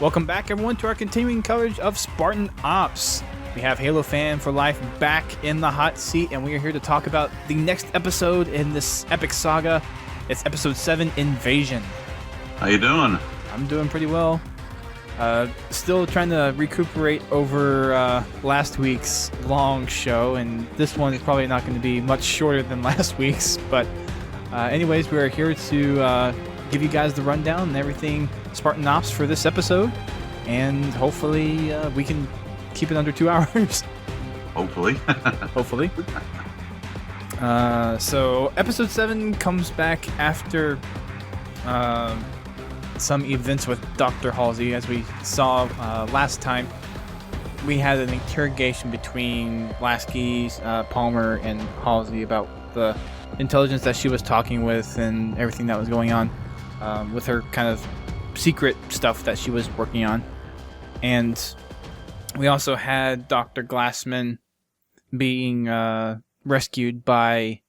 Welcome back, everyone, to our continuing coverage of Spartan Ops. We have HaloFanForLife back in the hot seat, and we are here to talk about the next episode in this epic saga. It's episode 7, Invasion. How you doing? I'm doing pretty well. Still trying to recuperate over last week's long show, and this one is probably not going to be much shorter than last week's. But anyways, we are here to give you guys the rundown and everything Spartan Ops for this episode, and hopefully we can keep it under 2 hours. Hopefully. Hopefully. So episode 7 comes back after some events with Dr. Halsey. As we saw last time, we had an interrogation between Lasky, Palmer, and Halsey about the intelligence that she was talking with and everything that was going on with her kind of secret stuff that she was working on. And we also had Dr. Glassman being rescued by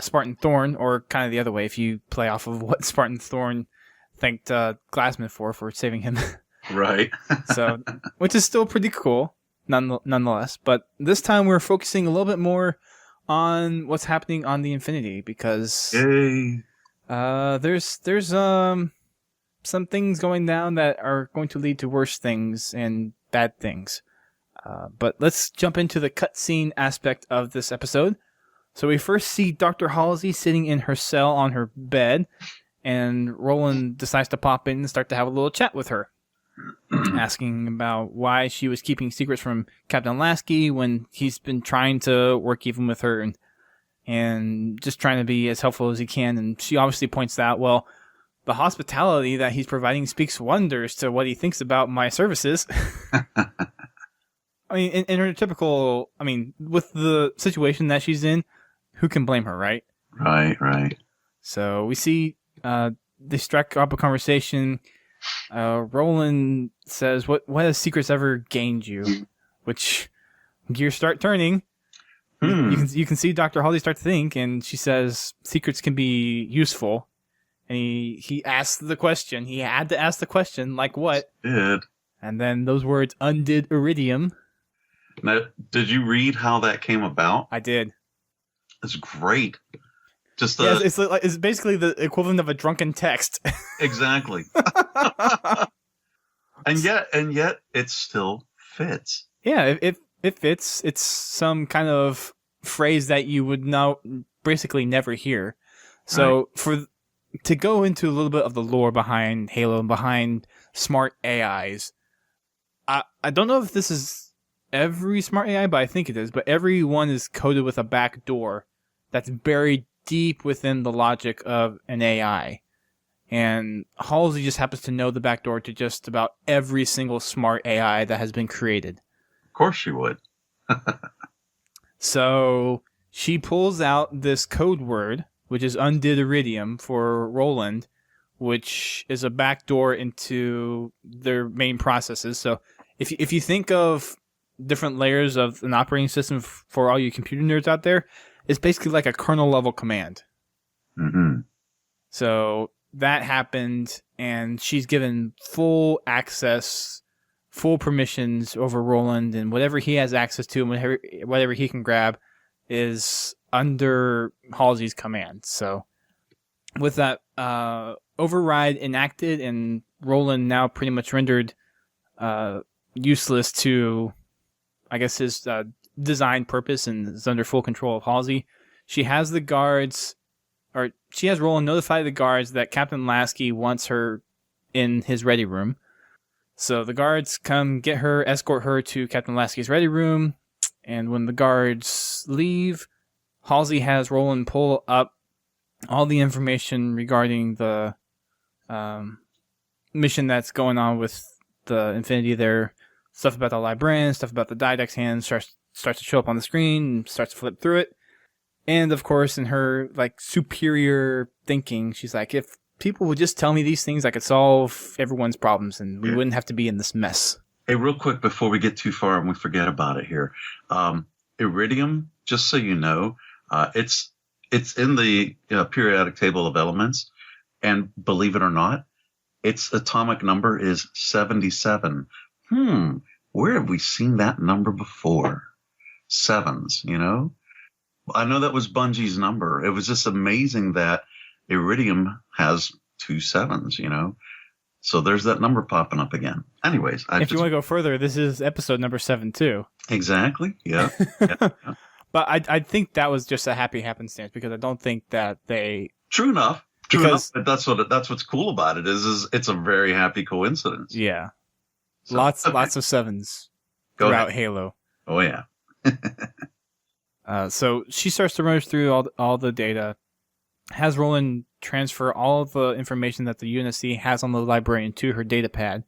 Spartan Thorn, or kind of the other way if you play off of what Spartan Thorn thanked Glassman for saving him. Right. So, which is still pretty cool nonetheless. But this time we're focusing a little bit more on what's happening on the Infinity, because there's some things going down that are going to lead to worse things and bad things. But let's jump into the cutscene aspect of this episode. So we first see Dr. Halsey sitting in her cell on her bed, and Roland decides to pop in and start to have a little chat with her, asking about why she was keeping secrets from Captain Lasky when he's been trying to work even with her and just trying to be as helpful as he can. And she obviously points out, well, the hospitality that he's providing speaks wonders to what he thinks about my services. I mean, in her typical, with the situation that she's in, who can blame her, right? Right. So we see they strike up a conversation. Roland says, what has secrets ever gained you? Which gears start turning. You can see Dr. Halsey start to think, and she says secrets can be useful. And he asked the question. He had to ask the question, like what? Did. And then those words undid iridium. Now, did you read how that came about? I did. It's great. Just it's basically the equivalent of a drunken text. Exactly. and yet it still fits. Yeah, it fits. It's some kind of phrase that you would now basically never hear. So to go into a little bit of the lore behind Halo and behind smart AIs, I don't know if this is every smart AI, but I think it is. But every one is coded with a back door that's buried deep within the logic of an AI. And Halsey just happens to know the back door to just about every single smart AI that has been created. Of course she would. So she pulls out this code word, which is undid iridium for Roland, which is a backdoor into their main processes. So if you think of different layers of an operating system for all you computer nerds out there, it's basically like a kernel level command. Mm-hmm. So that happened, and she's given full access, full permissions over Roland, and whatever he has access to and whatever he can grab is under Halsey's command. So with that override enacted and Roland now pretty much rendered useless to, I guess, his design purpose and is under full control of Halsey, she has Roland notify the guards that Captain Lasky wants her in his ready room. So the guards come get her, escort her to Captain Lasky's ready room, And when the guards leave, Halsey has Roland pull up all the information regarding the mission that's going on with the Infinity there. Stuff about the librarian, stuff about the Didax hand starts to show up on the screen and starts to flip through it. And of course, in her like superior thinking, she's like, if people would just tell me these things, I could solve everyone's problems and we wouldn't have to be in this mess. Hey, real quick before we get too far and we forget about it here. Iridium, just so you know, it's in the periodic table of elements. And believe it or not, its atomic number is 77. Where have we seen that number before? Sevens, you know? I know that was Bungie's number. It was just amazing that Iridium has 2 sevens, you know? So there's that number popping up again. Anyways. If you want to go further, this is episode number 7, too. Exactly, yeah. Yeah. But I think that was just a happy happenstance because I don't think that they... True enough. But that's what's cool about it is it's a very happy coincidence. Yeah. So, lots of sevens throughout Halo. Oh, yeah. So she starts to rummage through all the data, has Roland transfer all of the information that the UNSC has on the librarian to her data pad.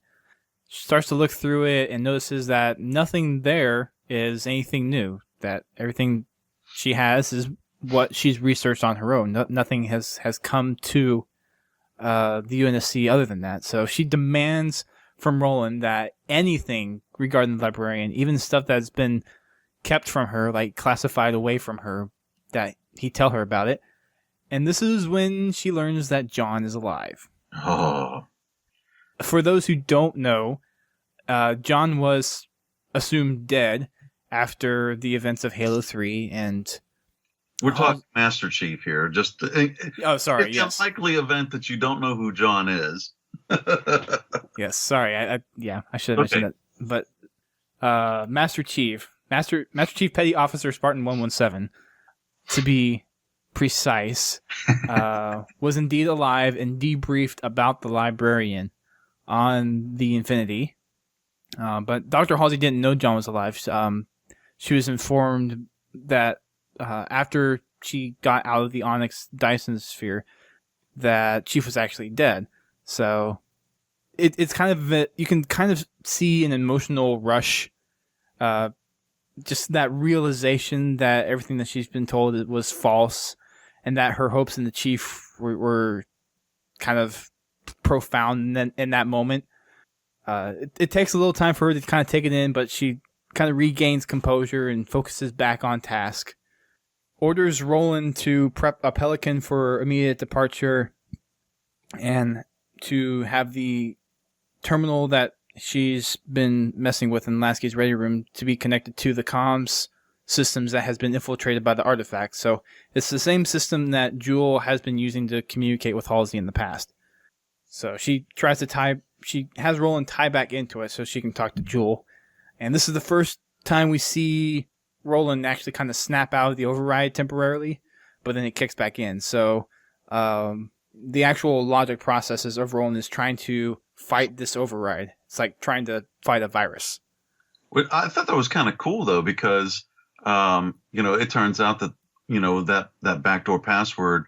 She starts to look through it and notices that nothing there is anything new, that everything she has is what she's researched on her own. Nothing has come to the UNSC other than that. So she demands from Roland that anything regarding the librarian, even stuff that's been kept from her, like classified away from her, that he tell her about it. And this is when she learns that John is alive. Oh. For those who don't know, John was assumed dead after the events of Halo 3, and we're talking Master Chief here. Just it's yes. a likely event that you don't know who John is. Yes, sorry. I should have mentioned that. But Master Chief Petty Officer Spartan 117, to be precise, was indeed alive and debriefed about the librarian on the Infinity. But Dr. Halsey didn't know John was alive. She was informed that after she got out of the Onyx Dyson sphere, that Chief was actually dead. So it's kind of you can kind of see an emotional rush, just that realization that everything that she's been told was false, and that her hopes in the Chief were kind of profound in that moment. It takes a little time for her to kind of take it in, but she kind of regains composure and focuses back on task. Orders Roland to prep a Pelican for immediate departure and to have the terminal that she's been messing with in Lasky's ready room to be connected to the comms systems that has been infiltrated by the artifact. So it's the same system that Jewel has been using to communicate with Halsey in the past. So she has Roland tie back into it so she can talk to Jewel. And this is the first time we see Roland actually kind of snap out of the override temporarily, but then it kicks back in. So the actual logic processes of Roland is trying to fight this override. It's like trying to fight a virus. Well, I thought that was kind of cool, though, because, it turns out that, that backdoor password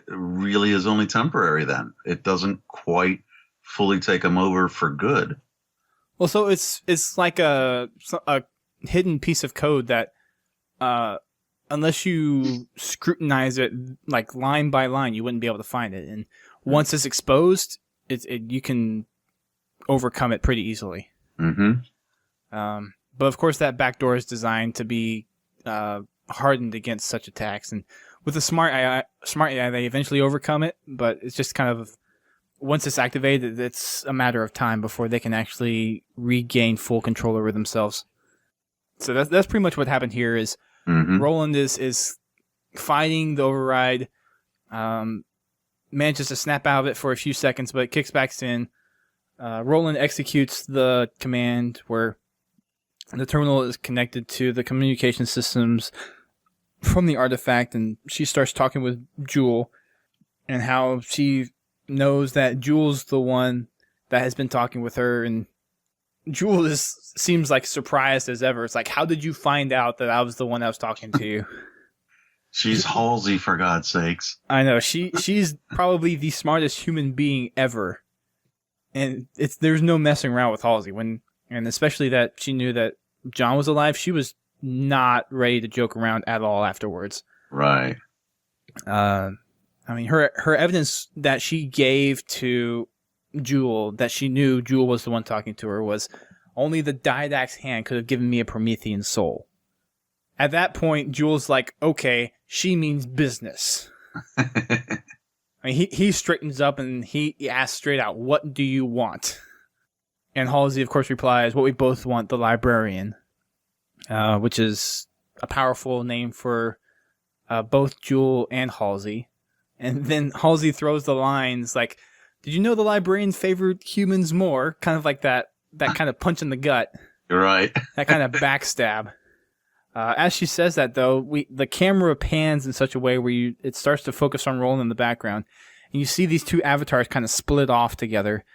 really is only temporary then. It doesn't quite fully take them over for good. Well, so it's like a hidden piece of code that, unless you scrutinize it like line by line, you wouldn't be able to find it. And once it's exposed, you can overcome it pretty easily. Mm-hmm. But of course, that backdoor is designed to be hardened against such attacks. And with the smart AI, they eventually overcome it. But it's just kind of, once it's activated, it's a matter of time before they can actually regain full control over themselves. So that's pretty much what happened here. Is Roland is fighting the override, manages to snap out of it for a few seconds, but it kicks back in. Roland executes the command where the terminal is connected to the communication systems from the artifact, and she starts talking with Jewel, and how she knows that Jewel's the one that has been talking with her and Jewel seems like surprised as ever. It's like, how did you find out that I was the one that was talking to you? She's Halsey, for God's sakes. I know she's probably the smartest human being ever, and there's no messing around with Halsey and especially that she knew that John was alive. She was not ready to joke around at all afterwards. Right. I mean, her evidence that she gave to Jewel, that she knew Jewel was the one talking to her, was only the Didact's hand could have given me a Promethean soul. At that point, Jewel's like, okay, she means business. I mean, he straightens up and he asks straight out, what do you want? And Halsey, of course, replies, what we both want, the librarian, which is a powerful name for both Jewel and Halsey. And then Halsey throws the lines like, did you know the librarians favored humans more? Kind of like that kind of punch in the gut. You're right. That kind of backstab. As she says that, though, the camera pans in such a way where it starts to focus on Roland in the background. And you see these two avatars kind of split off together.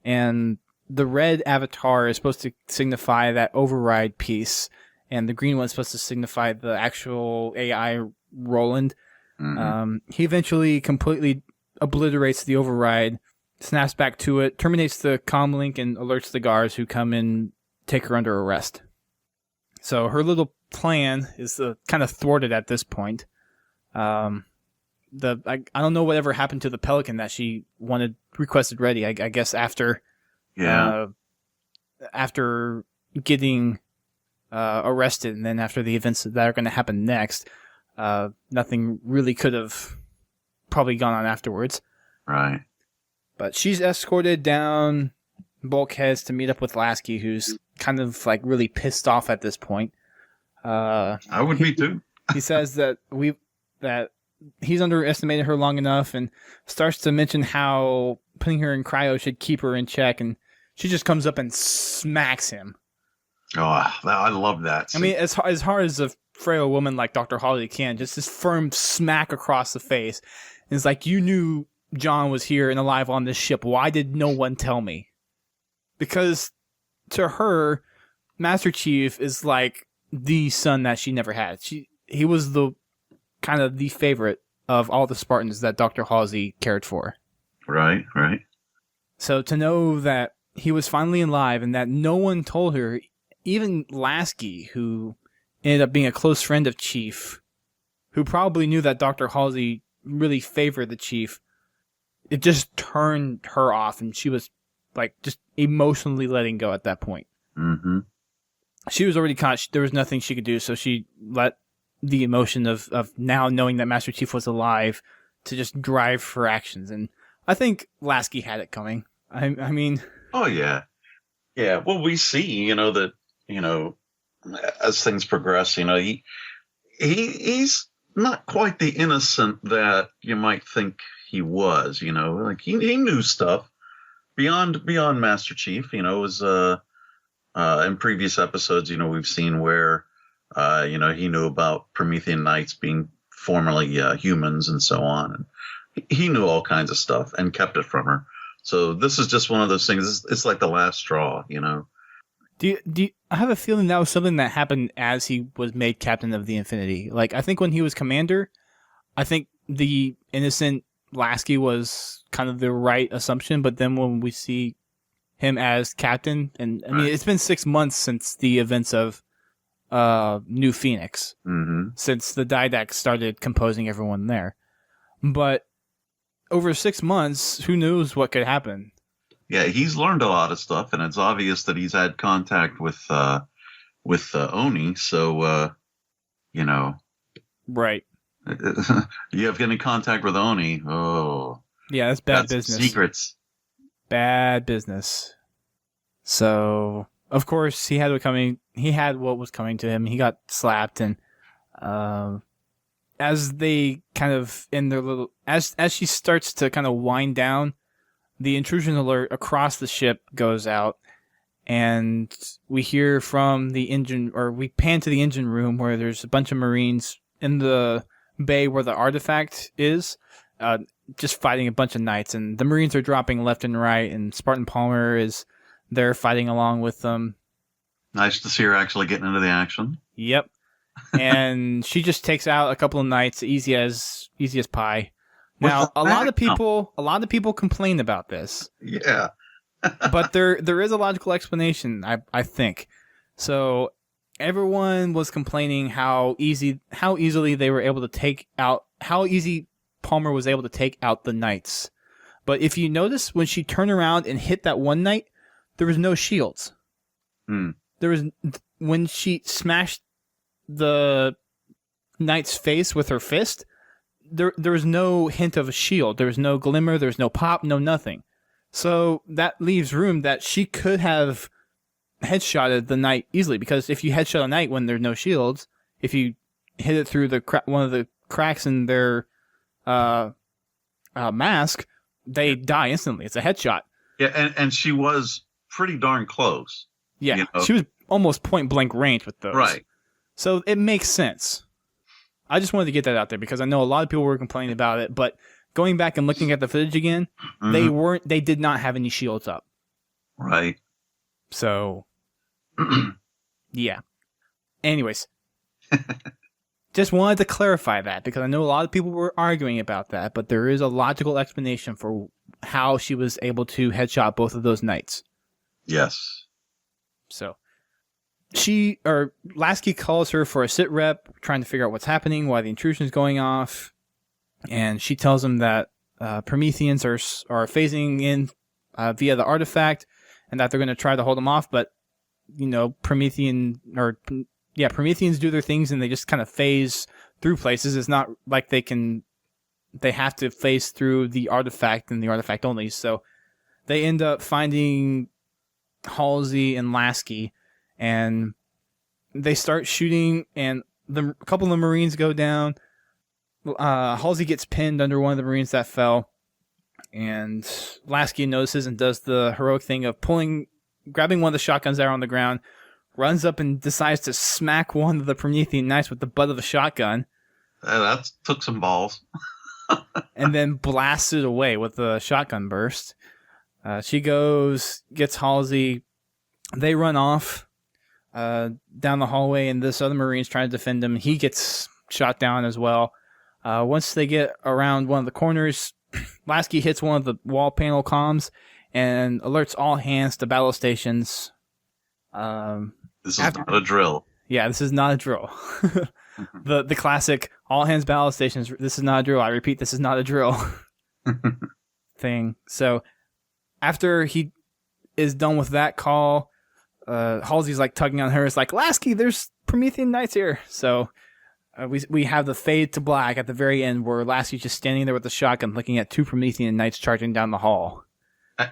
And the red avatar is supposed to signify that override piece. And the green one is supposed to signify the actual AI Roland. Mm-hmm. He eventually completely obliterates the override, snaps back to it, terminates the comm link, and alerts the guards who come in, take her under arrest. So her little plan is kind of thwarted at this point. I don't know whatever happened to the Pelican that she requested ready. I guess after getting arrested, and then after the events that are going to happen next, nothing really could have probably gone on afterwards. Right. But she's escorted down bulkheads to meet up with Lasky, who's kind of like really pissed off at this point. I would be too. He says that he's underestimated her long enough, and starts to mention how putting her in cryo should keep her in check, and she just comes up and smacks him. Oh, I love that. I mean, as hard as a frail woman like Dr. Holly can, just this firm smack across the face. And it's like, you knew John was here and alive on this ship. Why did no one tell me? Because to her, Master Chief is like the son that she never had. He was the kind of the favorite of all the Spartans that Dr. Halsey cared for. Right. So to know that he was finally alive and that no one told her, even Lasky, who ended up being a close friend of Chief, who probably knew that Dr. Halsey really favored the Chief, it just turned her off, and she was like just emotionally letting go at that point. Mm-hmm. She was already caught. There was nothing she could do, so she let the emotion of now knowing that Master Chief was alive to just drive her actions. And I think Lasky had it coming. I mean... Oh, yeah. Yeah, well, we see, that, as things progress, he's not quite the innocent that you might think he was, like he knew stuff beyond Master Chief, was in previous episodes, we've seen where, he knew about Promethean Knights being formerly humans and so on. And he knew all kinds of stuff and kept it from her. So this is just one of those things. It's like the last straw, Do you, I have a feeling that was something that happened as he was made captain of the Infinity. Like, I think when he was commander, I think the innocent Lasky was kind of the right assumption. But then when we see him as captain, and I mean, It's been 6 months since the events of New Phoenix, since the Didact started composing everyone there. But over 6 months, who knows what could happen? Yeah, he's learned a lot of stuff, and it's obvious that he's had contact with Oni. So, right. You have any contact with Oni? Oh, yeah, that's bad business. Secrets. Bad business. So, of course, he had what was coming to him. He got slapped, and as they kind of in their little as she starts to kind of wind down, the intrusion alert across the ship goes out, and we hear from the engine, or we pan to the engine room where there's a bunch of Marines in the bay where the artifact is, just fighting a bunch of knights, and the Marines are dropping left and right, and Spartan Palmer is They're fighting along with them. Nice to see her actually getting into the action. Yep. And she just takes out a couple of knights, easy as pie. Now, a lot of people complain about this. Yeah. But there is a logical explanation, I think. So everyone was complaining how easily they were able to take out, how easy Palmer was able to take out the knights. But if you notice, when she turned around and hit that one knight, there was no shields. There was, when she smashed the knight's face with her fist, there was no hint of a shield. There was no glimmer. There was no pop. No nothing. So that leaves room that she could have headshotted the knight easily, because if you headshot a knight when there's no shields, if you hit it through the one of the cracks in their mask, they die instantly. It's a headshot. Yeah, and she was pretty darn close. Yeah, you know? She was almost point blank range with those. Right. So it makes sense. I just wanted to get that out there because I know a lot of people were complaining about it, but going back and looking at the footage again, they did not have any shields up. Right. So, yeah. Anyways, just wanted to clarify that because I know a lot of people were arguing about that, but there is a logical explanation for how she was able to headshot both of those knights. Yes. So, Lasky calls her for a sit rep, trying to figure out what's happening, why the intrusion is going off, and she tells him that Prometheans are phasing in via the artifact, and that they're going to try to hold them off, but Prometheans do their things and they just kind of phase through places. It's not like they have to phase through the artifact and the artifact only. So they end up finding Halsey and Lasky, and they start shooting, and a couple of the Marines go down. Halsey gets pinned under one of the Marines that fell, and Lasky notices and does the heroic thing of grabbing one of the shotguns that are on the ground, runs up and decides to smack one of the Promethean knights with the butt of the shotgun. That took some balls. And then blasts it away with the shotgun burst. She goes, gets Halsey. They run off down the hallway, and this other Marine's trying to defend him. He gets shot down as well. Once they get around one of the corners, Lasky hits one of the wall panel comms and alerts all hands to battle stations. This is not a drill. Yeah, this is not a drill. The classic all hands battle stations. This is not a drill. I repeat, this is not a drill thing. So after he is done with that call, Halsey's like tugging on her. It's like, Lasky, there's Promethean knights here. So we have the fade to black at the very end where Lasky's just standing there with the shotgun looking at two Promethean knights charging down the hall.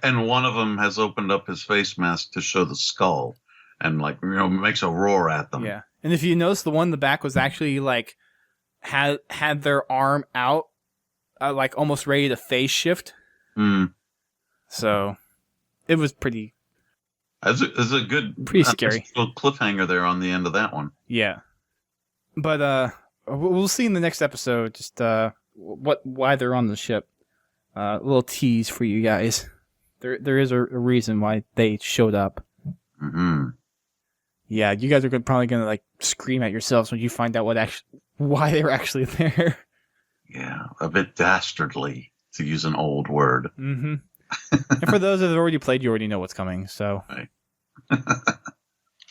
And one of them has opened up his face mask to show the skull and makes a roar at them. Yeah. And if you notice, the one in the back was actually had their arm out, almost ready to phase shift. So it was pretty. It's a good, pretty scary little cliffhanger there on the end of that one. Yeah, but we'll see in the next episode just why they're on the ship. A little tease for you guys. There is a reason why they showed up. Mm-hmm. Yeah, you guys are probably gonna scream at yourselves when you find out why they were actually there. Yeah, a bit dastardly, to use an old word. Mm-hmm. And for those that have already played, you already know what's coming. So, right.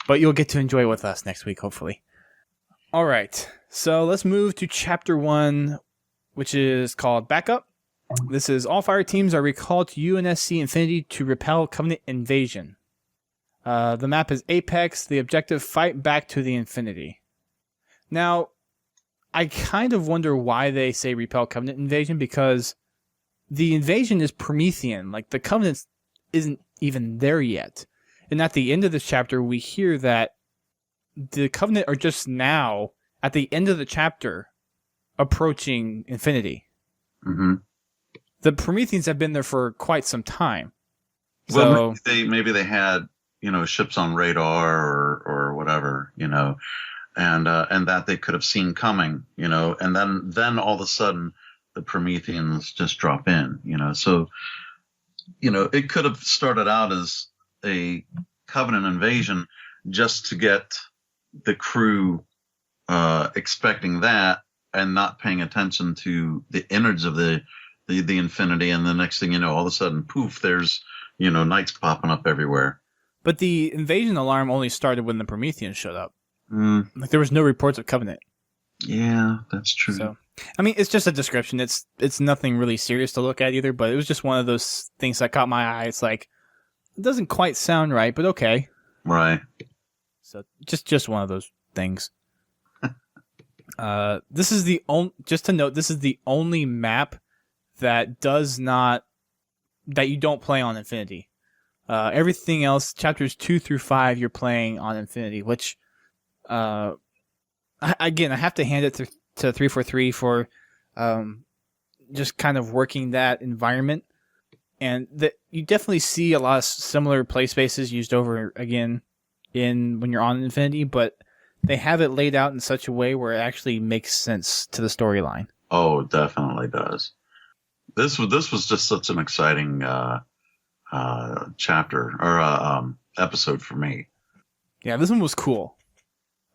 But you'll get to enjoy it with us next week, hopefully. All right, so let's move to Chapter 1, which is called Backup. This is all fire teams are recalled to UNSC Infinity to repel Covenant invasion. The map is Apex. The objective, fight back to the Infinity. Now, I kind of wonder why they say repel Covenant invasion, because the invasion is Promethean. The Covenant isn't even there yet. And at the end of this chapter, we hear that the Covenant are just now, at the end of the chapter, approaching Infinity. Mm-hmm. The Prometheans have been there for quite some time. Well, maybe they had ships on radar or whatever, and that they could have seen coming, and then all of a sudden the Prometheans just drop in, so it could have started out as a Covenant invasion just to get the crew expecting that and not paying attention to the innards of the Infinity, and the next thing you know, all of a sudden, poof, there's knights popping up everywhere. But the invasion alarm only started when the Prometheans showed up. Mm. Like there was no reports of Covenant. Yeah, that's true. So, I mean, it's just a description. It's nothing really serious to look at either. But it was just one of those things that caught my eye. It's like it doesn't quite sound right, but okay. Right. So just one of those things. This is the only. Just to note, this is the only map that you don't play on Infinity. Everything else, chapters 2 through 5, you're playing on Infinity, which, again, I have to hand it to 343 for just kind of working that environment. And that you definitely see a lot of similar play spaces used over again when you're on Infinity, but they have it laid out in such a way where it actually makes sense to the storyline. Oh, it definitely does. This was just such an exciting chapter or episode for me. Yeah, this one was cool.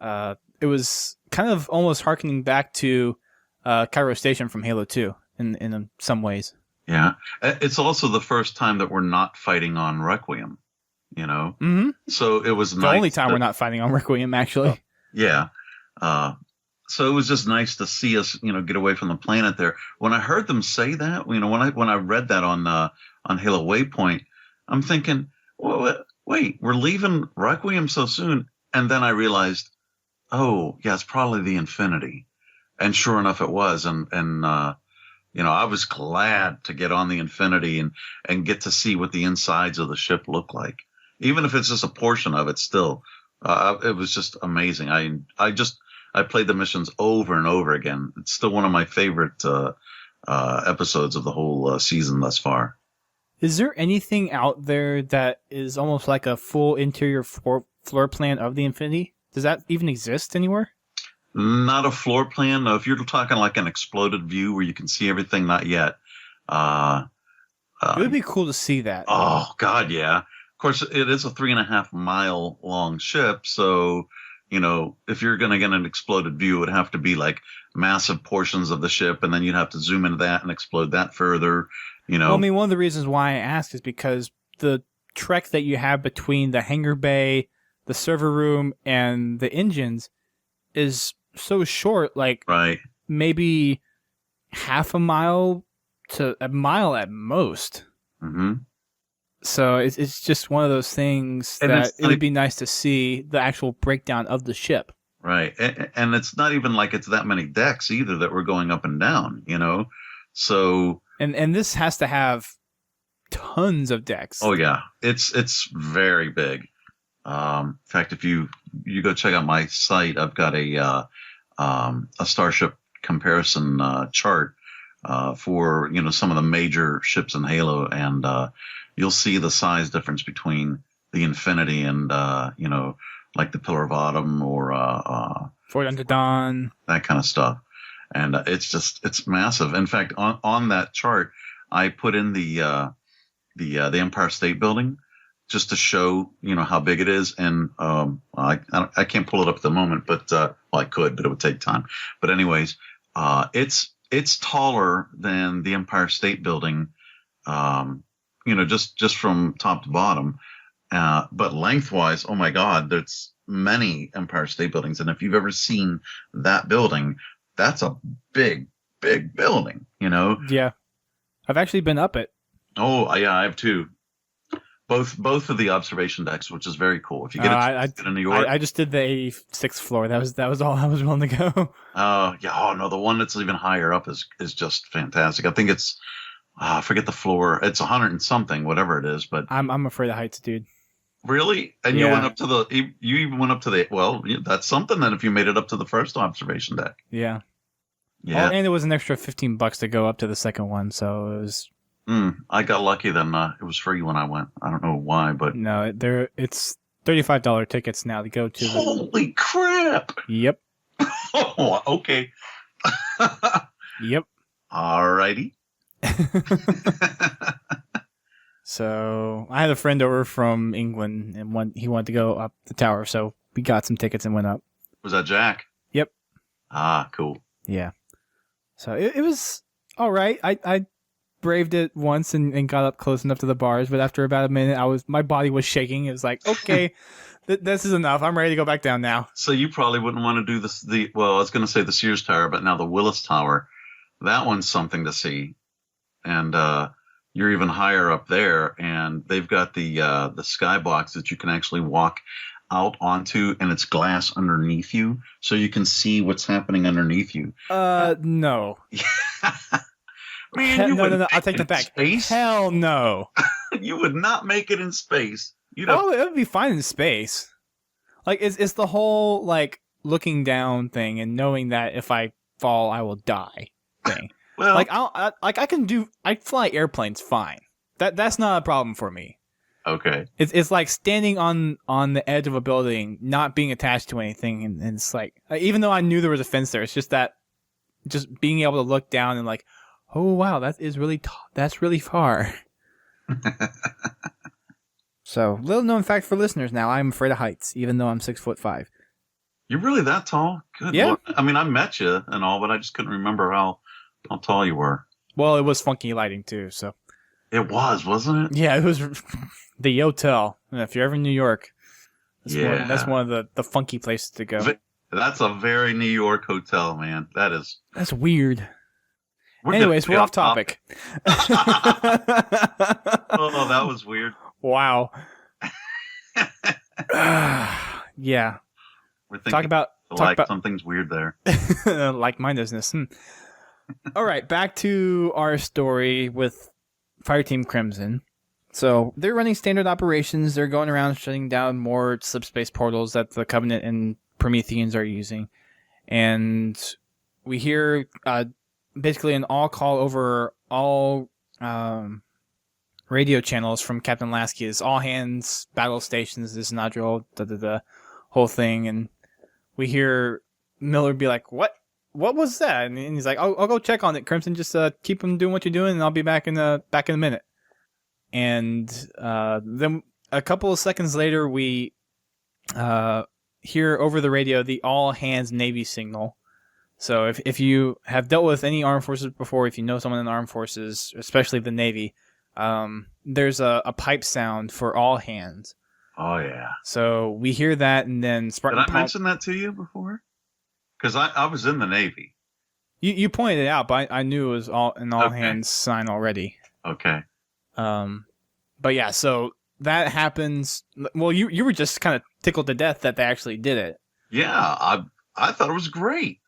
It was kind of almost harkening back to Cairo Station from Halo 2 in some ways. Yeah, it's also the first time that we're not fighting on Requiem. Mm-hmm. So it was the only time we're not fighting on Requiem, actually. Yeah. So it was just nice to see us, get away from the planet there. When I heard them say that, when I read that on Halo Waypoint, I'm thinking, well, wait, we're leaving Requiem so soon, and then I realized, oh, yeah, it's probably the Infinity, and sure enough, it was, and I was glad to get on the Infinity and get to see what the insides of the ship look like, even if it's just a portion of it. Still, it was just amazing. I played the missions over and over again. It's still one of my favorite episodes of the whole season thus far. Is there anything out there that is almost like a full interior floor plan of the Infinity? Does that even exist anywhere? Not a floor plan. No, if you're talking like an exploded view where you can see everything, not yet. It would be cool to see that. Oh, God, yeah. Of course, it is a 3.5 mile long ship, so if you're going to get an exploded view, it would have to be like massive portions of the ship, and then you'd have to zoom into that and explode that further, Well, I mean, one of the reasons why I ask is because the trek that you have between the hangar bay, the server room, and the engines is so short, like right. Maybe half a mile to a mile at most. Mm-hmm. So it's just one of those things that it would be nice to see the actual breakdown of the ship. Right. And it's not even like it's that many decks either that we're going up and down, So. And this has to have tons of decks. Oh, yeah. It's very big. In fact, if you go check out my site, I've got a starship comparison chart for, some of the major ships in Halo, and you'll see the size difference between the Infinity and, like the Pillar of Autumn or Fort Unto Dawn, that kind of stuff. And it's massive. In fact, on that chart, I put in the Empire State Building just to show, how big it is. And I can't pull it up at the moment, but I could, but it would take time. But anyways, it's taller than the Empire State Building, just from top to bottom. But lengthwise, oh my God, there's many Empire State Buildings. And if you've ever seen that building, that's a big, big building, Yeah. I've actually been up it. Oh, yeah, I have too. Both of the observation decks, which is very cool. If you get in New York, I just did the 86th floor. That was all I was willing to go. Yeah. Oh no, the one that's even higher up is just fantastic. I think it's I forget the floor. It's 100 and something, whatever it is. But I'm afraid of heights, dude. Really? And yeah. You went up to you even went up to that's something then if you made it up to the first observation deck. Yeah. Yeah. And it was an extra $15 to go up to the second one, so it was. I got lucky then. It was free when I went. I don't know why, but no, it's $35 tickets now to go to. Holy crap! Yep. Oh, okay. Yep. Alrighty. So I had a friend over from England, and he wanted to go up the tower, so we got some tickets and went up. Was that Jack? Yep. Ah, cool. Yeah. So it was all right. I braved it once and got up close enough to the bars, but after about a minute, my body was shaking. It was like, okay, this is enough. I'm ready to go back down now. So you probably wouldn't want to do well, I was going to say the Sears Tower, but now the Willis Tower. That one's something to see. And you're even higher up there, and they've got the skybox that you can actually walk out onto, and it's glass underneath you, so you can see what's happening underneath you. No. Man, no. I'll take that back. Space? Hell no. You would not make it in space. It would be fine in space. Like it's the whole like looking down thing and knowing that if I fall, I will die thing. Well, like I fly airplanes fine. That's not a problem for me. Okay. It's like standing on the edge of a building, not being attached to anything, and it's like even though I knew there was a fence there, it's just that just being able to look down and like, oh wow, that is really that's really far. So, little known fact for listeners now, I'm afraid of heights, even though I'm 6'5". You're really that tall? Good. Yeah. Lord. I mean, I met you and all, but I just couldn't remember how tall you were. Well, it was funky lighting too, so. It was, wasn't it? Yeah, it was the Yotel. If you're ever in New York, that's one of the funky places to go. That's a very New York hotel, man. That's weird. Anyways, we're off topic. Oh, that was weird. Wow. Yeah. We're thinking about something's weird there. Like-mindedness. All right, back to our story with Fireteam Crimson. So they're running standard operations. They're going around shutting down more subspace portals that the Covenant and Prometheans are using. And we hear basically an all call over all radio channels from Captain Lasky. It's all hands, battle stations, this nodule, the whole thing. And we hear Miller be like, what was that? And he's like, I'll go check on it, Crimson. Just keep them doing what you're doing, and I'll be back in a minute. And then a couple of seconds later, we hear over the radio the all hands Navy signal. So if you have dealt with any armed forces before, if you know someone in the armed forces, especially the Navy, there's a pipe sound for all hands. Oh, yeah. So we hear that, and then Spartan... Did I mention that to you before? Because I was in the Navy. You pointed it out, but I knew it was an all hands sign already. Okay. But yeah, so that happens. Well, you were just kind of tickled to death that they actually did it. Yeah, I thought it was great.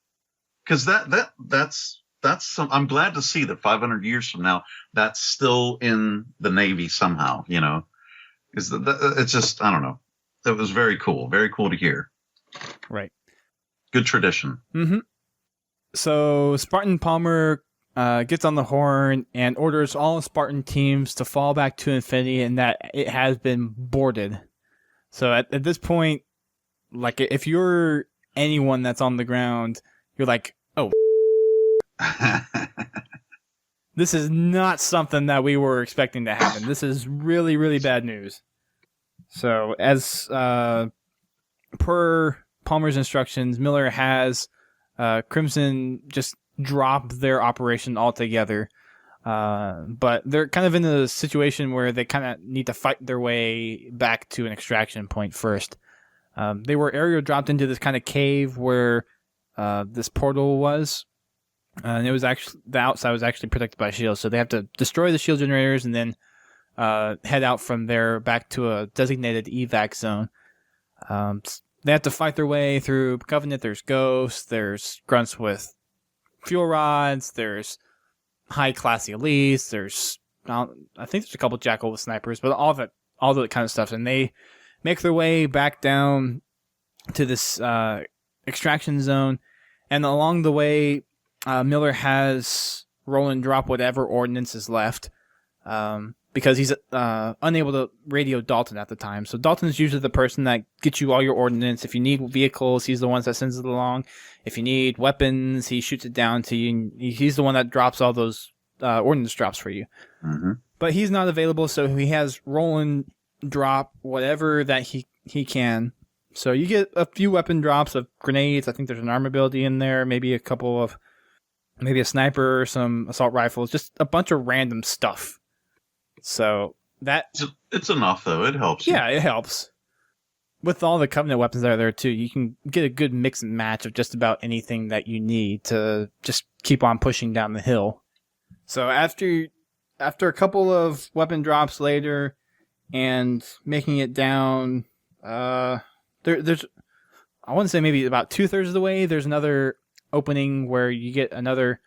Because that's some. I'm glad to see that 500 years from now, that's still in the Navy somehow. You know, it's just, I don't know. It was very cool to hear. Right. Good tradition. Mm-hmm. So Spartan Palmer gets on the horn and orders all Spartan teams to fall back to infinity, and that it has been boarded. So at this point, like if you're anyone that's on the ground, you're like, oh, this is not something that we were expecting to happen. This is really, really bad news. So as per Palmer's instructions, Miller has Crimson just drop their operation altogether. But they're kind of in a situation where they kind of need to fight their way back to an extraction point first. They were aerial dropped into this kind of cave where this portal was. And it was actually, the outside was actually protected by shields. So they have to destroy the shield generators and then head out from there back to a designated evac zone. They have to fight their way through Covenant. There's ghosts. There's grunts with fuel rods. There's high-class elites. There's, I think there's a couple Jackal with snipers, but all that kind of stuff. And they make their way back down to this extraction zone. And along the way, Miller has Roland drop whatever ordnance is left. Because he's unable to radio Dalton at the time. So Dalton is usually the person that gets you all your ordnance. If you need vehicles, he's the one that sends it along. If you need weapons, he shoots it down to you. And he's the one that drops all those ordnance drops for you. Mm-hmm. But he's not available, so he has Roland drop whatever that he can. So you get a few weapon drops of grenades. I think there's an armor ability in there, maybe a sniper or some assault rifles, just a bunch of random stuff. So it's enough though. It helps. Yeah, it helps. With all the Covenant weapons that are there too, you can get a good mix and match of just about anything that you need to just keep on pushing down the hill. So after a couple of weapon drops later and making it down, there's I want to say maybe about 2/3 of the way, there's another opening where you get another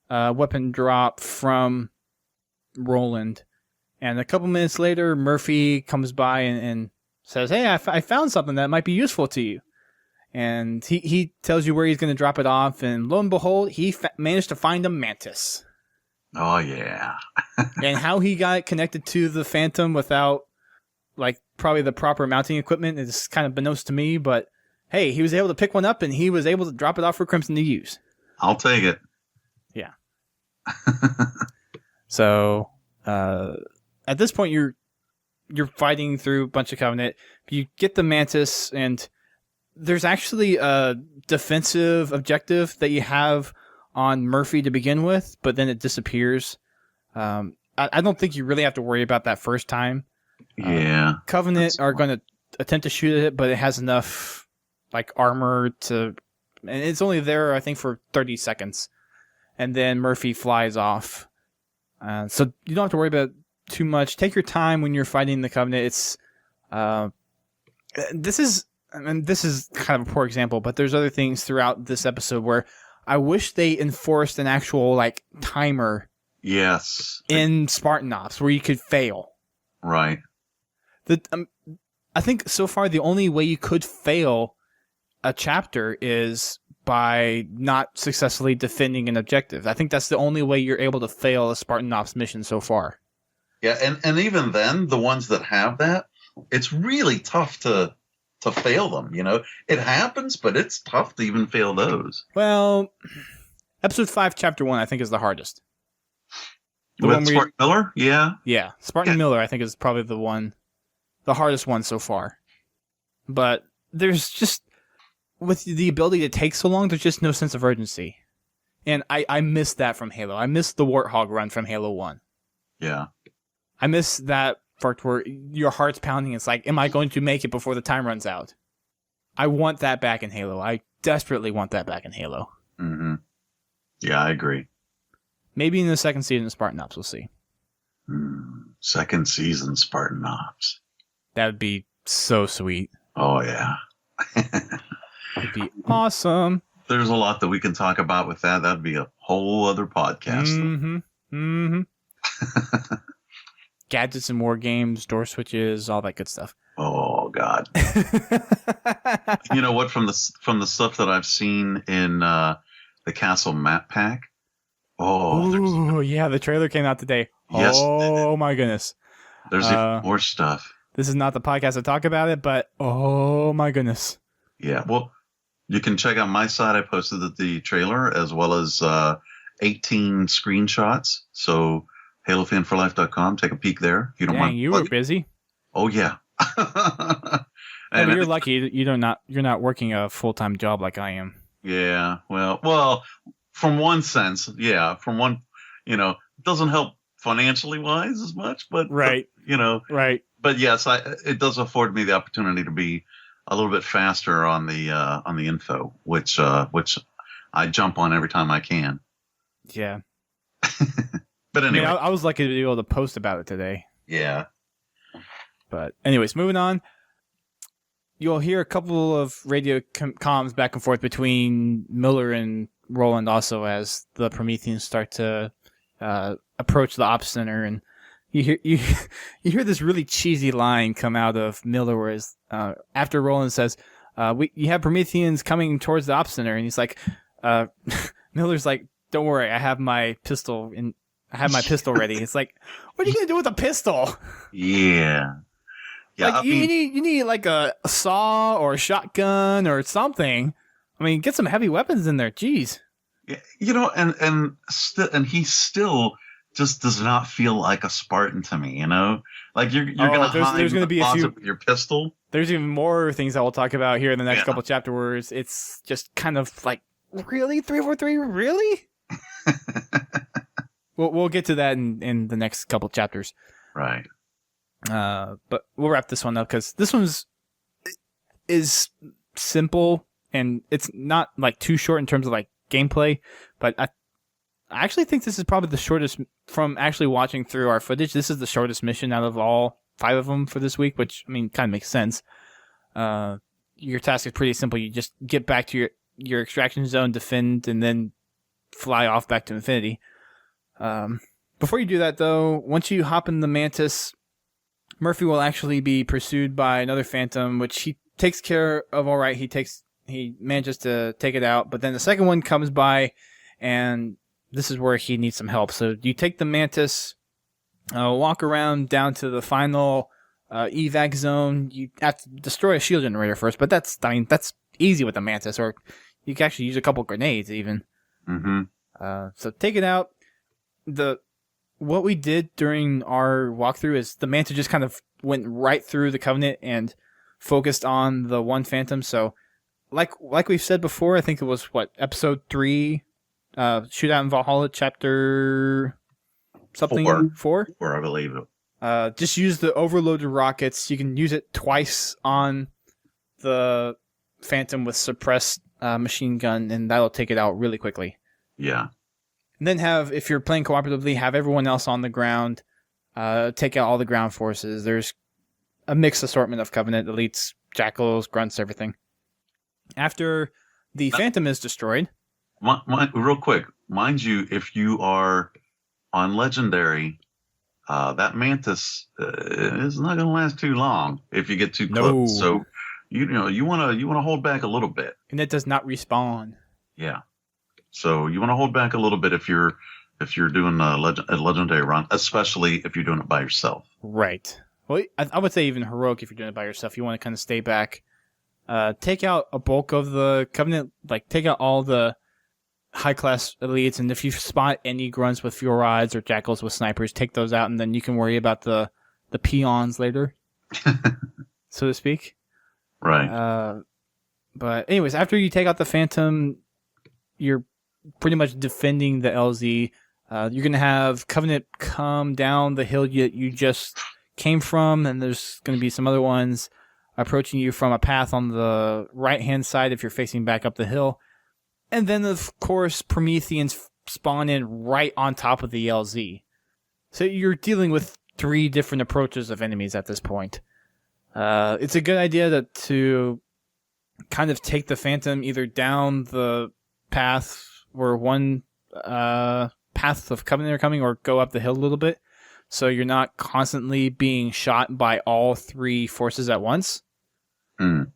weapon drop from Roland. And a couple minutes later, Murphy comes by and says, "Hey, I found something that might be useful to you." And he tells you where he's going to drop it off, and lo and behold, he managed to find a mantis. Oh, yeah. And how he got it connected to the Phantom without, like, probably the proper mounting equipment is kind of beknownst to me, but hey, he was able to pick one up, and he was able to drop it off for Crimson to use. I'll take it. Yeah. So, at this point, you're fighting through a bunch of Covenant. You get the Mantis, and there's actually a defensive objective that you have on Murphy to begin with, but then it disappears. I don't think you really have to worry about that first time. Yeah. Covenant are going to attempt to shoot at it, but it has enough like armor to, and it's only there, I think, for 30 seconds. And then Murphy flies off. So you don't have to worry about too much. Take your time when you're fighting the Covenant. It's this is kind of a poor example, but there's other things throughout this episode where I wish they enforced an actual like timer. Yes. In Spartan Ops where you could fail. Right. I think so far the only way you could fail a chapter is by not successfully defending an objective. I think that's the only way you're able to fail a Spartan Ops mission so far. Yeah, and even then, the ones that have that, it's really tough to fail them, you know? It happens, but it's tough to even fail those. Well, Episode 5, Chapter 1, I think is the hardest. With Spartan Miller? Yeah. Yeah, Spartan Miller, I think, is probably the hardest one so far. But there's just, with the ability to take so long, there's just no sense of urgency. And I miss that from Halo. I miss the Warthog run from Halo 1. Yeah. I miss that part where your heart's pounding. It's like, am I going to make it before the time runs out? I want that back in Halo. I desperately want that back in Halo. Mm-hmm. Yeah, I agree. Maybe in the second season of Spartan Ops, we'll see. Second season Spartan Ops. That would be so sweet. Oh, yeah. It'd be awesome. There's a lot that we can talk about with that. That'd be a whole other podcast. Mm-hmm. Gadgets and war games, door switches, all that good stuff. Oh God! You know what? From the stuff that I've seen in the Castle map pack. Oh, yeah, the trailer came out today. Yes. Oh my goodness. There's even more stuff. This is not the podcast to talk about it, but oh my goodness. Yeah. Well, you can check out my site. I posted the trailer as well as 18 screenshots. So. HaloFanForLife.com. Take a peek there if you don't mind. You were busy. Oh yeah. And you're lucky you're not working a full-time job like I am. Yeah. Well, from one sense, yeah. From one, it doesn't help financially wise as much, but right. Right. But yes, it does afford me the opportunity to be a little bit faster on the info, which I jump on every time I can. Yeah. But anyway, I was lucky to be able to post about it today. Yeah. But anyways, moving on. You'll hear a couple of radio comms back and forth between Miller and Roland also as the Prometheans start to approach the Ops Center, and you hear this really cheesy line come out of Miller, whereas after Roland says, "You have Prometheans coming towards the Ops Center," and he's like, Miller's like, "Don't worry, I have my pistol ready." It's like, what are you gonna do with a pistol? Yeah. Yeah. Like, you need like a saw or a shotgun or something. I mean, get some heavy weapons in there. Jeez. Yeah, and he still just does not feel like a Spartan to me. Like you're gonna hide there's in gonna the be a closet few. with your pistol. There's even more things that we'll talk about here in the next Yeah. couple chapter words. It's just kind of like, really? 343? Really? We'll get to that in the next couple chapters. Right. But we'll wrap this one up because this is simple and it's not like too short in terms of like gameplay. But I actually think this is probably the shortest from actually watching through our footage. This is the shortest mission out of all 5 of them for this week, which I mean kind of makes sense. Your task is pretty simple. You just get back to your extraction zone, defend, and then fly off back to Infinity. Before you do that, though, once you hop in the Mantis, Murphy will actually be pursued by another Phantom, which he takes care of all right. He manages to take it out, but then the second one comes by, and this is where he needs some help. So you take the Mantis, walk around down to the final evac zone. You have to destroy a shield generator first, but that's easy with the Mantis, or you can actually use a couple grenades even. Mm-hmm. So take it out. What we did during our walkthrough is the Mantis just kind of went right through the Covenant and focused on the one Phantom. So, like we've said before, I think it was episode 3, Shootout in Valhalla, chapter something 4, I believe it. just use the overloaded rockets. You can use it twice on the Phantom with suppressed machine gun, and that'll take it out really quickly. Yeah. And then if you're playing cooperatively, have everyone else on the ground, take out all the ground forces. There's a mixed assortment of Covenant, elites, jackals, grunts, everything. After the Phantom is destroyed... Real quick, mind you, if you are on Legendary, that Mantis is not going to last too long if you get too close. So, you want to hold back a little bit. And it does not respawn. Yeah. So you want to hold back a little bit if you're doing a legendary run, especially if you're doing it by yourself. Right. Well, I would say even heroic if you're doing it by yourself. You want to kind of stay back, take out a bulk of the Covenant, like take out all the high class elites, and if you spot any grunts with fuel rods or jackals with snipers, take those out, and then you can worry about the peons later, so to speak. Right. But anyways, after you take out the Phantom, you're pretty much defending the LZ. You're going to have Covenant come down the hill you just came from, and there's going to be some other ones approaching you from a path on the right-hand side if you're facing back up the hill. And then, of course, Prometheans spawn in right on top of the LZ. So you're dealing with 3 different approaches of enemies at this point. It's a good idea to kind of take the Phantom either down the path where one path of Covenant are coming, or go up the hill a little bit, so you're not constantly being shot by all 3 forces at once.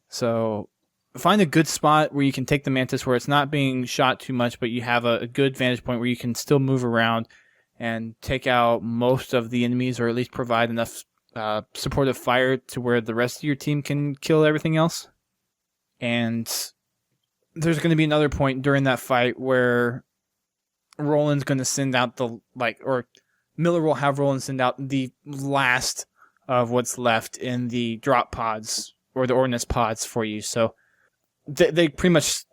So find a good spot where you can take the Mantis where it's not being shot too much, but you have a good vantage point where you can still move around and take out most of the enemies, or at least provide enough supportive fire to where the rest of your team can kill everything else. And there's going to be another point during that fight where Roland's going to send out or Miller will have Roland send out the last of what's left in the drop pods or the ordnance pods for you. So they pretty much,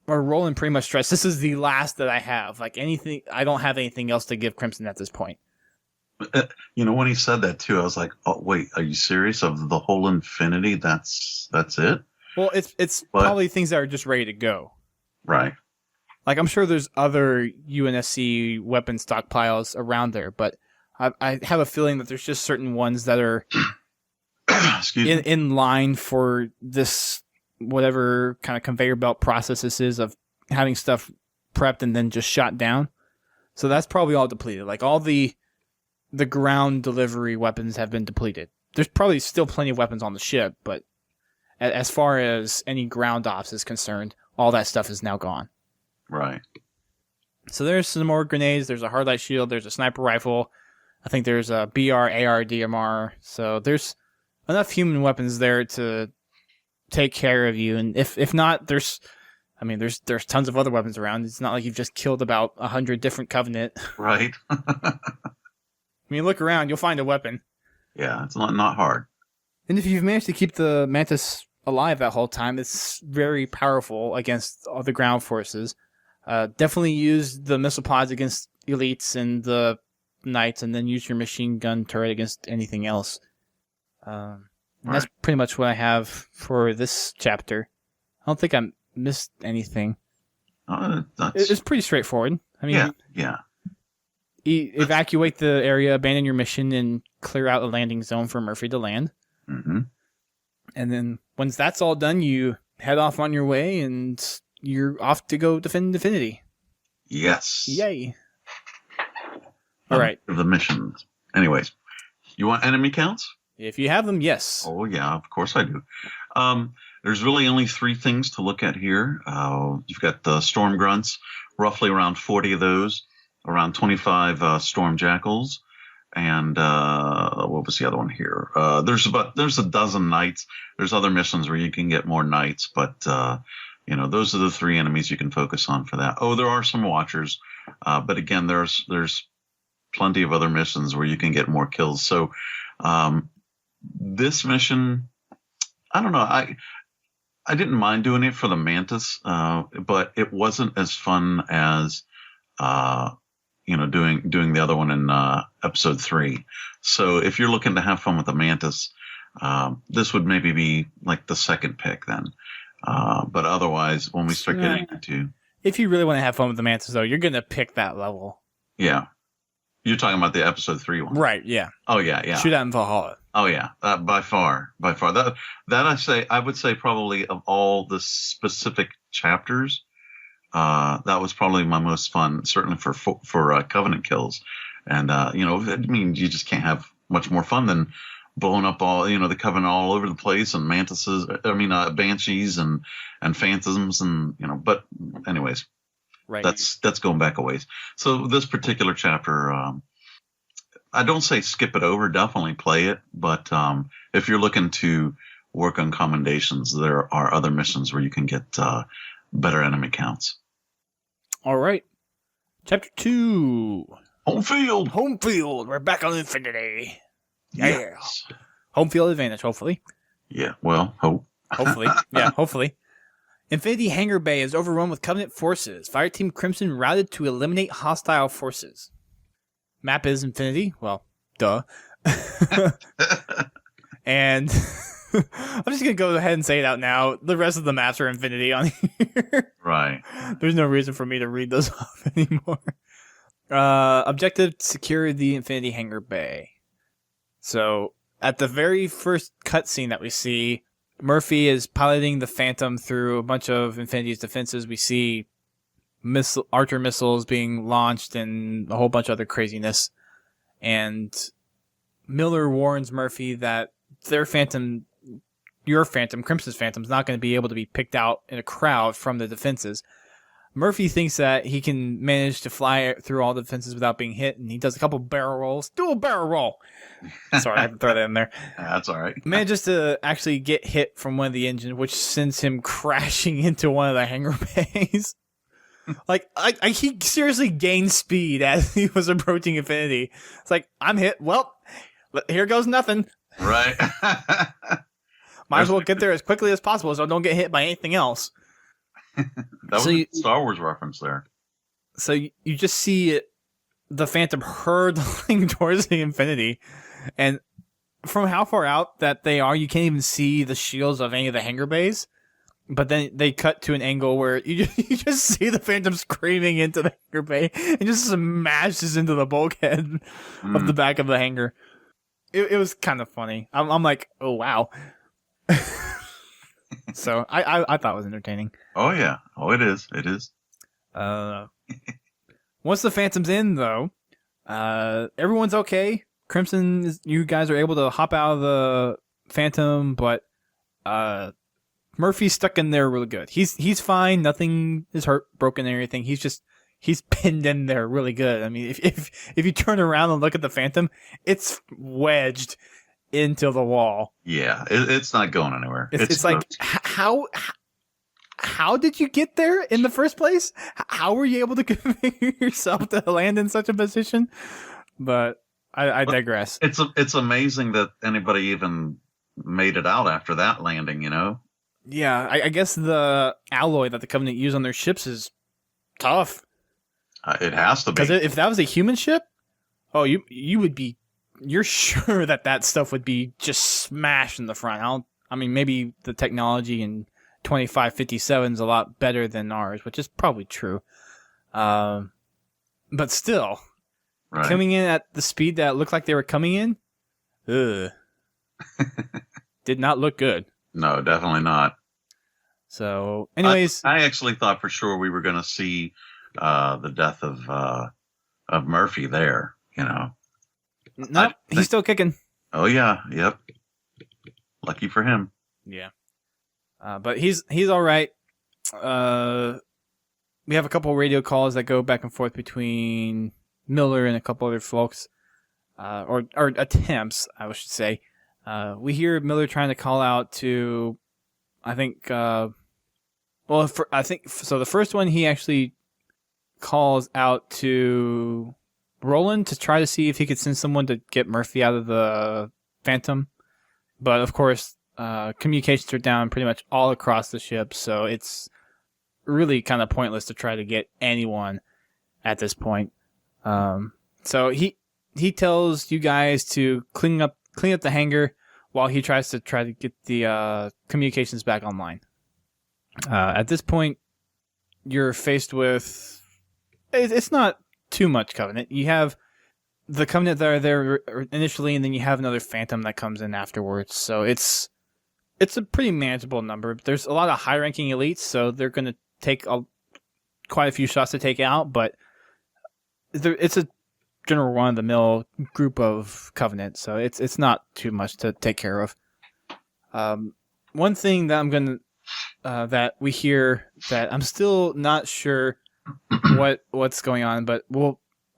or Roland pretty much stressed, this is the last that I have. Like anything, I don't have anything else to give Crimson at this point. When he said that too, I was like, oh, wait, are you serious? Of the whole Infinity, that's it? Well, it's probably things that are just ready to go. Right. Like, I'm sure there's other UNSC weapon stockpiles around there, but I have a feeling that there's just certain ones that are in line for this, whatever kind of conveyor belt process this is of having stuff prepped and then just shot down. So that's probably all depleted. Like, all the ground delivery weapons have been depleted. There's probably still plenty of weapons on the ship, but as far as any ground ops is concerned, all that stuff is now gone. Right. So there's some more grenades. There's a hard light shield. There's a sniper rifle. I think there's a BR, AR, DMR. So there's enough human weapons there to take care of you. And if not, there's I mean, there's tons of other weapons around. It's not like you've just killed about 100 different Covenant. Right. I mean, look around, you'll find a weapon. Yeah, it's not hard. And if you've managed to keep the Mantis alive that whole time, it's very powerful against all the ground forces. Definitely use the missile pods against elites and the knights, and then use your machine gun turret against anything else. That's pretty much what I have for this chapter. I don't think I missed anything. It's pretty straightforward. I mean, yeah. Evacuate the area, abandon your mission, and clear out a landing zone for Murphy to land. Mm-hmm. And then once that's all done, you head off on your way, and you're off to go defend Infinity. Yes. Yay. All right. The missions. Anyways, you want enemy counts? If you have them, yes. Oh, yeah, of course I do. There's really only 3 things to look at here. You've got the Storm Grunts, roughly around 40 of those, around 25 Storm Jackals, and what was the other one here? There's a dozen Knights. There's other missions where you can get more Knights, but those are the 3 enemies you can focus on for that. Oh, there are some Watchers, but again, there's plenty of other missions where you can get more kills. So this mission, I don't know. I didn't mind doing it for the Mantis, but it wasn't as fun as doing the other one in episode 3. So if you're looking to have fun with the Mantis, this would maybe be like the second pick then. But otherwise, when we start getting into, if you really want to have fun with the Mantis, though, you're gonna pick that level. Yeah, you're talking about the episode 3 one, right? Yeah. Oh yeah. Shoot out in Valhalla. Oh yeah, by far. That I would say probably of all the specific chapters, that was probably my most fun, certainly for Covenant kills. And I mean, you just can't have much more fun than blowing up all the Covenant all over the place, and mantises. I mean, banshees and phantoms, and But anyways, right. That's going back a ways. So this particular chapter. I don't say skip it over, definitely play it. But if you're looking to work on commendations, there are other missions where you can get better enemy counts. All right. Chapter 2. Home field. Home field. We're back on Infinity. Yeah. Yes. Home field advantage, hopefully. Yeah, well, Hopefully. Yeah, hopefully. Infinity Hangar Bay is overrun with Covenant forces. Fireteam Crimson routed to eliminate hostile forces. Map is Infinity. Well, duh. And I'm just going to go ahead and say it out now. The rest of the maps are Infinity on here. Right. There's no reason for me to read those off anymore. Objective, secure the Infinity Hangar Bay. So, at the very first cutscene that we see, Murphy is piloting the Phantom through a bunch of Infinity's defenses. We see Archer missiles being launched and a whole bunch of other craziness. And Miller warns Murphy that their Phantom, your Phantom, Crimson's Phantom, is not going to be able to be picked out in a crowd from the defenses. Murphy thinks that he can manage to fly through all the defenses without being hit, and he does a couple barrel rolls. Do a barrel roll! Sorry, I had to throw that in there. That's all right. Manages to actually get hit from one of the engines, which sends him crashing into one of the hangar bays. He seriously gained speed as he was approaching Infinity. It's like, I'm hit. Well, here goes nothing. Right. Might as well get there as quickly as possible so I don't get hit by anything else. That was a Star Wars reference there. So you just see the Phantom hurtling towards the Infinity. And from how far out that they are, you can't even see the shields of any of the hangar bays. But then they cut to an angle where you just see the Phantom screaming into the hangar bay and just smashes into the bulkhead of the back of the hangar. It was kind of funny. I'm like, oh, wow. So I thought it was entertaining. Oh, yeah. Oh, it is. It is. Once the Phantom's in, though, everyone's okay. Crimson, you guys are able to hop out of the Phantom, but Murphy's stuck in there really good. He's fine. Nothing is hurt, broken, or anything. He's pinned in there really good. I mean, if you turn around and look at the Phantom, it's wedged into the wall. Yeah, it's not going anywhere. It's like how how did you get there in the first place? How were you able to configure yourself to land in such a position? But I digress. It's amazing that anybody even made it out after that landing, you know? Yeah, I guess the alloy that the Covenant use on their ships is tough. It has to be. Because if that was a human ship, you would be, you're sure that stuff would be just smashed in the front. I mean, maybe the technology in 2557 is a lot better than ours, which is probably true. But still, coming in at the speed that looked like they were coming in, did not look good. No, definitely not. So, anyways, I actually thought for sure we were going to see the death of Murphy there. You know, nope, he's still kicking. Oh yeah, yep. Lucky for him. Yeah, but he's all right. We have a couple radio calls that go back and forth between Miller and a couple other folks, or attempts, I should say. We hear Miller trying to call out to, I think, the first one he actually calls out to Roland to try to see if he could send someone to get Murphy out of the Phantom. But of course, communications are down pretty much all across the ship, so it's really kind of pointless to try to get anyone at this point. So he tells you guys to clean up the hangar while he tries to get the communications back online. At this point, you're faced with, it's not too much Covenant. You have the Covenant that are there initially, and then you have another Phantom that comes in afterwards. So it's a pretty manageable number. There's a lot of high-ranking elites, so they're going to take quite a few shots to take out, but it's a general run-of-the-mill group of Covenant, so it's not too much to take care of. One thing that I'm gonna that we hear that I'm still not sure what's going on, but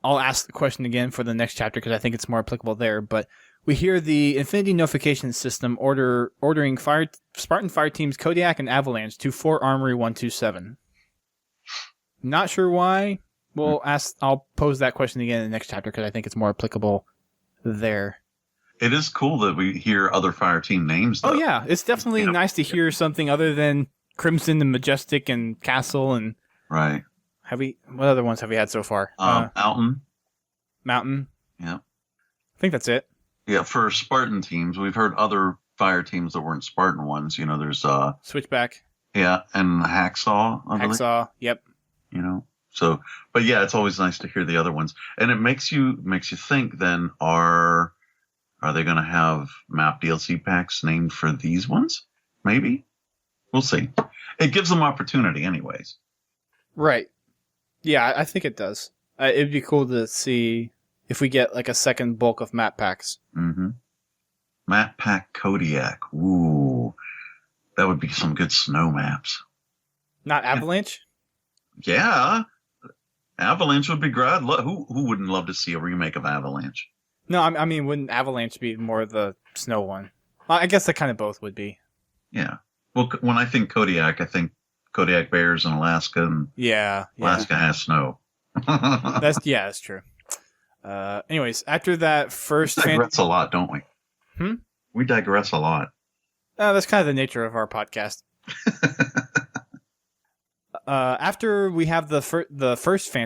I'll ask the question again for the next chapter because I think it's more applicable there. But we hear the Infinity Notification System ordering Spartan fire teams Kodiak and Avalanche to 4 Armory 127. Not sure why. I'll pose that question again in the next chapter because I think it's more applicable there. It is cool that we hear other fire team names, though. Oh, yeah. It's definitely nice to hear something other than Crimson and Majestic and Castle and... Right. What other ones have we had so far? Mountain. Yeah. I think that's it. Yeah, for Spartan teams, we've heard other fire teams that weren't Spartan ones. You know, there's... Switchback. Yeah, and Hacksaw. Hacksaw, yep. You know? So, but yeah, it's always nice to hear the other ones. And it makes you think then, are they going to have map DLC packs named for these ones? Maybe. We'll see. It gives them opportunity anyways. Right. Yeah, I think it does. It'd be cool to see if we get like a second bulk of map packs. Mm-hmm. Map pack Kodiak. Ooh. That would be some good snow maps. Not Avalanche? Yeah. Avalanche would be great. Who wouldn't love to see a remake of Avalanche? No, I mean, wouldn't Avalanche be more the snow one? I guess they kind of both would be. Yeah. Well, when I think Kodiak, I think Kodiak Bears in Alaska, and Alaska has snow. That's true. Anyways, after that first... We digress a lot, don't we? We digress a lot. That's kind of the nature of our podcast. After we have the first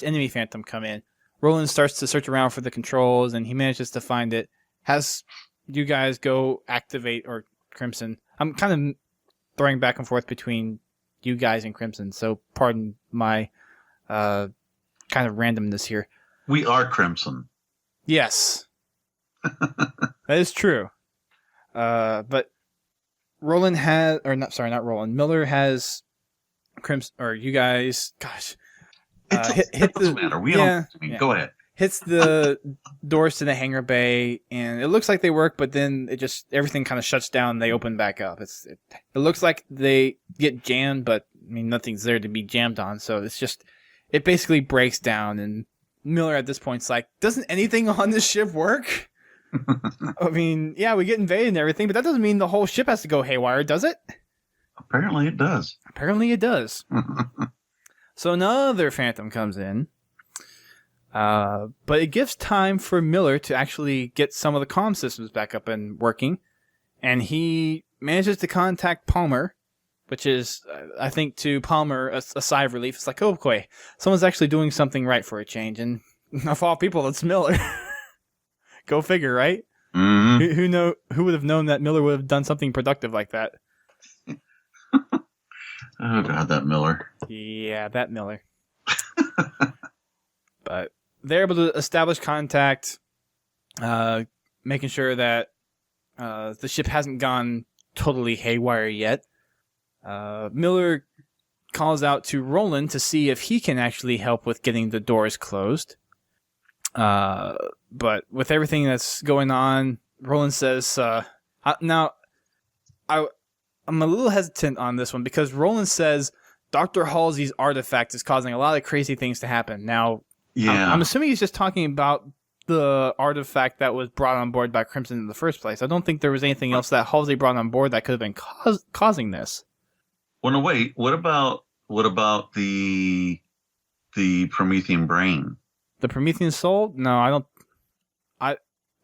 enemy Phantom come in, Roland starts to search around for the controls, and he manages to find it. Has you guys go activate, or Crimson. I'm kind of throwing back and forth between you guys and Crimson, so pardon my kind of randomness here. We are Crimson. Yes. That is true. But Roland has, or not, sorry, not Roland. Miller has Crimson, or you guys, gosh. It doesn't matter. Go ahead. Hits the doors to the hangar bay, and it looks like they work, but then everything kind of shuts down and they open back up. It looks like they get jammed, but I mean, nothing's there to be jammed on, so it basically breaks down, and Miller at this point is like, doesn't anything on this ship work? I mean, yeah, we get invaded and everything, but that doesn't mean the whole ship has to go haywire, does it? Apparently it does. Apparently it does. So another phantom comes in. But it gives time for Miller to actually get some of the comm systems back up and working. And he manages to contact Palmer, which is, I think, to Palmer, a sigh of relief. It's like, oh, boy, someone's actually doing something right for a change. And of all people, it's Miller. Go figure, right? Mm-hmm. Who would have known that Miller would have done something productive like that? Oh, God, that Miller. Yeah, that Miller. But they're able to establish contact, making sure that the ship hasn't gone totally haywire yet. Miller calls out to Roland to see if he can actually help with getting the doors closed. But with everything that's going on, Roland says, now, I'm a little hesitant on this one because Roland says Dr. Halsey's artifact is causing a lot of crazy things to happen. Now, yeah. I'm assuming he's just talking about the artifact that was brought on board by Crimson in the first place. I don't think there was anything else that Halsey brought on board that could have been causing this. Well, no, wait. What about the Promethean brain? The Promethean soul? No, I don't.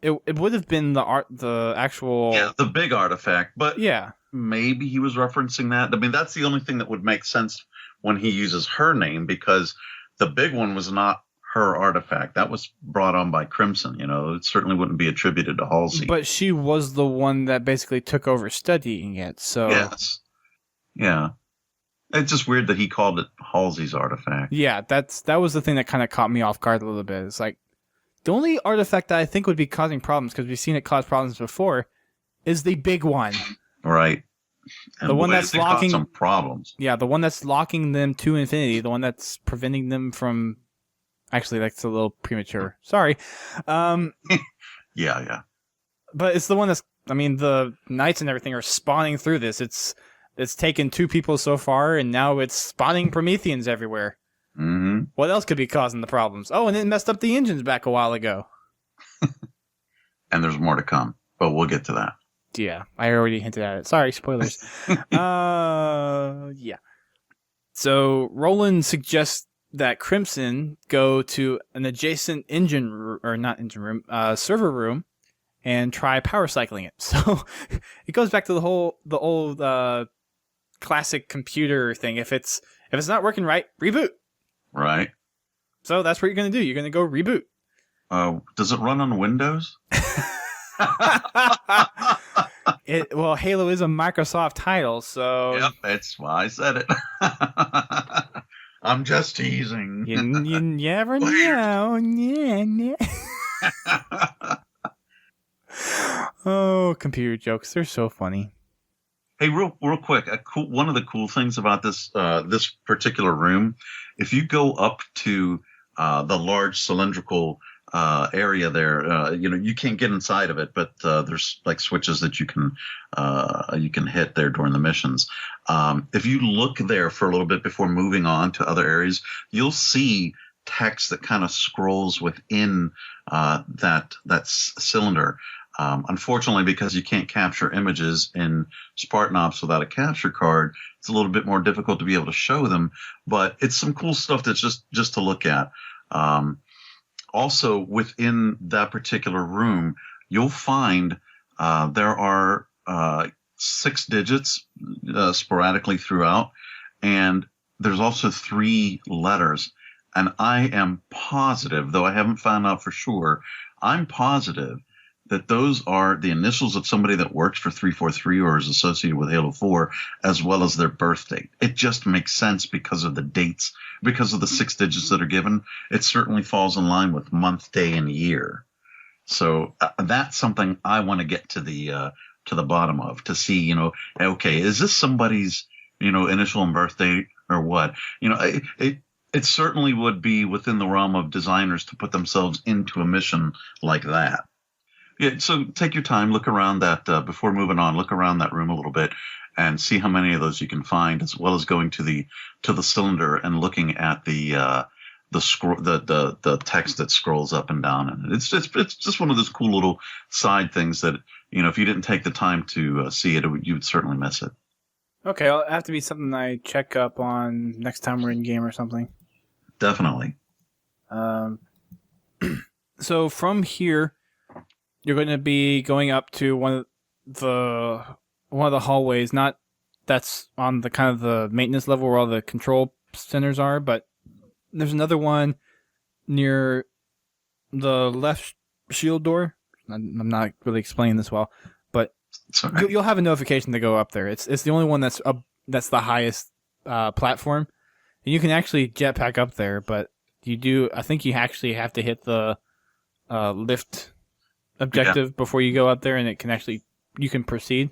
It would have been the actual. Yeah, the big artifact. But yeah, maybe he was referencing that. I mean, that's the only thing that would make sense when he uses her name, because the big one was not her artifact. That was brought on by Crimson. It certainly wouldn't be attributed to Halsey. But she was the one that basically took over studying it. So yes, yeah. It's just weird that he called it Halsey's artifact. Yeah, that was the thing that kind of caught me off guard a little bit. It's like the only artifact that I think would be causing problems, because we've seen it cause problems before, is the big one. Right. And the one that's locking some problems. Yeah, the one that's locking them to infinity, the one that's preventing them from. Actually, that's a little premature. Sorry. Yeah. But it's the one that's. I mean, the knights and everything are spawning through this. It's taken 2 people so far, and now it's spawning Prometheans everywhere. Mm-hmm. What else could be causing the problems? Oh, and it messed up the engines back a while ago. And there's more to come, but we'll get to that. Yeah, I already hinted at it. Sorry, spoilers. Yeah. So Roland suggests that Crimson go to an adjacent server room, and try power cycling it. So it goes back to the old classic computer thing. If it's not working right, reboot. Right. So that's what you're gonna do. You're gonna go reboot. Does it run on Windows? Well, Halo is a Microsoft title, so yep, that's why I said it. I'm just teasing. You never know. Yeah. Oh, computer jokes. They're so funny. Hey, real quick, one of the cool things about this particular room, if you go up to the large cylindrical area there, you can't get inside of it, but there's like switches that you can hit there during the missions. If you look there for a little bit before moving on to other areas, you'll see text that kind of scrolls within that cylinder. Unfortunately, because you can't capture images in Spartan Ops without a capture card, it's a little bit more difficult to be able to show them. But it's some cool stuff that's just to look at. Also, within that particular room, you'll find there are 6 digits sporadically throughout, and there's also 3 letters. And I am positive, though I haven't found out for sure, I'm positive that those are the initials of somebody that works for 343 or is associated with Halo 4, as well as their birth date. It just makes sense because of the dates, because of the 6 digits that are given. It certainly falls in line with month, day, and year. So that's something I want to get to the bottom of, to see, okay, is this somebody's, initial and birth date or what? It certainly would be within the realm of designers to put themselves into a mission like that. Yeah, so take your time, look around that before moving on. Look around that room a little bit and see how many of those you can find, as well as going to the cylinder and looking at the text that scrolls up and down. And it's just one of those cool little side things that if you didn't take the time to see it, you would certainly miss it. Okay, it'll have to be something I check up on next time we're in game or something. Definitely. So from here, you're going to be going up to one of the hallways. Not that's on the kind of the maintenance level where all the control centers are, but there's another one near the left shield door. I'm not really explaining this well, but Sorry. you'll have a notification to go up there. It's the only one that's up. That's the highest platform, and you can actually jetpack up there. But you do. I think you actually have to hit the lift objective before you go up there, and you can proceed.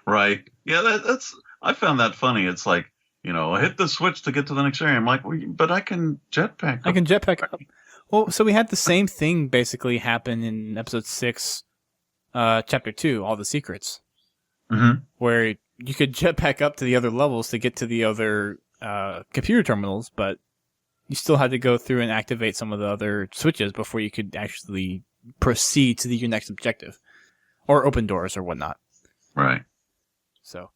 Right. Yeah, that's. I found that funny. It's like, I hit the switch to get to the next area. I'm like, well, but I can jetpack. I can jetpack up. Well, so we had the same thing basically happen in episode 6, chapter 2, All the Secrets, where you could jetpack up to the other levels to get to the other computer terminals, but you still had to go through and activate some of the other switches before you could actually proceed to your next objective, or open doors or whatnot. Right. So,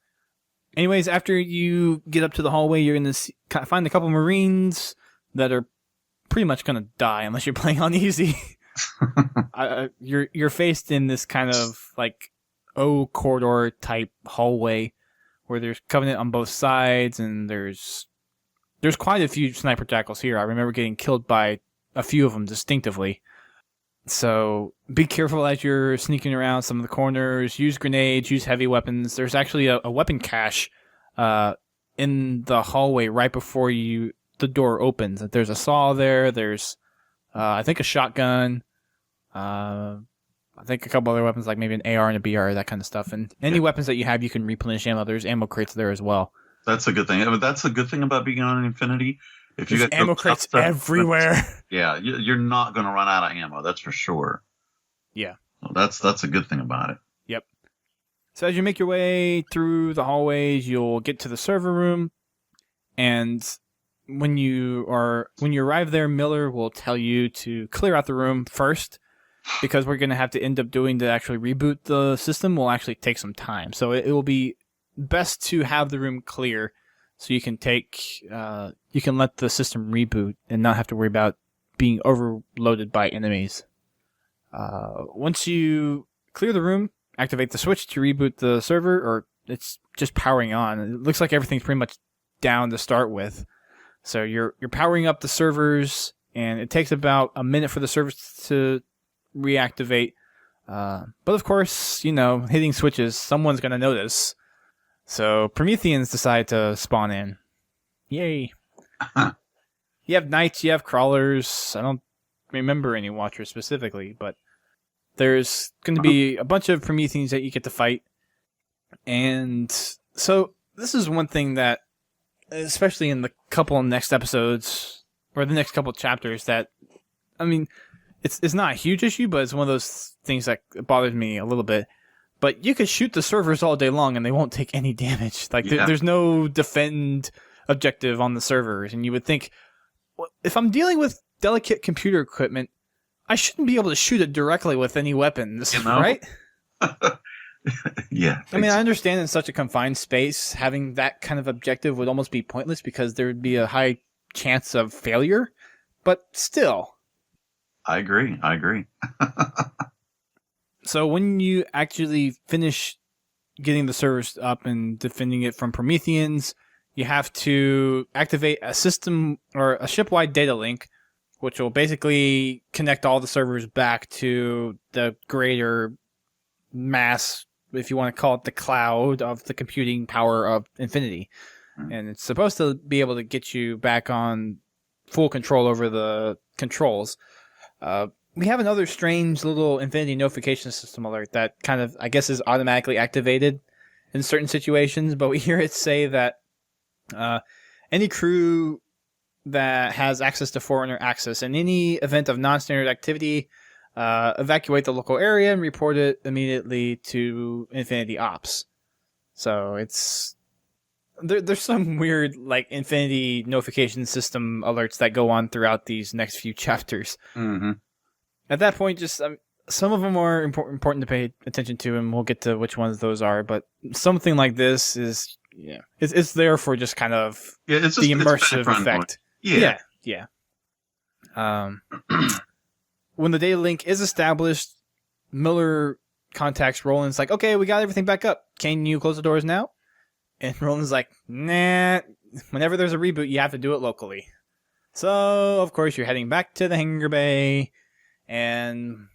anyways, after you get up to the hallway, you're going to find a couple Marines that are pretty much going to die unless you're playing on easy. You're faced in this kind of like O corridor type hallway where there's Covenant on both sides, and there's quite a few sniper jackals here. I remember getting killed by a few of them distinctively. So be careful as you're sneaking around some of the corners. Use grenades, use heavy weapons. There's actually a weapon cache in the hallway right before the door opens. There's a saw there. There's, I think, a shotgun. I think a couple other weapons, like maybe an AR and a BR, that kind of stuff. And any weapons that you have, you can replenish ammo. There's ammo crates there as well. That's a good thing. I mean, that's a good thing about being on Infinity. If you There's got ammo crates everywhere. Yeah, you're not going to run out of ammo. That's for sure. Yeah. Well, that's a good thing about it. Yep. So as you make your way through the hallways, you'll get to the server room, and when you arrive there, Miller will tell you to clear out the room first, because we're going to have to end up doing to actually reboot the system will actually take some time. So it will be best to have the room clear so you can you can let the system reboot and not have to worry about being overloaded by enemies. Once you clear the room, activate the switch to reboot the server, or it's just powering on. It looks like everything's pretty much down to start with. So you're powering up the servers, and it takes about a minute for the servers to reactivate. But of course, hitting switches, someone's going to notice. So Prometheans decide to spawn in. Yay. You have knights, you have crawlers. I don't remember any watchers specifically, but there's going to be a bunch of Prometheans that you get to fight. And so this is one thing that, especially in the couple next episodes, or the next couple chapters, that, I mean, it's not a huge issue, but it's one of those things that bothers me a little bit. But you could shoot the servers all day long and they won't take any damage. Like, there's no defend objective on the servers. And you would think, well, if I'm dealing with delicate computer equipment, I shouldn't be able to shoot it directly with any weapons, right? Yeah. I mean, I understand in such a confined space, having that kind of objective would almost be pointless because there would be a high chance of failure. But still. I agree. So when you actually finish getting the servers up and defending it from Prometheans, you have to activate a system or a ship-wide data link, which will basically connect all the servers back to the greater mass, if you want to call it the cloud, of the computing power of Infinity. And it's supposed to be able to get you back on full control over the controls. We have another strange little Infinity notification system alert that kind of, I guess, is automatically activated in certain situations, but we hear it say that any crew that has access to Forerunner access in any event of non-standard activity, evacuate the local area and report it immediately to Infinity Ops. So there's some weird like Infinity notification system alerts that go on throughout these next few chapters. Mm-hmm. At that point, just some of them are important to pay attention to, and we'll get to which ones those are. But something like this is, it's there for just kind of it's the immersive effect. Yeah. When the data link is established, Miller contacts Roland. It's like, okay, we got everything back up. Can you close the doors now? And Roland's like, nah. Whenever there's a reboot, you have to do it locally. So, of course, you're heading back to the hangar bay, and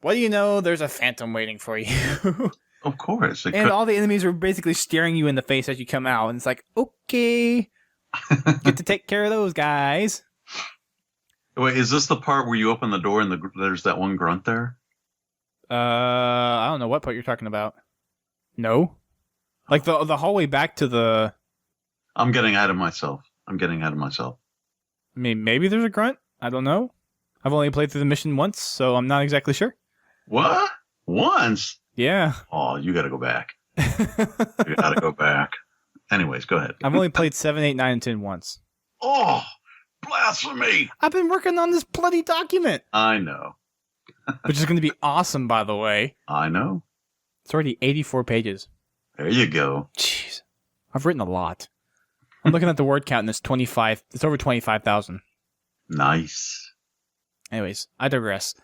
what do you know? There's a phantom waiting for you. Of course. And all the enemies are basically staring you in the face as you come out, and it's like, okay, get to take care of those guys. Wait, is this the part where you open the door and there's that one grunt there? I don't know what part you're talking about. No? Like the hallway back to the... I'm getting ahead of myself. I mean, maybe there's a grunt? I don't know. I've only played through the mission once, so I'm not exactly sure. What? Once? Yeah. Oh, you gotta go back. You gotta go back. Anyways, go ahead. I've only played 7, 8, 9, and 10 once. Oh, blasphemy! I've been working on this bloody document. I know. Which is going to be awesome, by the way. I know. It's already 84 pages. There you go. Jeez. I've written a lot. I'm looking at the word count, and it's 25. It's over 25,000. Nice. Anyways, I digress.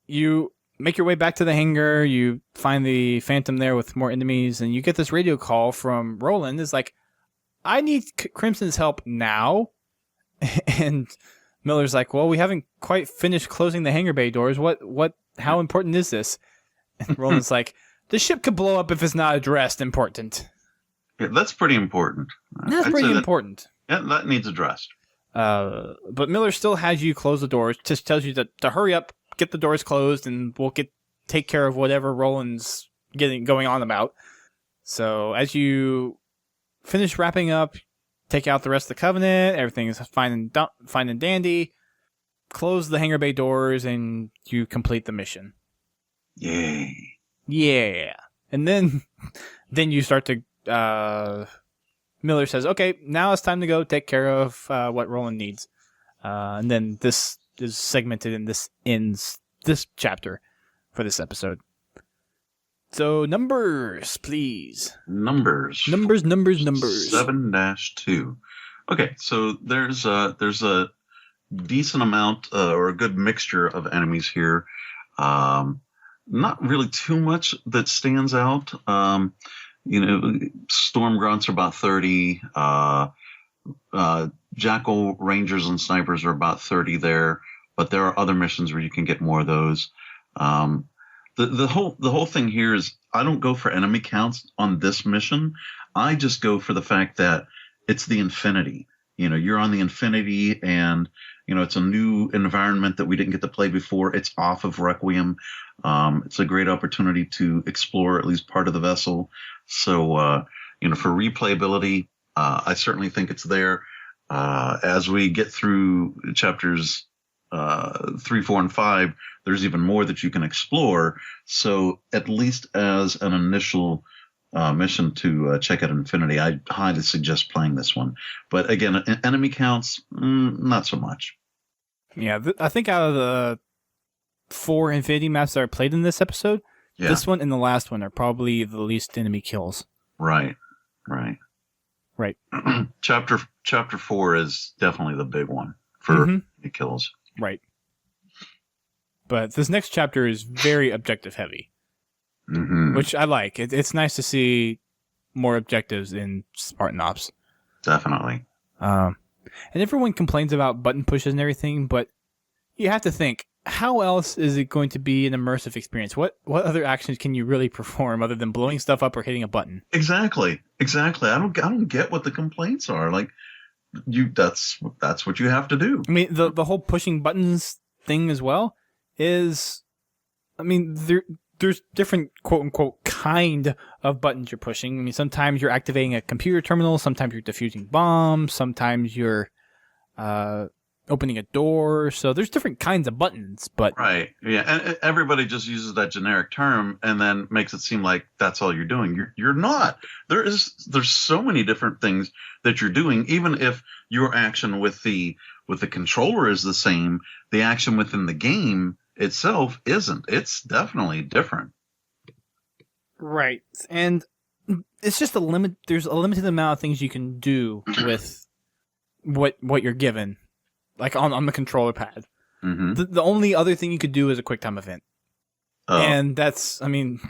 You make your way back to the hangar. You find the Phantom there with more enemies, and you get this radio call from Roland. It's like, I need Crimson's help now. And Miller's like, well, we haven't quite finished closing the hangar bay doors. How important is this? And Roland's like, the ship could blow up if it's not addressed important. Yeah, that's pretty important. That's pretty important. Yeah, that needs addressed. But Miller still has you close the doors. Just tells you to hurry up, get the doors closed, and we'll take care of whatever Roland's going on about. So as you finish wrapping up, take out the rest of the Covenant, everything is fine and dandy, close the hangar bay doors, and you complete the mission. Yay. Yeah. And then you start to... Miller says, okay, now it's time to go take care of what Roland needs. And then this is segmented, and this ends this chapter for this episode. So numbers, please. Numbers. 7-2. Okay, so there's a decent amount or a good mixture of enemies here. Not really too much that stands out. Storm grunts are about 30. Jackal rangers and snipers are about 30 there, but there are other missions where you can get more of those. The whole thing here is I don't go for enemy counts on this mission. I just go for the fact that it's the Infinity. You're on the Infinity, and it's a new environment that we didn't get to play before. It's off of Requiem. It's a great opportunity to explore at least part of the vessel. So, for replayability, I certainly think it's there. As we get through chapters 3, 4, and 5, there's even more that you can explore. So at least as an initial mission to check out Infinity, I highly suggest playing this one. But again, enemy counts, not so much. Yeah, I think out of the 4 Infinity maps that are played in this episode, this one and the last one are probably the least enemy kills. Right. Chapter 4 is definitely the big one for the kills. Right. But this next chapter is very objective heavy, which I like. It's nice to see more objectives in Spartan Ops. Definitely. And everyone complains about button pushes and everything, but you have to think, how else is it going to be an immersive experience? What other actions can you really perform other than blowing stuff up or hitting a button? Exactly. I don't get what the complaints are. Like, that's what you have to do. I mean, the whole pushing buttons thing as well is, I mean, there's different quote unquote kind of buttons you're pushing. I mean, sometimes you're activating a computer terminal, sometimes you're defusing bombs, sometimes you're opening a door. So there's different kinds of buttons, but right, yeah, and everybody just uses that generic term and then makes it seem like that's all you're doing. You're not. There's so many different things that you're doing. Even if your action with the controller is the same, the action within the game itself isn't. It's definitely different. Right. And it's just a limit. There's a limited amount of things you can do with what you're given, like on the controller pad. Mm-hmm. The only other thing you could do is a QuickTime event. Oh, And that's, I mean,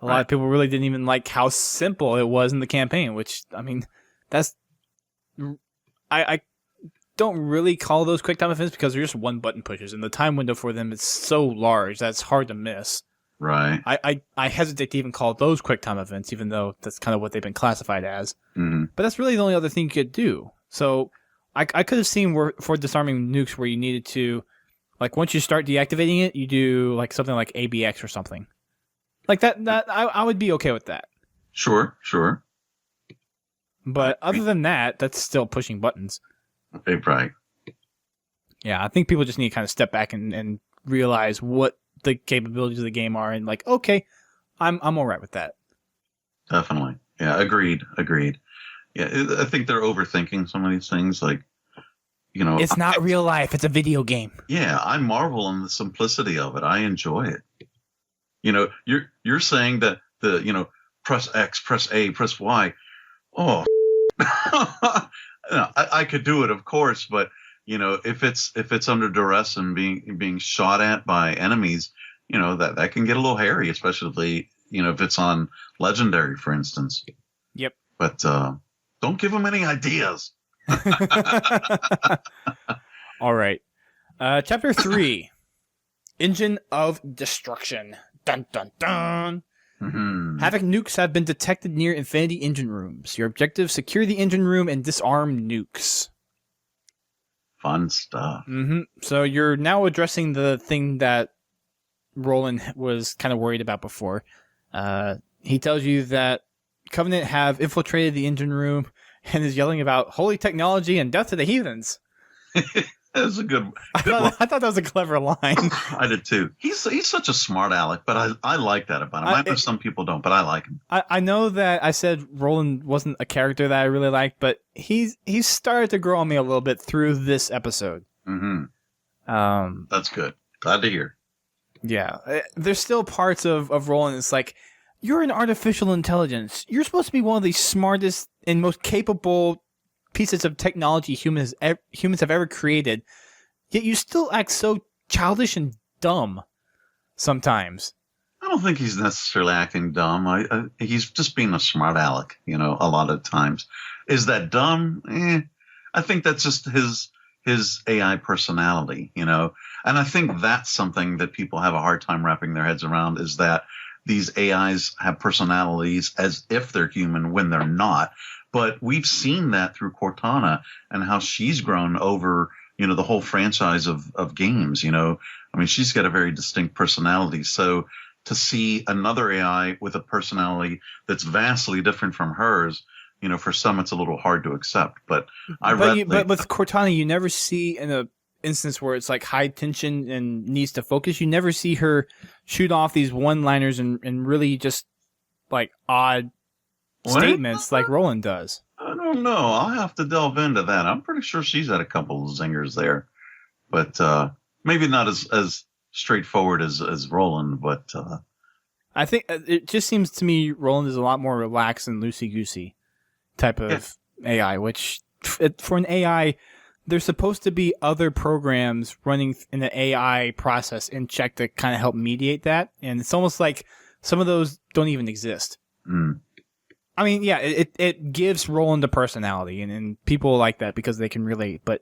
a lot of people really didn't even like how simple it was in the campaign, which, I mean, that's, I don't really call those QuickTime events because they're just one button pushes, and the time window for them is so large that it's hard to miss. right. I hesitate to even call those QuickTime events, even though that's kind of what they've been classified as. Mm-hmm. But that's really the only other thing you could do. So I could have seen where, for disarming nukes where you needed to, like, once you start deactivating it, you do like something like ABX or something. Like that I would be okay with that. Sure. But other than that, that's still pushing buttons. Right. Yeah, I think people just need to kind of step back and realize what the capabilities of the game are, and like, okay, I'm all right with that. Definitely. Yeah. Agreed. Yeah. I think they're overthinking some of these things. Like, It's not real life. It's a video game. Yeah, I marvel in the simplicity of it. I enjoy it. You're saying that press X, press A, press Y. Oh, I could do it, of course, but if it's under duress and being shot at by enemies, that can get a little hairy, especially if it's on legendary, for instance. Yep. But don't give them any ideas. All right. Chapter 3. Engine of Destruction. Dun dun dun. Mm-hmm. Havoc nukes have been detected near Infinity engine rooms. Your objective: secure the engine room and disarm nukes. Fun stuff. Mm-hmm. So you're now addressing the thing that Roland was kind of worried about before. He tells you that Covenant have infiltrated the engine room and is yelling about holy technology and death to the heathens. That's a good I thought that was a clever line. I did too. He's such a smart aleck, but I like that about him. I know some people don't, but I like him. I know that I said Roland wasn't a character that I really liked, but he's started to grow on me a little bit through this episode. Mm-hmm. That's good. Glad to hear. Yeah. There's still parts of Roland. It's like, you're an artificial intelligence. You're supposed to be one of the smartest and most capable pieces of technology humans have ever created, yet you still act so childish and dumb sometimes. I don't think he's necessarily acting dumb. He's just being a smart aleck, a lot of times. Is that dumb? I think that's just his AI personality, and I think that's something that people have a hard time wrapping their heads around, is that these AIs have personalities as if they're human when they're not. But we've seen that through Cortana and how she's grown over, the whole franchise of games. She's got a very distinct personality. So to see another AI with a personality that's vastly different from hers, for some it's a little hard to accept. But but with Cortana, you never see in a instance where it's like high tension and needs to focus. You never see her shoot off these one-liners and really just like odd statements like Roland does. I don't know. I'll have to delve into that. I'm pretty sure she's had a couple of zingers there, but maybe not as straightforward as Roland. But I think it just seems to me Roland is a lot more relaxed and loosey-goosey type of AI, which for an AI, there's supposed to be other programs running in the AI process in check to kind of help mediate that. And it's almost like some of those don't even exist. Mm. I mean, yeah, it gives Roland a personality, and people like that because they can relate. But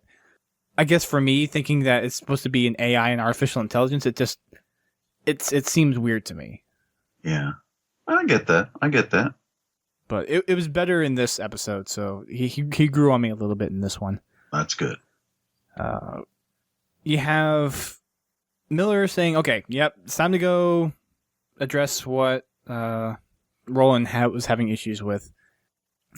I guess for me, thinking that it's supposed to be an AI and artificial intelligence, it seems weird to me. Yeah, I get that. But it was better in this episode, so he grew on me a little bit in this one. That's good. You have Miller saying, okay, yep, it's time to go address what Roland was having issues with.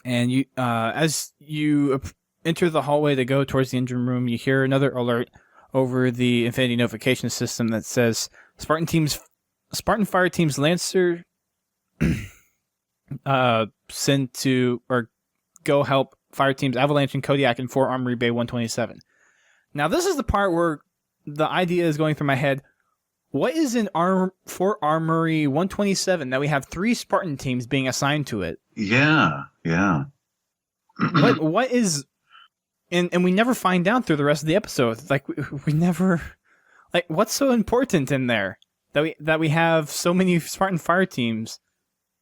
And you, as you enter the hallway to go towards the engine room, you hear another alert over the Infinity notification system that says Spartan fire teams Lancer sent to, or go help fire teams Avalanche and Kodiak in 4 Armory Bay 127. Now, this is the part where the idea is going through my head. What is in Fort Armory 127 that we have 3 Spartan teams being assigned to it? Yeah. What is, and we never find out through the rest of the episode. Like we never, like what's so important in there that we have so many Spartan fire teams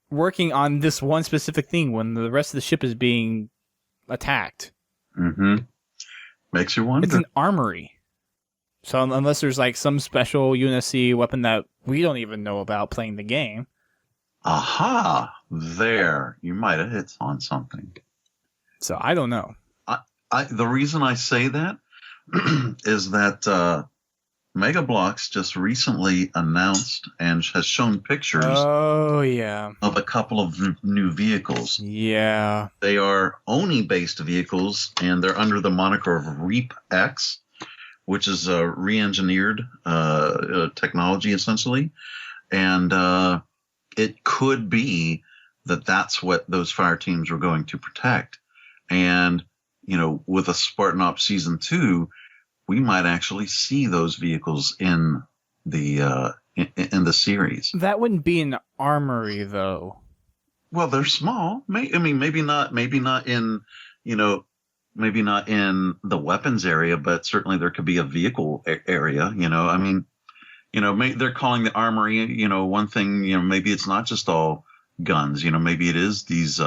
working on this one specific thing when the rest of the ship is being attacked. Mm-hmm. Makes you wonder. It's an armory. So unless there's like some special UNSC weapon that we don't even know about playing the game. Aha! There. You might have hit on something. So I don't know. The reason I say that is that Mega Bloks just recently announced and has shown pictures of a couple of new vehicles. Yeah. They are Oni-based vehicles, and they're under the moniker of Reap X, which is a re-engineered technology, essentially. And it could be that that's what those fire teams were going to protect. And, with a Spartan Ops Season 2, we might actually see those vehicles in the series. That wouldn't be an armory, though. Well, they're small. Maybe not in, maybe not in the weapons area, but certainly there could be a vehicle area. They're calling the armory. One thing. Maybe it's not just all guns. Maybe it is these.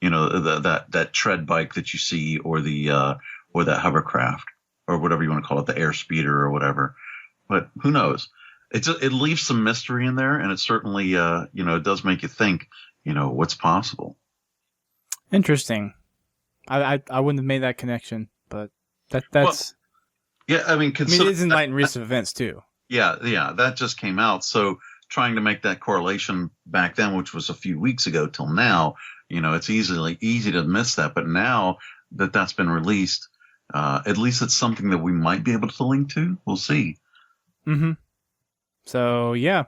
That tread bike that you see, or the or that hovercraft, or whatever you want to call it, the air speeder or whatever. But who knows? It leaves some mystery in there, and it certainly it does make you think. What's possible. Interesting. I wouldn't have made that connection, but that's. Well, yeah, it is in light and recent events too. Yeah, that just came out. So trying to make that correlation back then, which was a few weeks ago till now, it's easy to miss that. But now that that's been released, at least it's something that we might be able to link to. We'll see. Mm-hmm. So yeah,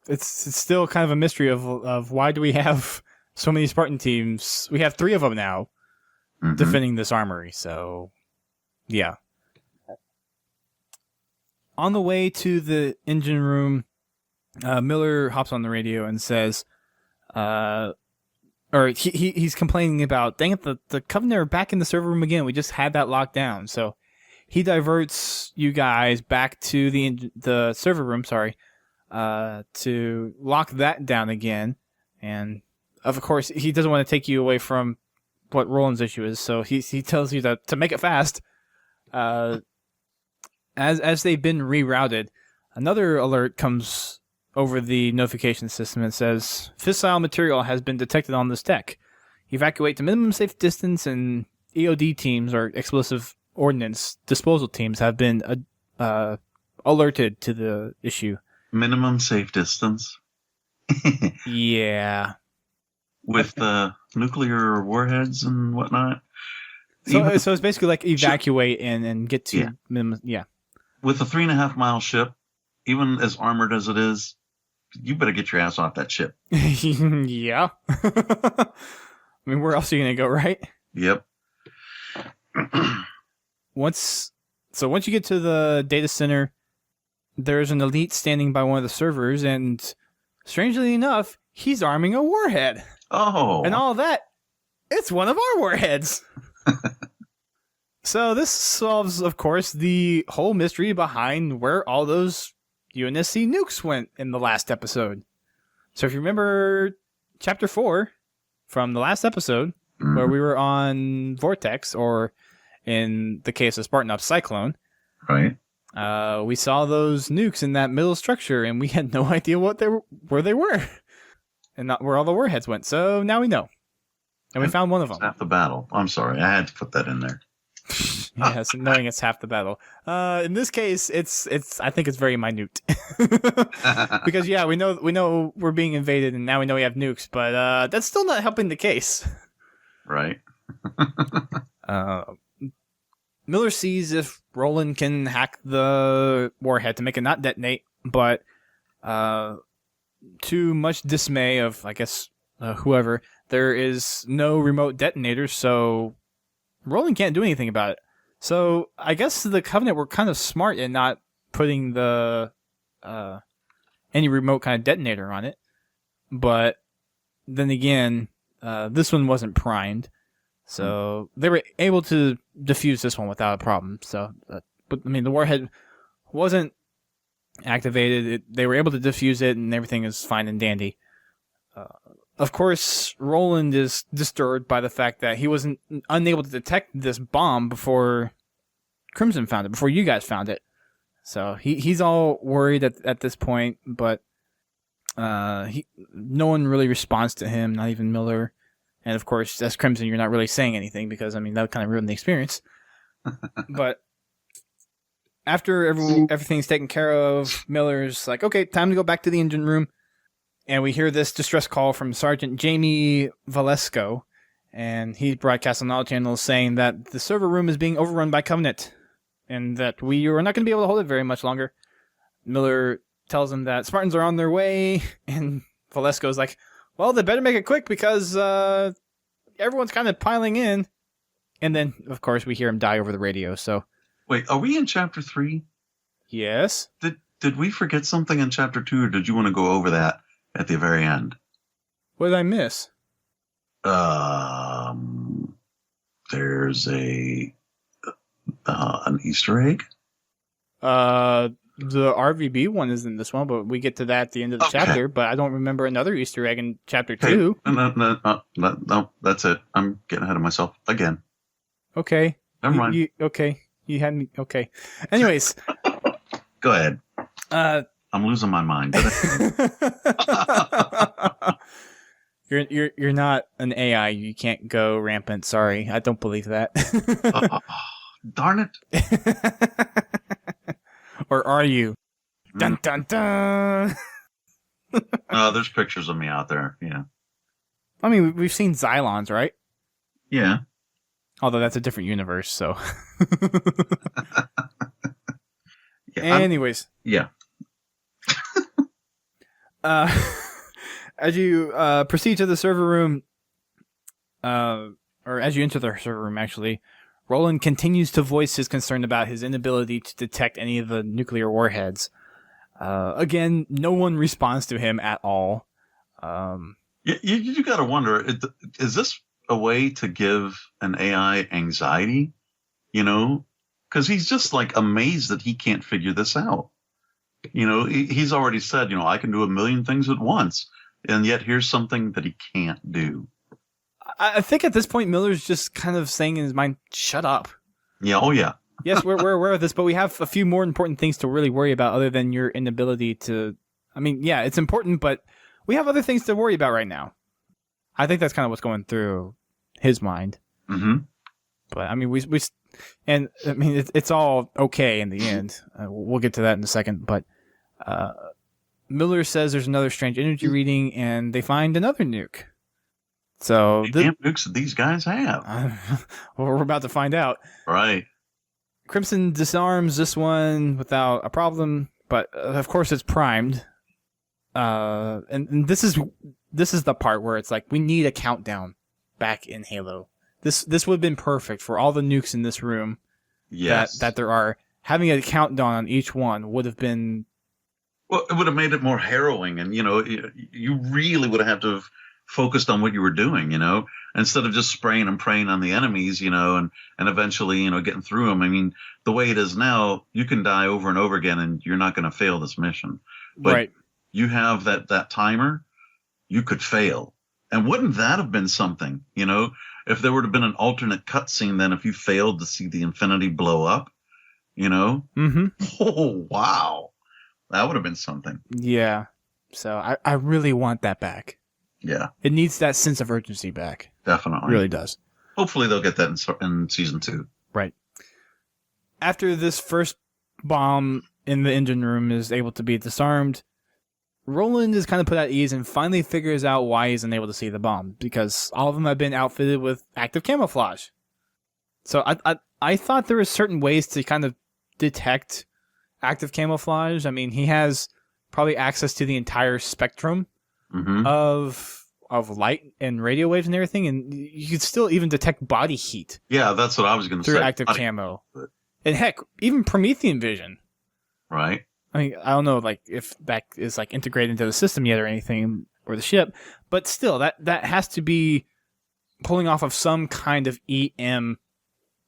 it's still kind of a mystery of why do we have so many Spartan teams? We have 3 of them now defending this armory. So yeah. On the way to the engine room, Miller hops on the radio and says, or he's complaining about, dang it, the Covenant are back in the server room again. We just had that locked down. So he diverts you guys back to the server room, to lock that down again. And of course, he doesn't want to take you away from what Roland's issue is. So he tells you to make it fast. As they've been rerouted, another alert comes over the notification system and says, fissile material has been detected on this deck. Evacuate to minimum safe distance, and EOD teams, or explosive ordnance disposal teams, have been alerted to the issue. Minimum safe distance? Yeah. With nuclear warheads and whatnot? So it's basically like evacuate and get to minimum, With a 3.5-mile ship, even as armored as it is, you better get your ass off that ship. Yeah. I mean, where else are you going to go, right? Yep. Once you get to the data center, there's an elite standing by one of the servers, and strangely enough, he's arming a warhead. Oh. And all that, it's one of our warheads. So this solves, of course, the whole mystery behind where all those UNSC nukes went in the last episode. So if you remember Chapter 4 from the last episode, where we were on Vortex, or in the case of Spartan Ops Cyclone, right? We saw those nukes in that middle structure, and we had no idea where they were, and not where all the warheads went. So now we know, and we found one of them. Half the battle. I'm sorry, I had to put that in there. Yes, knowing it's half the battle. In this case, it's I think it's very minute. Because we know we're being invaded, and now we know we have nukes, but that's still not helping the case. Right. Miller sees if Roland can hack the warhead to make it not detonate, but to much dismay of, I guess, whoever, there is no remote detonator, so Roland can't do anything about it. So I guess the Covenant were kind of smart in not putting the any remote kind of detonator on it. But then again, this one wasn't primed, so they were able to defuse this one without a problem. So, but I mean, the warhead wasn't activated. They were able to defuse it, and everything is fine and dandy. Of course, Roland is disturbed by the fact that he wasn't unable to detect this bomb before Crimson found it, before you guys found it. So he's all worried at this point, but no one really responds to him, not even Miller. And of course, as Crimson, you're not really saying anything because, I mean, that would kind of ruin the experience. But after everything's taken care of, Miller's like, okay, time to go back to the engine room. And we hear this distress call from Sergeant Jamie Valesco. And he broadcasts on all channels saying that the server room is being overrun by Covenant. And that we are not going to be able to hold it very much longer. Miller tells him that Spartans are on their way. And Valesco's like, well, they better make it quick because everyone's kind of piling in. And then, of course, we hear him die over the radio. So, wait, are we in chapter 3? Yes. Did we forget something in chapter 2, or did you want to go over that at the very end? What did I miss? There's an Easter egg. The RVB one is in this one, but we get to that at the end of the chapter. But I don't remember another Easter egg in chapter 2. No, that's it. I'm getting ahead of myself again. Okay. Never mind. Okay. You had me. Okay. Anyways. Go ahead. I'm losing my mind. You're not an AI. You can't go rampant. Sorry, I don't believe that. Darn it. Or are you? Dun dun dun. There's pictures of me out there. Yeah. I mean, we've seen Xylons, right? Yeah. Although that's a different universe, so. Yeah, anyways. Yeah. As you proceed to the server room, or as you enter the server room, actually, Roland continues to voice his concern about his inability to detect any of the nuclear warheads. Again, no one responds to him at all. You got to wonder, is this a way to give an AI anxiety? You know, because he's just like amazed that he can't figure this out. You know, he's already said, you know, I can do a million things at once, and yet here's something that he can't do. I think at this point, Miller's just kind of saying in his mind, shut up. Yeah, oh yeah. Yes, we're aware of this, but we have a few more important things to really worry about other than your inability to... I mean, yeah, it's important, but we have other things to worry about right now. I think that's kind of what's going through his mind. Mm-hmm. But, I mean, and I mean, it's all okay in the end. We'll get to that in a second, but Miller says there's another strange energy reading, and they find another nuke. So the damn nukes that these guys have. Well, we're about to find out. Right. Crimson disarms this one without a problem, but of course it's primed. And this is the part where it's like we need a countdown back in Halo. This would have been perfect for all the nukes in this room. Yes. That there are. Having a countdown on each one would have been... Well, it would have made it more harrowing, and, you know, you really would have to have focused on what you were doing, you know, instead of just spraying and praying on the enemies, you know, and eventually, you know, getting through them. I mean, the way it is now, you can die over and over again, and you're not going to fail this mission. But right. You have that timer, you could fail. And wouldn't that have been something, you know, if there would have been an alternate cutscene then if you failed to see the Infinity blow up, you know? Mm-hmm. Oh, wow. That would have been something. Yeah. So I really want that back. Yeah. It needs that sense of urgency back. Definitely. It really does. Hopefully they'll get that in season 2. Right. After this first bomb in the engine room is able to be disarmed, Roland is kind of put at ease and finally figures out why he's unable to see the bomb, because all of them have been outfitted with active camouflage. So I thought there were certain ways to kind of detect active camouflage. I mean, he has probably access to the entire spectrum of light and radio waves and everything, and you could still even detect body heat. Yeah, that's what I was going to say. Through active camo. And heck, even Promethean vision. Right. I mean, I don't know, like, if that is, like, integrated into the system yet or anything, or the ship, but still, that has to be pulling off of some kind of EM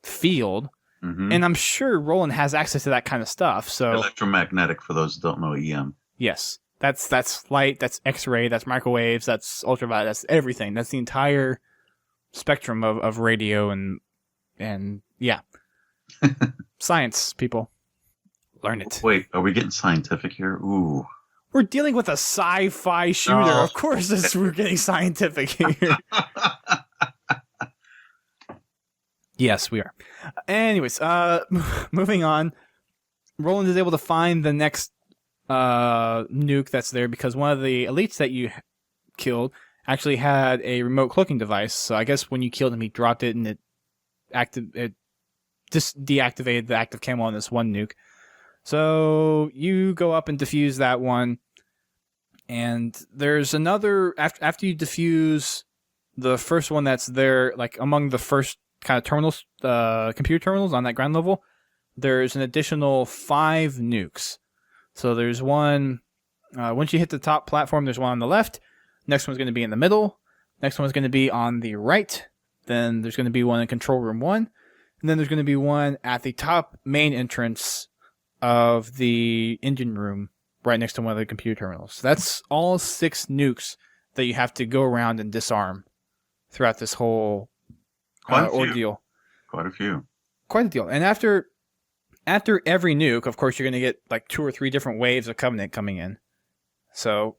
field, and I'm sure Roland has access to that kind of stuff, so... Electromagnetic, for those who don't know EM. Yes. That's light, that's X-ray, that's microwaves, that's ultraviolet, that's everything. That's the entire spectrum of radio and yeah. Science, people. Learn it. Wait, are we getting scientific here? Ooh. We're dealing with a sci-fi shooter. Oh. Of course we're getting scientific here. Yes, we are. Anyways, moving on. Roland is able to find the next nuke that's there because one of the elites that you killed actually had a remote cloaking device. So I guess when you killed him, he dropped it and it just deactivated the active camo on this one nuke. So you go up and defuse that one, and there's another after you defuse the first one that's there, like among the first kind of terminals, computer terminals on that ground level. There's an additional 5 nukes. So there's one, once you hit the top platform, there's one on the left. Next one's going to be in the middle. Next one's going to be on the right. Then there's going to be one in control room 1. And then there's going to be one at the top main entrance of the engine room, right next to one of the computer terminals. So that's all 6 nukes that you have to go around and disarm throughout this whole ordeal. Quite a few. Quite a deal. And after every nuke, of course, you're going to get like 2 or 3 different waves of Covenant coming in. So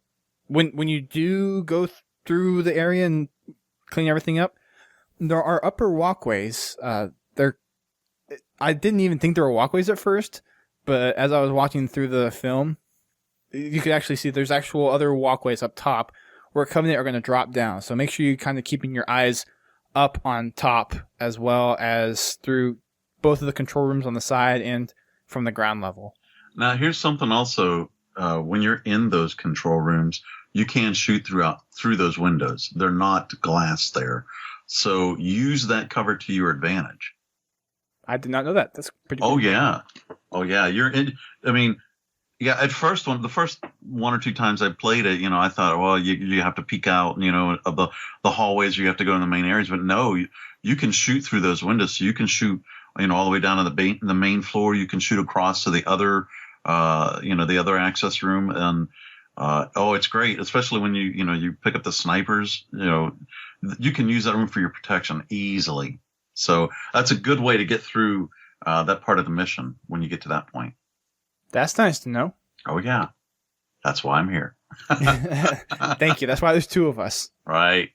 when you do go through the area and clean everything up, there are upper walkways. I didn't even think there were walkways at first, but as I was watching through the film, you could actually see there's actual other walkways up top where Covenant are going to drop down. So make sure you're kind of keeping your eyes up on top as well as through both of the control rooms on the side and from the ground level. Now, here's something also. When you're in those control rooms, you can shoot through those windows. They're not glass there. So use that cover to your advantage. I did not know that. That's pretty cool. Oh, yeah. You're in. I mean, yeah, the first 1 or 2 times I played it, I thought, well, you have to peek out, of the hallways, you have to go in the main areas. But no, you can shoot through those windows. So you can shoot, all the way down to the main floor. You can shoot across to the other, the other access room. And, it's great, especially when you pick up the snipers, you can use that room for your protection easily. So that's a good way to get through that part of the mission when you get to that point. That's nice to know. Oh, yeah. That's why I'm here. Thank you. That's why there's 2 of us. Right.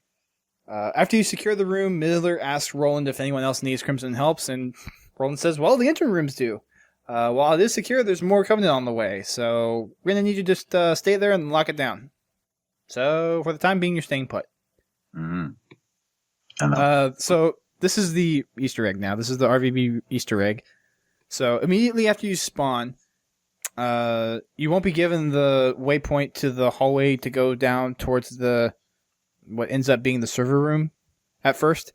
After you secure the room, Miller asks Roland if anyone else needs Crimson helps, and Roland says, well, the engine rooms do. While it is secure, there's more Covenant on the way, so we're going to need you to just stay there and lock it down. So, for the time being, you're staying put. Mm-hmm. So, this is the Easter egg now. This is the RVB Easter egg. So, immediately after you spawn, you won't be given the waypoint to the hallway to go down towards what ends up being the server room at first,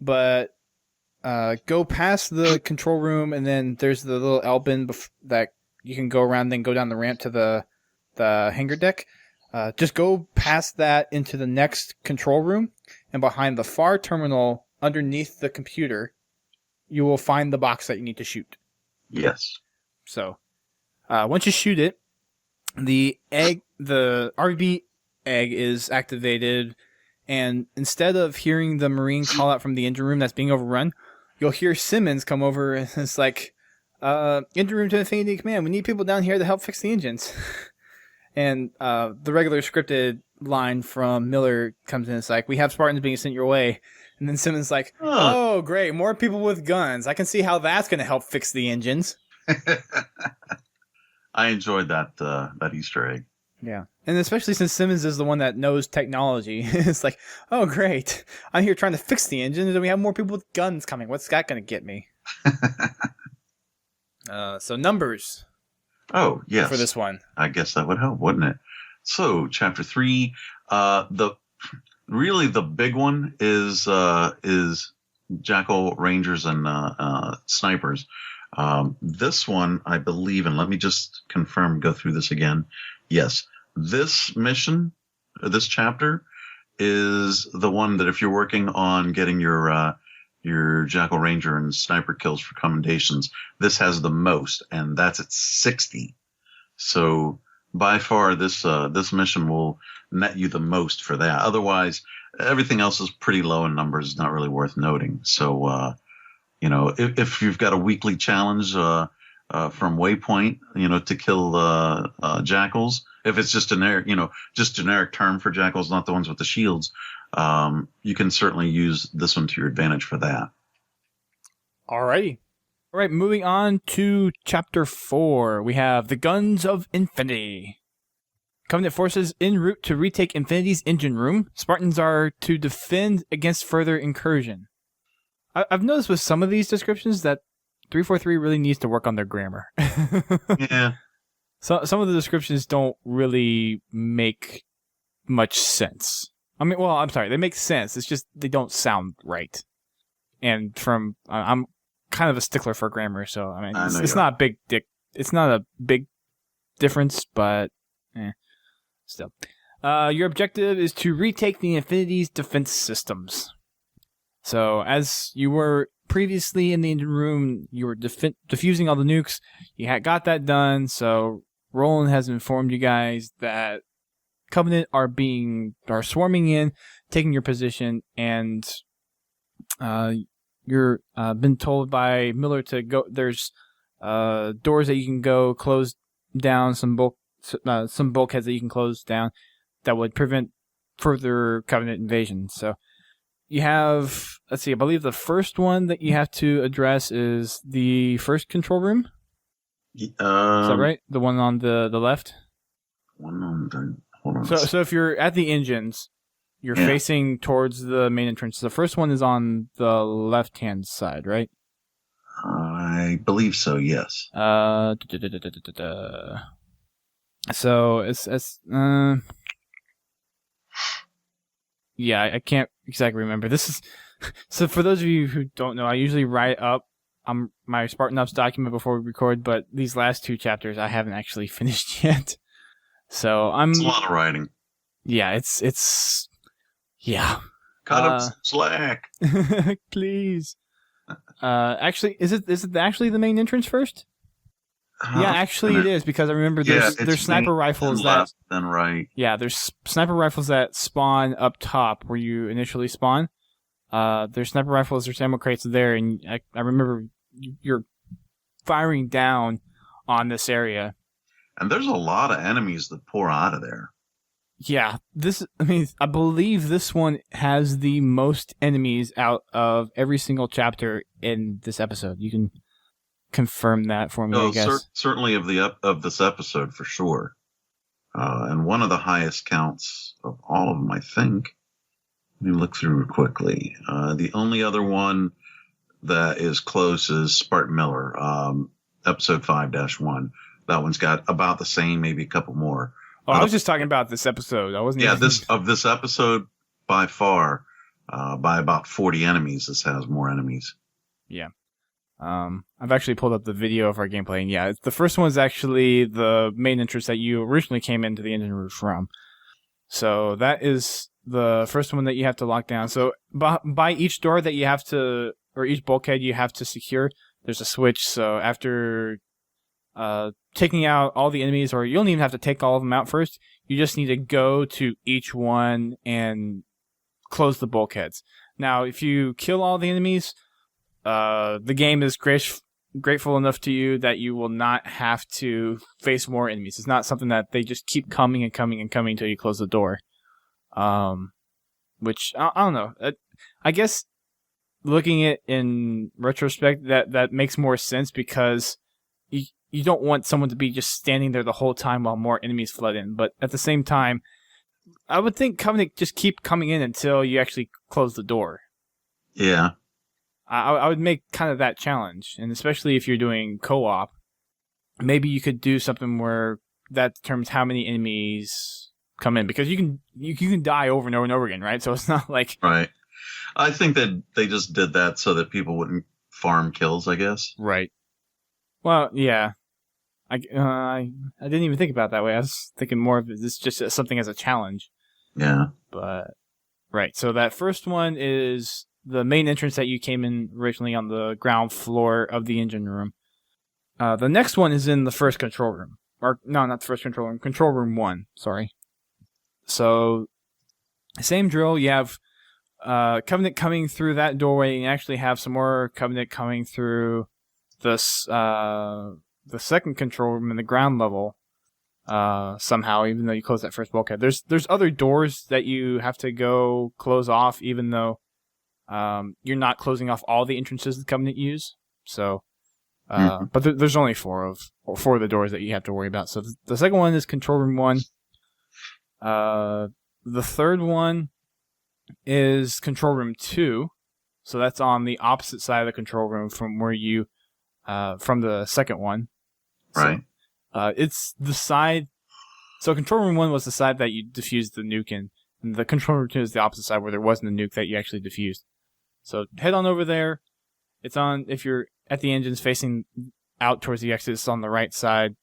but go past the control room, and then there's the little L-bin that you can go around, then go down the ramp to the hangar deck. Just go past that into the next control room, and behind the far terminal underneath the computer, you will find the box that you need to shoot. Yes. So, once you shoot it, the RVB egg is activated, and instead of hearing the Marine call out from the engine room that's being overrun, you'll hear Simmons come over, and it's like, engine room to Infinity Command, we need people down here to help fix the engines. And the regular scripted line from Miller comes in, it's like, we have Spartans being sent your way. And then Simmons is like, oh, great, more people with guns. I can see how that's going to help fix the engines. I enjoyed that Easter egg. Yeah. And especially since Simmons is the one that knows technology. It's like, oh, great. I'm here trying to fix the engines, and we have more people with guns coming. What's that going to get me? So numbers. Oh, yes. For this one. I guess that would help, wouldn't it? So, Chapter 3, the big one is Jackal Rangers and snipers. This one, I believe, and let me just confirm, go through this again. Yes, this mission, this chapter, is the one that if you're working on getting your Jackal Ranger and sniper kills for commendations, this has the most, and that's at 60. So by far, this mission will net you the most for that. Otherwise, everything else is pretty low in numbers. It's not really worth noting. So, if you've got a weekly challenge from Waypoint, to kill jackals, if it's just generic term for jackals, not the ones with the shields, you can certainly use this one to your advantage for that. Alrighty. All right, moving on to Chapter 4. We have the Guns of Infinity. Covenant forces en route to retake Infinity's engine room. Spartans are to defend against further incursion. I've noticed with some of these descriptions that 343 really needs to work on their grammar. Yeah. So some of the descriptions don't really make much sense. I'm sorry, they make sense. It's just they don't sound right. And I'm kind of a stickler for grammar, so it's not a big it's not a big difference, but still. Your objective is to retake the Infinity's defense systems. So as you were previously in the engine room, you were defusing all the nukes. You got that done. So Roland has informed you guys that Covenant are swarming in, taking your position, and you're been told by Miller to go. There's doors that you can go close down, some bulkheads that you can close down that would prevent further Covenant invasion. So you have, let's see, I believe the first one that you have to address is the first control room. Is that right? The one on the left? Hold on. So if you're at the engines, you're facing towards the main entrance. The first one is on the left-hand side, right? I believe so, yes. So it's yeah, I can't exactly remember. This is so for those of you who don't know, I usually write up my Spartan Ups document before we record, but these last two chapters I haven't actually finished yet. So it's a lot of writing. Yeah, it's yeah. Cut up some slack. Please. Actually, is it actually the main entrance first? Yeah, actually it is, because I remember there's sniper rifles that then right. Yeah, there's sniper rifles that spawn up top where you initially spawn. There's sniper rifles, there's ammo crates there, and I remember you're firing down on this area. And there's a lot of enemies that pour out of there. Yeah, I believe this one has the most enemies out of every single chapter in this episode. You can confirm that for me, I guess. Certainly of this episode, for sure. And one of the highest counts of all of them, I think. Let me look through quickly. The only other one that is close is Spartan Miller, episode 5-1. That one's got about the same, maybe a couple more. Oh, I was just talking about this episode. I wasn't. Yeah, this episode by far, by about 40 enemies. This has more enemies. Yeah. I've actually pulled up the video of our gameplay, and yeah, the first one is actually the main entrance that you originally came into the engine room from. So that is the first one that you have to lock down. So by each door that you have to, or each bulkhead you have to secure, there's a switch. So after taking out all the enemies, or you don't even have to take all of them out first, you just need to go to each one and close the bulkheads. Now, if you kill all the enemies, the game is grateful enough to you that you will not have to face more enemies. It's not something that they just keep coming and coming and coming until you close the door. Which, I don't know. I guess looking at it in retrospect, that makes more sense, because you don't want someone to be just standing there the whole time while more enemies flood in. But at the same time, I would think Covenant just keep coming in until you actually close the door. Yeah. I would make kind of that challenge, and especially if you're doing co-op, maybe you could do something where that determines how many enemies come in, because you can die over and over and over again, right? So it's not like right. I think that they just did that so that people wouldn't farm kills, I guess. Right. Well, yeah. I didn't even think about it that way. I was thinking more of this just as something as a challenge. Yeah. But right, so that first one is the main entrance that you came in originally on the ground floor of the engine room. The next one is in the first control room. Or, no, not the first control room. Control room 1, sorry. So, same drill. You have Covenant coming through that doorway, and you actually have some more Covenant coming through the second control room in the ground level somehow, even though you close that first bulkhead. There's other doors that you have to go close off, even though you're not closing off all the entrances the Covenant use. So, but there's only four of the doors that you have to worry about. So the second one is control room 1. The third one is control room 2. So that's on the opposite side of the control room from where you, from the second one. Right. So, it's the side. So control room 1 was the side that you diffused the nuke in, and the control room 2 is the opposite side where there wasn't a nuke that you actually diffused. So head on over there. It's on, if you're at the engines facing out towards the exit, it's on the right side.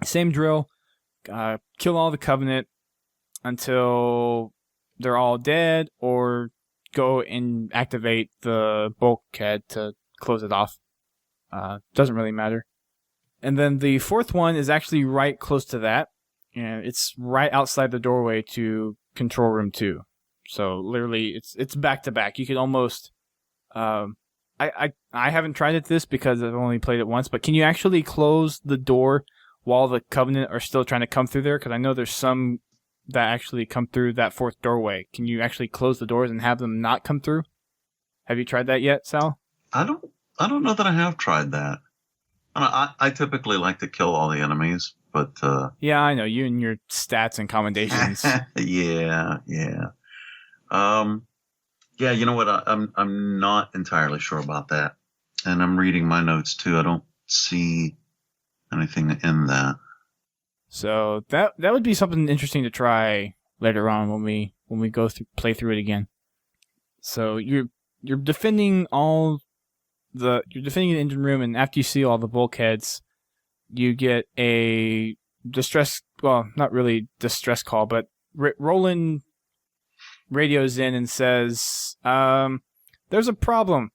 Same drill. Kill all the Covenant until they're all dead, or go and activate the bulkhead to close it off. Doesn't really matter. And then the fourth one is actually right close to that. And it's right outside the doorway to control room 2. So literally, it's back to back. You could almost, I haven't tried it this because I've only played it once. But can you actually close the door while the Covenant are still trying to come through there? Because I know there's some that actually come through that fourth doorway. Can you actually close the doors and have them not come through? Have you tried that yet, Sal? I don't know that I have tried that. I typically like to kill all the enemies, but yeah, I know you and your stats and commendations. yeah. Yeah, you know what? I'm not entirely sure about that, and I'm reading my notes too. I don't see anything in that. So that would be something interesting to try later on when we go play through it again. So you're defending the engine room, and after you see all the bulkheads, you get a not really distress call, but Roland radios in and says, there's a problem.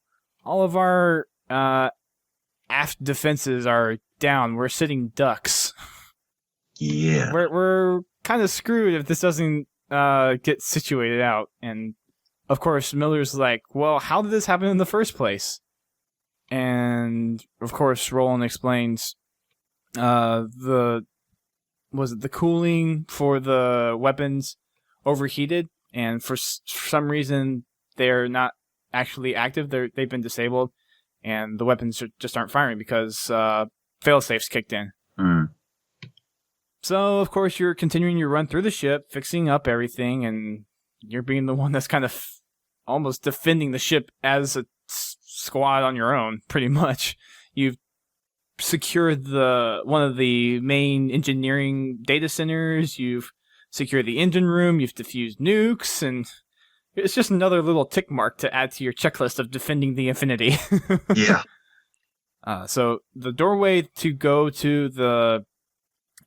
All of our aft defenses are down. We're sitting ducks. Yeah. We're kind of screwed if this doesn't get situated out. And of course, Miller's like, well, how did this happen in the first place? And of course, Roland explains the cooling for the weapons overheated, and for some reason they're not actually active. They've been disabled, and the weapons just aren't firing because failsafes kicked in. So of course you're continuing your run through the ship, fixing up everything, and you're being the one that's kind of almost defending the ship as a squad on your own, pretty much. You've secured one of the main engineering data centers, you've secured the engine room, you've defused nukes, and it's just another little tick mark to add to your checklist of defending the Infinity. Yeah. So the doorway to go to the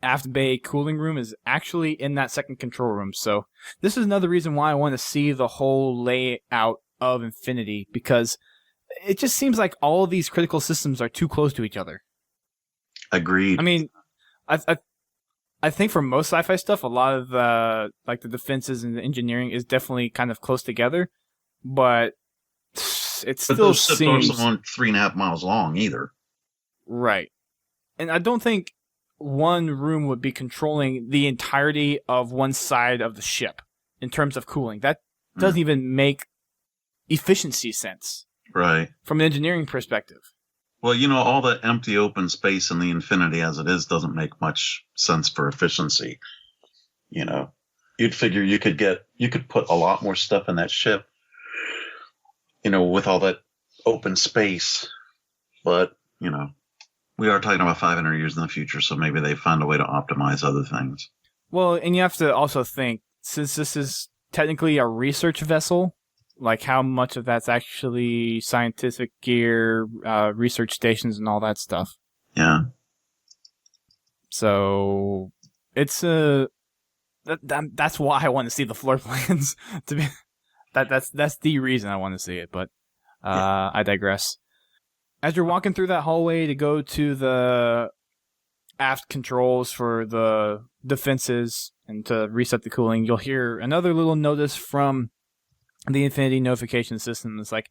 aft bay cooling room is actually in that second control room. So this is another reason why I want to see the whole layout of Infinity, because it just seems like all of these critical systems are too close to each other. Agreed. I mean, I think for most sci-fi stuff, a lot of the defenses and the engineering is definitely kind of close together, but it still those ships seems aren't 3.5 miles long either. Right. And I don't think one room would be controlling the entirety of one side of the ship in terms of cooling. That doesn't even make efficiency sense. Right. From an engineering perspective. Well, all the empty open space in the Infinity as it is doesn't make much sense for efficiency. You'd figure you could put a lot more stuff in that ship, with all that open space. But, we are talking about 500 years in the future, so maybe they find a way to optimize other things. Well, and you have to also think, since this is technically a research vessel, like how much of that's actually scientific gear, research stations, and all that stuff. Yeah. So it's that's why I want to see the floor plans. To be that's the reason I want to see it. But I digress. As you're walking through that hallway to go to the aft controls for the defenses and to reset the cooling, you'll hear another little notice from the Infinity notification system. It's like,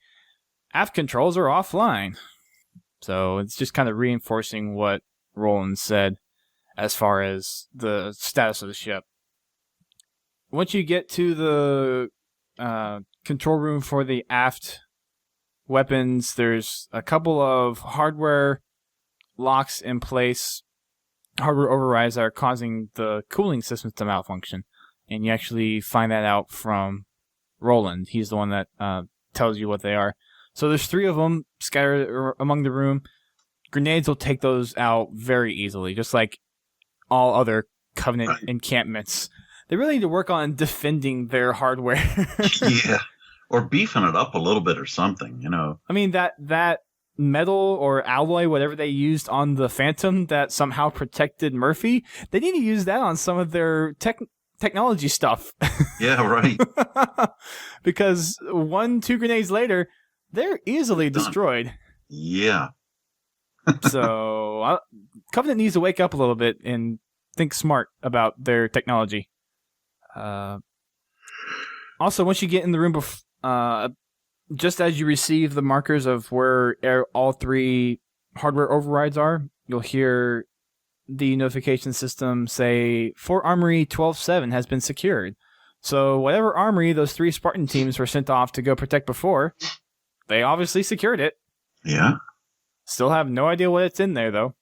aft controls are offline. So it's just kind of reinforcing what Roland said as far as the status of the ship. Once you get to the control room for the aft weapons, there's a couple of hardware locks in place, hardware overrides that are causing the cooling systems to malfunction. And you actually find that out from Roland. He's the one that tells you what they are. So there's 3 of them scattered among the room. Grenades will take those out very easily, just like all other Covenant encampments. They really need to work on defending their hardware. Yeah. Or beefing it up a little bit or something, you know. I mean, that metal or alloy, whatever they used on the Phantom that somehow protected Murphy, they need to use that on some of their technology stuff. Yeah, right. Because 1-2 grenades later, they're easily destroyed. Yeah. So Covenant needs to wake up a little bit and think smart about their technology. Also, once you get in the room, just as you receive the markers of where all 3 hardware overrides are, you'll hear the notification system say, Fort Armory 12-7 has been secured. So whatever armory those 3 Spartan teams were sent off to go protect before, they obviously secured it. Yeah. Still have no idea what it's in there, though.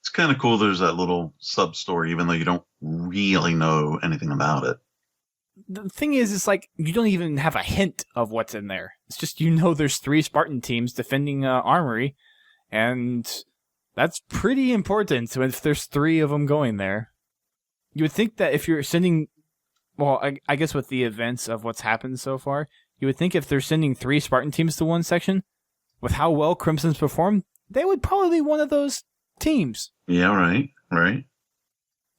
It's kind of cool there's that little sub-story, even though you don't really know anything about it. The thing is, it's like, you don't even have a hint of what's in there. It's just, there's 3 Spartan teams defending armory, and that's pretty important if there's 3 of them going there. You would think that if you're sending, well, I guess with the events of what's happened so far, you would think if they're sending 3 Spartan teams to one section, with how well Crimson's performed, they would probably be one of those teams. Yeah, right.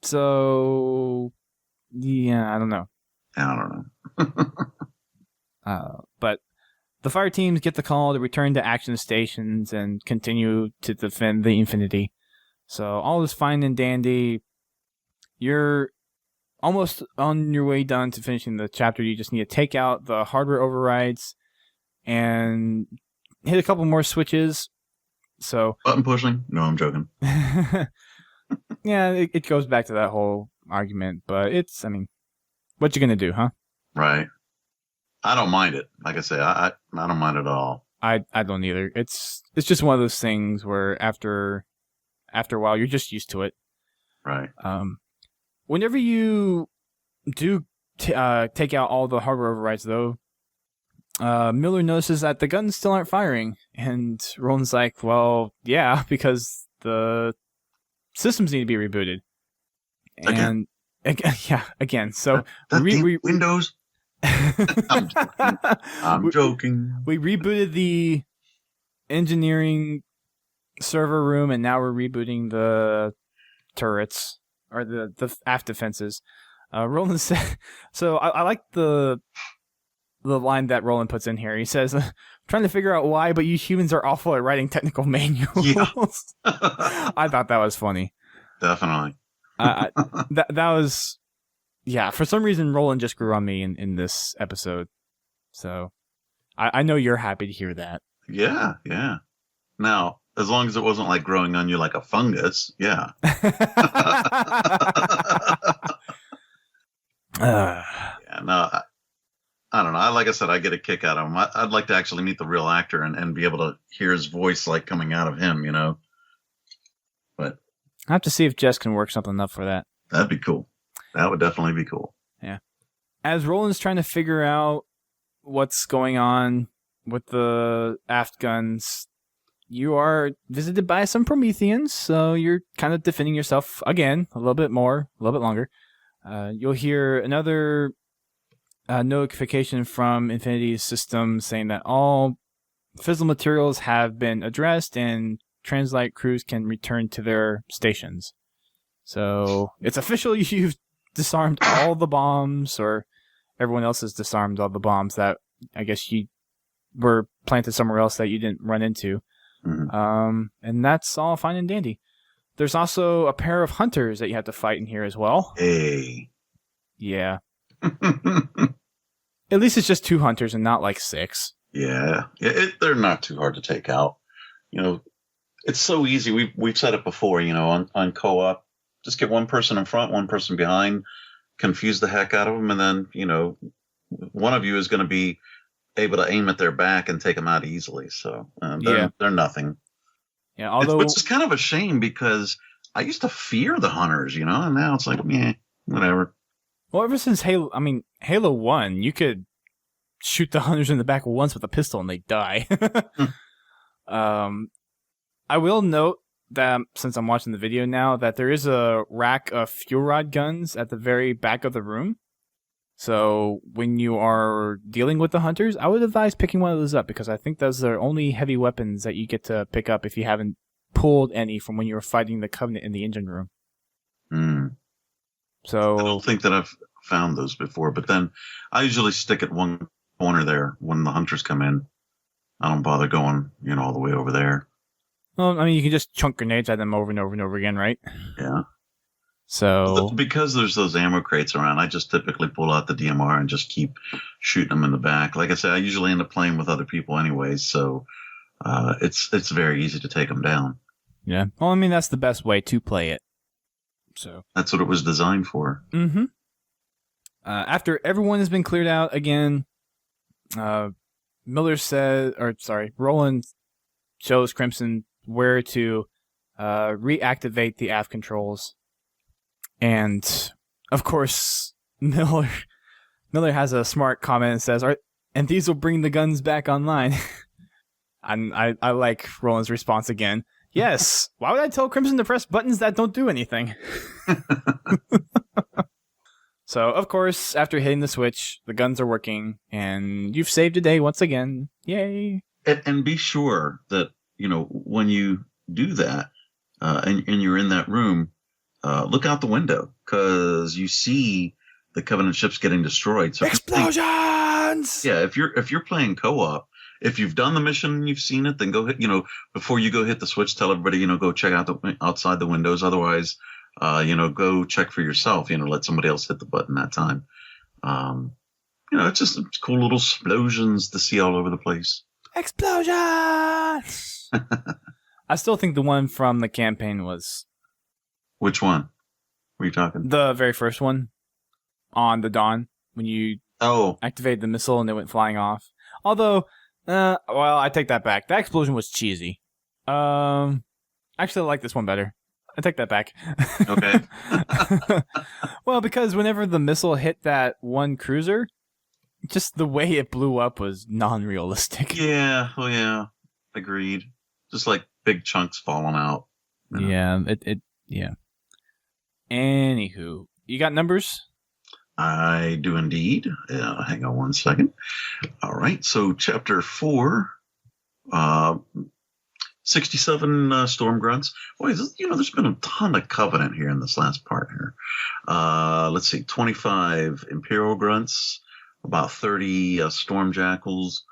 So, yeah, I don't know. But the fire teams get the call to return to action stations and continue to defend the Infinity. So all is fine and dandy. You're almost on your way done to finishing the chapter. You just need to take out the hardware overrides and hit a couple more switches. So button pushing? No, I'm joking. Yeah, it goes back to that whole argument, but what you gonna do, huh? Right. I don't mind it. Like I say, I don't mind it at all. I don't either. It's just one of those things where after a while you're just used to it. Right. Whenever you do take out all the hardware overrides, though, Miller notices that the guns still aren't firing, and Roland's like, "Well, yeah, because the systems need to be rebooted." And again. So Windows. I'm joking. We rebooted the engineering server room, and now we're rebooting the turrets or the aft defenses. Roland said, so I like the line that Roland puts in here. He says, trying to figure out why, but you humans are awful at writing technical manuals. Yeah. I thought that was funny. Definitely. That was, yeah, for some reason Roland just grew on me in this episode. So I know you're happy to hear that. Yeah. Now, as long as it wasn't like growing on you like a fungus, yeah. Yeah, no, I don't know. Like I said, I get a kick out of him. I'd like to actually meet the real actor and be able to hear his voice like coming out of him, you know. But I have to see if Jess can work something up for that. That'd be cool. That would definitely be cool. Yeah. As Roland's trying to figure out what's going on with the aft guns, you are visited by some Prometheans, so you're kind of defending yourself again a little bit more, a little bit longer. You'll hear another notification from Infinity's system saying that all fissile materials have been addressed and Translight crews can return to their stations. So it's official. You've disarmed all the bombs, or everyone else has disarmed all the bombs that I guess you were planted somewhere else that you didn't run into. Mhm. And that's all fine and dandy. There's also a pair of hunters that you have to fight in here as well. Hey. Yeah. At least it's just 2 hunters and not like 6. Yeah. They're not too hard to take out. It's so easy. We've said it before, on co-op. Just get one person in front, one person behind, confuse the heck out of them, and then, one of you is going to be able to aim at their back and take them out easily. So they're nothing. Yeah, although Which is kind of a shame because I used to fear the hunters, and now it's like, whatever. well, ever since Halo 1, you could shoot the hunters in the back once with a pistol and they die. I will note that since I'm watching the video now, that there is a rack of fuel rod guns at the very back of the room. So when you are dealing with the hunters, I would advise picking one of those up because I think those are only heavy weapons that you get to pick up if you haven't pulled any from when you were fighting the Covenant in the engine room. So I don't think that I've found those before, but then I usually stick at one corner there when the hunters come in. I don't bother going, all the way over there. well, you can just chunk grenades at them over and over and over again, right? Yeah. So Because there's those ammo crates around, I just typically pull out the DMR and just keep shooting them in the back. Like I said, I usually end up playing with other people anyways, so it's very easy to take them down. yeah, well, that's the best way to play it. So that's what it was designed for. Mm-hmm. After everyone has been cleared out again, Roland shows Crimson where to reactivate the aft controls. And, of course, Miller has a smart comment and says, and these will bring the guns back online. And I like Roland's response again. Yes, why would I tell Crimson to press buttons that don't do anything? So, of course, after hitting the switch, the guns are working, and you've saved a day once again. Yay! And be sure that, when you do that, and you're in that room, look out the window, because you see the Covenant ships getting destroyed. So explosions! If you're playing co-op, if you've done the mission and you've seen it, then go hit, before you go hit the switch, tell everybody, go check out outside the windows. Otherwise, go check for yourself, let somebody else hit the button that time. It's cool little explosions to see all over the place. Explosions! I still think the one from the campaign was... Which one? What are you talking? The very first one. On the Dawn. When you activated the missile and it went flying off. Although, I take that back. That explosion was cheesy. Actually, I like this one better. I take that back. Okay. Well, because whenever the missile hit that one cruiser, just the way it blew up was non-realistic. Yeah, agreed. Just like big chunks falling out. Yeah, yeah. Anywho, you got numbers? I do indeed. Hang on one second. All right, so chapter 4, 67 storm grunts. Boy, there's been a ton of Covenant here in this last part here. Let's see, 25 Imperial grunts, about 30 storm jackals,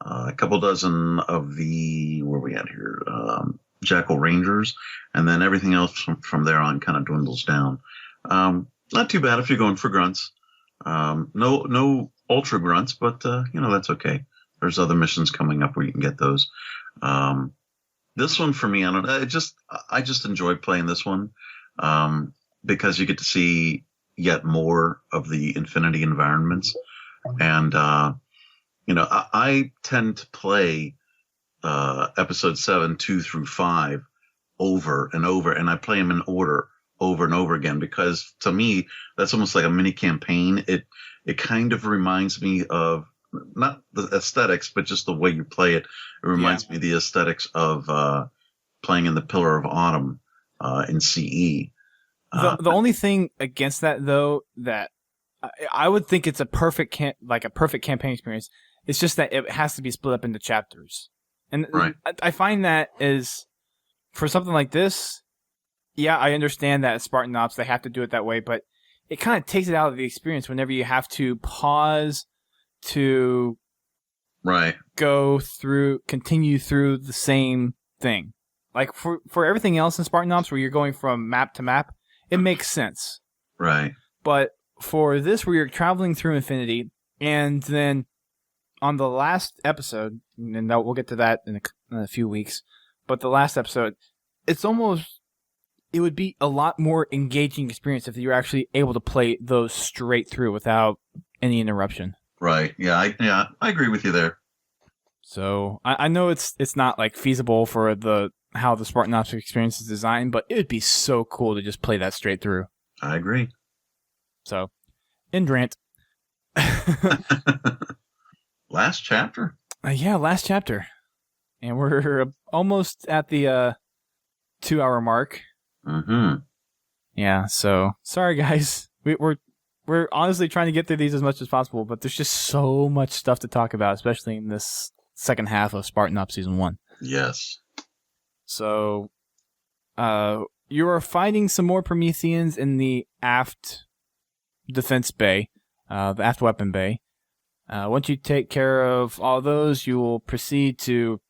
a couple dozen of the, where are we at here? Jackal Rangers, and then everything else from there on kind of dwindles down. Not too bad if you're going for grunts. No ultra grunts, but that's okay. There's other missions coming up where you can get those. This one for me, I don't know. I just enjoy playing this one because you get to see yet more of the Infinity environments, and I tend to play episode 7, 2 through 5 over and over, and I play them in order over and over again because to me that's almost like a mini campaign. It kind of reminds me of not the aesthetics, but just the way you play it. It reminds me of the aesthetics of playing in the Pillar of Autumn in CE. The only thing against that, though, that I would think it's a perfect campaign experience. It's just that it has to be split up into chapters, and right. I find that is for something like this, yeah, I understand that Spartan Ops, they have to do it that way, but it kind of takes it out of the experience whenever you have to pause to continue through the same thing. Like for everything else in Spartan Ops where you're going from map to map, it makes sense. Right. But for this where you're traveling through Infinity, and then on the last episode, and we'll get to that in a few weeks, but the last episode, it would be a lot more engaging experience if you were actually able to play those straight through without any interruption. Right. Yeah. I agree with you there. So I know it's not like feasible for how the Spartan Ops experience is designed, but it would be so cool to just play that straight through. I agree. So, end rant. Last chapter? Yeah, last chapter. And we're almost at the 2-hour mark. Mm-hmm. Yeah, so sorry guys. We're honestly trying to get through these as much as possible, but there's just so much stuff to talk about, especially in this second half of Spartan Ops Season 1. Yes. So, you are fighting some more Prometheans in the aft defense bay, the aft weapon bay. Once you take care of all those, you will proceed to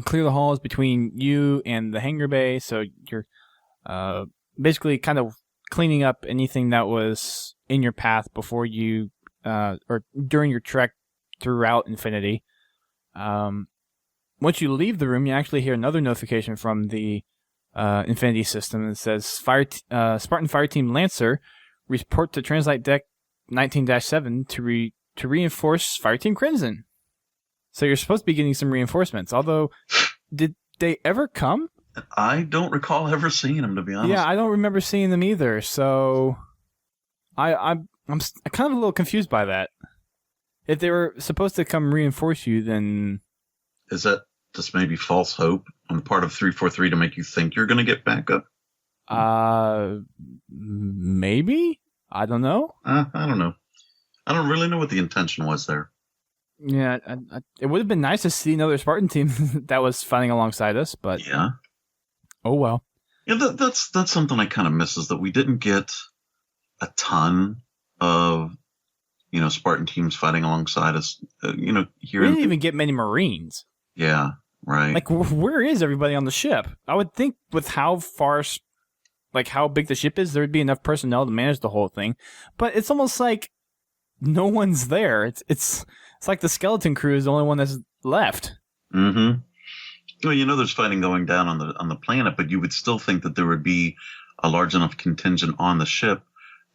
clear the halls between you and the hangar bay. So you're basically kind of cleaning up anything that was in your path before you, or during your trek throughout Infinity. Once you leave the room, you actually hear another notification from the Infinity system that says, Spartan Fireteam Lancer, report to Translite Deck 19-7 to reinforce Fireteam Crimson. So you're supposed to be getting some reinforcements, although, did they ever come? I don't recall ever seeing them, to be honest. Yeah, I don't remember seeing them either, so I'm kind of a little confused by that. If they were supposed to come reinforce you, then... Is that just maybe false hope on the part of 343 to make you think you're going to get backup? Maybe? I don't know. I don't know. I don't really know what the intention was there. Yeah, it would have been nice to see another Spartan team that was fighting alongside us, but... Yeah. Oh, well. Yeah, that's something I kind of miss, is that we didn't get a ton of, Spartan teams fighting alongside us, here. We didn't even get many Marines. Yeah, right. Like, where is everybody on the ship? I would think with how big the ship is, there would be enough personnel to manage the whole thing. But it's almost like no one's there. It's like the skeleton crew is the only one that's left. Mm-hmm. Well, there's fighting going down on the planet, but you would still think that there would be a large enough contingent on the ship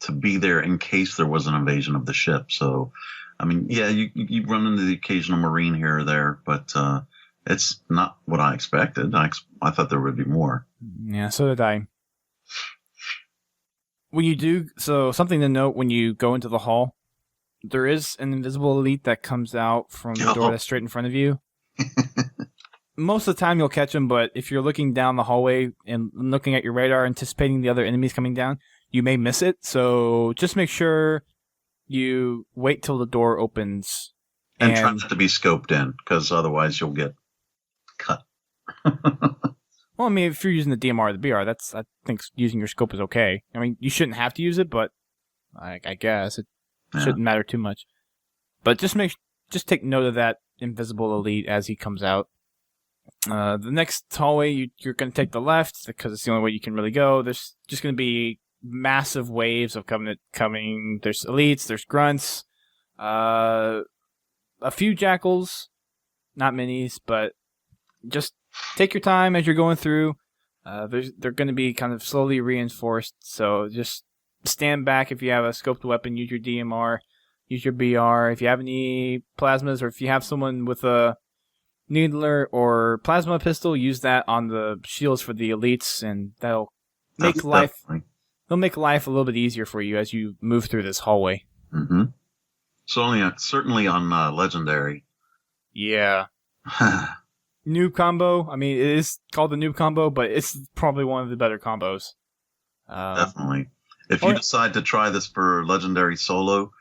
to be there in case there was an invasion of the ship. So, I mean, yeah, you run into the occasional Marine here or there, but it's not what I expected. I thought there would be more. Yeah, so did I. Something to note when you go into the hall, there is an invisible elite that comes out from the door that's straight in front of you. Most of the time you'll catch them, but if you're looking down the hallway and looking at your radar, anticipating the other enemies coming down, you may miss it. So just make sure you wait till the door opens. And try not to be scoped in, because otherwise you'll get cut. Well, I mean, if you're using the DMR or the BR, I think using your scope is okay. I mean, you shouldn't have to use it, but I guess it shouldn't matter too much. But just take note of that invisible elite as he comes out. The next hallway, you're going to take the left because it's the only way you can really go. There's just going to be massive waves of Covenant coming. There's elites, there's grunts, a few jackals, not minis, but just take your time as you're going through. They're going to be kind of slowly reinforced, so just stand back if you have a scoped weapon, use your DMR, use your BR. If you have any plasmas, or if you have someone with a needler or plasma pistol, use that on the shields for the elites, and that'll make life a little bit easier for you as you move through this hallway. Mm-hmm. So certainly on Legendary. Yeah. Noob combo. I mean, it is called the noob combo, but it's probably one of the better combos. Definitely. If you decide to try this for Legendary solo,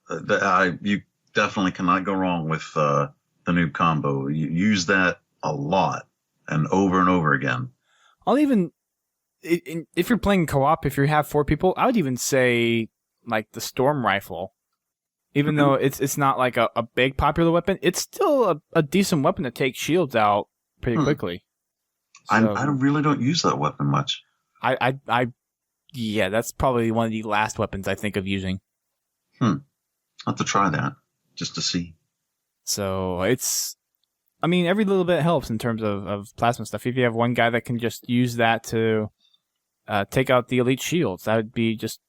you definitely cannot go wrong with the noob combo. You use that a lot and over again. I'll even if you're playing co-op, if you have 4 people, I would even say like the storm rifle. Even though it's not like a big popular weapon, it's still a decent weapon to take shields out pretty quickly. So, I really don't use that weapon much. Yeah, that's probably one of the last weapons I think of using. I'll have to try that just to see. So every little bit helps in terms of plasma stuff. If you have one guy that can just use that to take out the elite shields, that would be just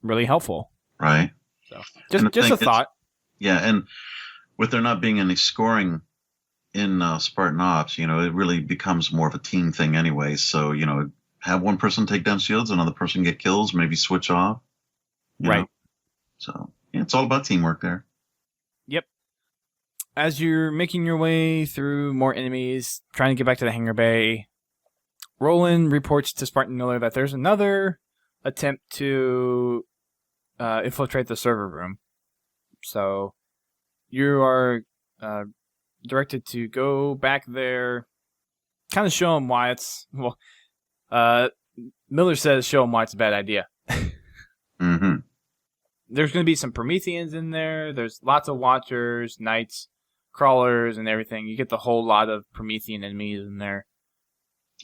really helpful. Right. So just a thought. Yeah, and with there not being any scoring in Spartan Ops, it really becomes more of a team thing anyway. So, have one person take down shields, another person get kills, maybe switch off. Right. So, yeah, it's all about teamwork there. Yep. As you're making your way through more enemies, trying to get back to the hangar bay, Roland reports to Spartan Miller that there's another attempt to infiltrate the server room. So you are directed to go back there, kind of show him why it's... Well, Miller says show him why it's a bad idea. Mm-hmm. There's going to be some Prometheans in there. There's lots of Watchers, Knights, Crawlers, and everything. You get the whole lot of Promethean enemies in there.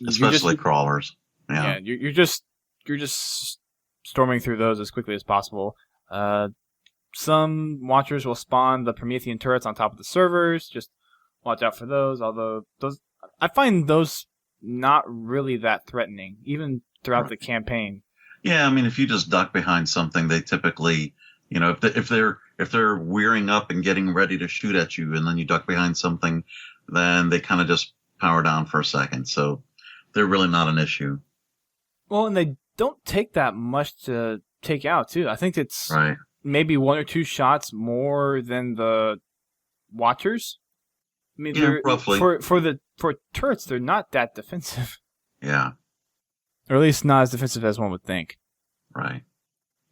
Especially crawlers. Yeah, you're just storming through those as quickly as possible. Some Watchers will spawn the Promethean turrets on top of the servers. Just watch out for those. Although I find those not really that threatening, even throughout the campaign. Yeah, I mean, if you just duck behind something, they typically, if they're wearing up and getting ready to shoot at you, and then you duck behind something, then they kind of just power down for a second. So they're really not an issue. Well, and they don't take that much to take out, too. I think it's right. Maybe 1 or 2 shots more than the Watchers. I mean, yeah, roughly. For turrets, they're not that defensive. Yeah. Or at least not as defensive as one would think. Right.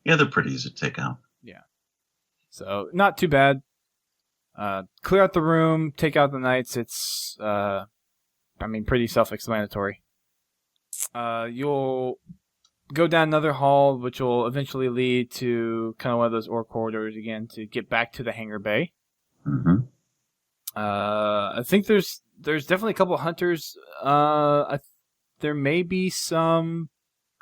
Yeah, they're pretty easy to take out. Yeah. So, not too bad. Clear out the room, take out the Knights. It's, pretty self-explanatory. You'll go down another hall, which will eventually lead to kind of one of those ore corridors again to get back to the hangar bay. Mm-hmm. I think there's definitely a couple of hunters. There may be some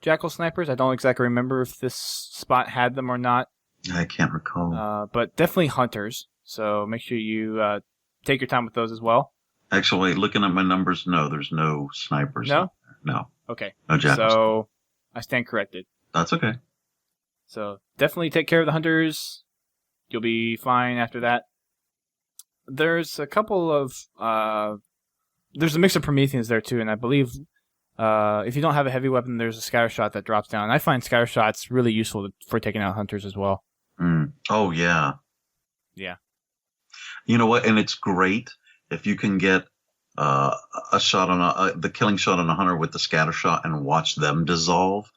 jackal snipers. I don't exactly remember if this spot had them or not. I can't recall. But definitely hunters. So make sure you take your time with those as well. Actually, looking at my numbers, no, there's no snipers. No? No. Okay. No jackals. So I stand corrected. That's okay. So definitely take care of the hunters. You'll be fine after that. There's a couple of... there's a mix of Prometheans there too, and I believe if you don't have a heavy weapon, there's a scatter shot that drops down. I find scatter shots really useful for taking out hunters as well. Oh, yeah. Yeah. You know what? And it's great if you can get a shot on the killing shot on a hunter with the scatter shot and watch them dissolve.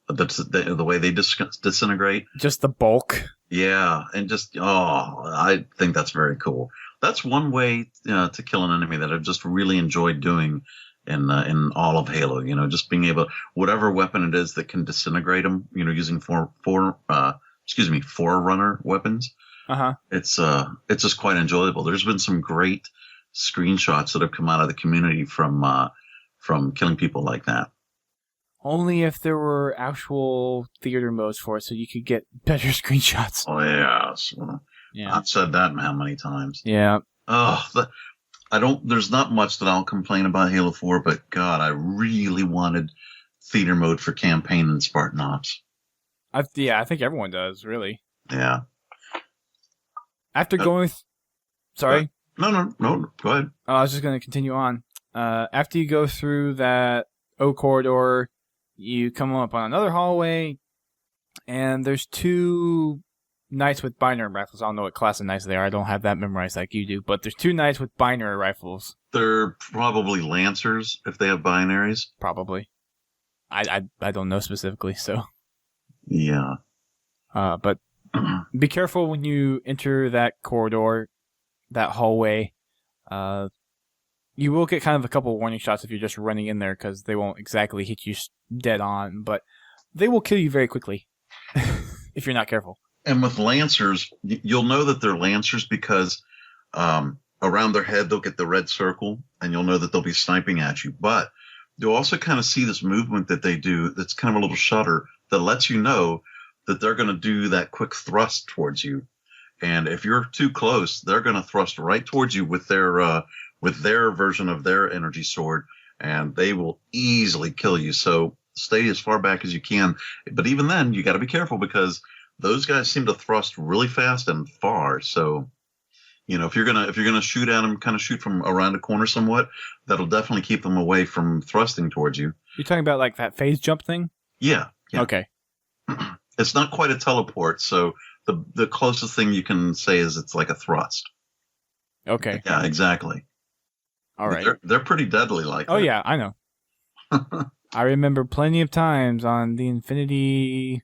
The way they disintegrate. Just the bulk. Yeah, and I think that's very cool. That's one way to kill an enemy that I've just really enjoyed doing in all of Halo. Just being able, whatever weapon it is that can disintegrate them. Using forerunner weapons. It's just quite enjoyable. There's been some great screenshots that have come out of the community from killing people like that. Only if there were actual theater modes for it, so you could get better screenshots. Oh yes, yeah. I've said that how many times. Yeah. There's not much that I'll complain about Halo 4, but God, I really wanted theater mode for campaign and Spartan Ops. I think everyone does, really. Yeah. After going... Sorry? No, go ahead. I was just going to continue on. After you go through that O corridor, you come up on another hallway, and there's 2 Knights with binary rifles. I don't know what class of Knights they are. I don't have that memorized like you do, but there's 2 Knights with binary rifles. They're probably Lancers if they have binaries. Probably. I don't know specifically, so... Yeah. But be careful when you enter that corridor, that hallway. you will get kind of a couple warning shots if you're just running in there because they won't exactly hit you dead on, but they will kill you very quickly if you're not careful. And with Lancers, you'll know that they're Lancers because around their head they'll get the red circle, and you'll know that they'll be sniping at you. But you'll also kind of see this movement that they do that's kind of a little shudder that lets you know that they're going to do that quick thrust towards you. And if you're too close, they're going to thrust right towards you with their version of their energy sword, and they will easily kill you. So stay as far back as you can. But even then, you got to be careful because those guys seem to thrust really fast and far. So, if you're gonna shoot at them, kind of shoot from around a corner somewhat, that'll definitely keep them away from thrusting towards you. You're talking about like that phase jump thing? Yeah. Okay. It's not quite a teleport, so the closest thing you can say is it's like a thrust. Okay. Yeah, exactly. All right. They're pretty deadly like that. Oh, yeah, I know. I remember plenty of times on the Infinity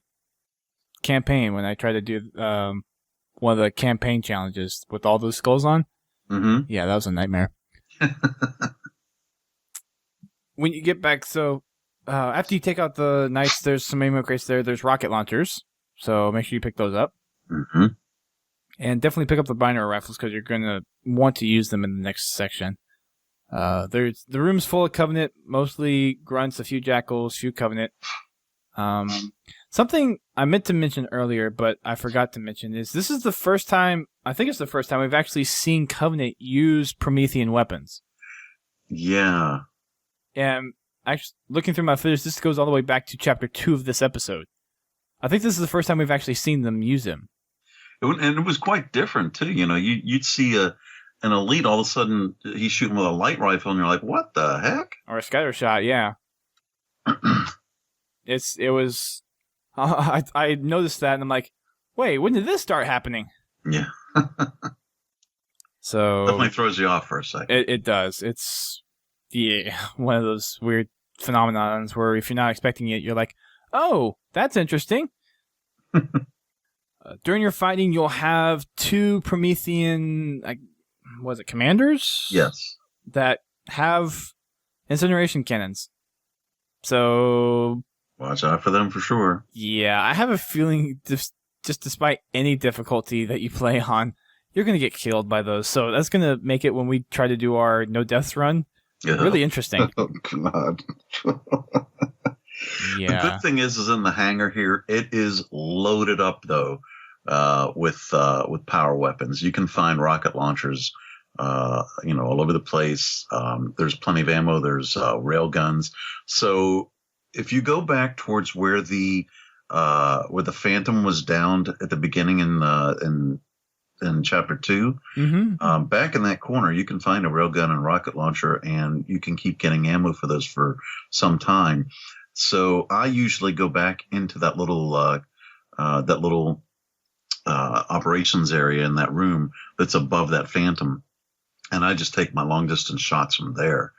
campaign when I tried to do one of the campaign challenges with all those skulls on. Mm-hmm. Yeah, that was a nightmare. When you get back, so after you take out the knights, there's some ammo crates there. There's rocket launchers, so make sure you pick those up. Mm-hmm. And definitely pick up the binary rifles because you're going to want to use them in the next section. The room's full of Covenant, mostly grunts, a few jackals, few Covenant. Something I meant to mention earlier, but I forgot to mention is this is the first time, I think it's the first time we've actually seen Covenant use Promethean weapons. Yeah. And actually, looking through my footage, this goes all the way back to chapter 2 of this episode. I think this is the first time we've actually seen them use him. And it was quite different, too. You'd see an elite, all of a sudden, he's shooting with a light rifle, and you're like, what the heck? Or a scatter shot, yeah. It was... I noticed that, and I'm like, wait, when did this start happening? Yeah. So... Definitely throws you off for a second. It does. It's one of those weird phenomenons where if you're not expecting it, you're like, oh, that's interesting. During your fighting, you'll have 2 Promethean, commanders? Yes. That have incineration cannons. So... Watch out for them for sure. Yeah, I have a feeling just despite any difficulty that you play on, you're going to get killed by those. So that's going to make it when we try to do our no deaths run really interesting. Oh, God. Yeah. The good thing is in the hangar here, it is loaded up, though, with power weapons. You can find rocket launchers, all over the place. There's plenty of ammo. There's rail guns. So if you go back towards where the Phantom was downed at the beginning in chapter 2, mm-hmm. Back in that corner, you can find a railgun and rocket launcher, and you can keep getting ammo for those for some time. So I usually go back into that little operations area in that room that's above that Phantom, and I just take my long distance shots from there.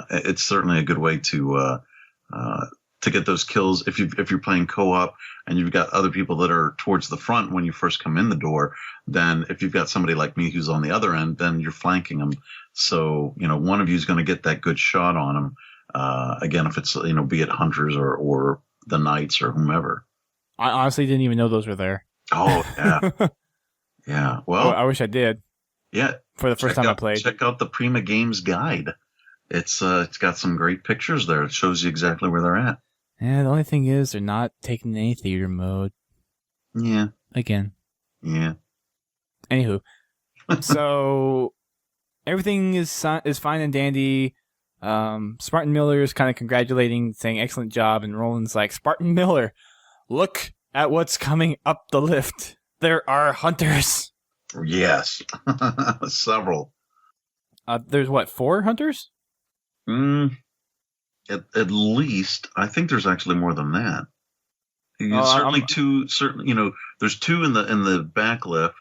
It's certainly a good way to get those kills if you're playing co-op and you've got other people that are towards the front when you first come in the door. Then if you've got somebody like me who's on the other end, then you're flanking them. So one of you is going to get that good shot on them. Again, if it's be it hunters or the knights or whomever. I honestly didn't even know those were there. Oh yeah, yeah. Well, I wish I did. Yeah, for the first time I played. Check out the Prima Games guide. It's got some great pictures there. It shows you exactly where they're at. Yeah, the only thing is they're not taking any theater mode. Yeah. Again. Yeah. Anywho, so everything is fine and dandy. Spartan Miller is kind of congratulating, saying excellent job, and Roland's like, Spartan Miller, look at what's coming up the lift. There are hunters. Yes. Several. There's what, 4 hunters? At least, I think there's actually more than that. Two. Certainly, there's 2 in the back lift,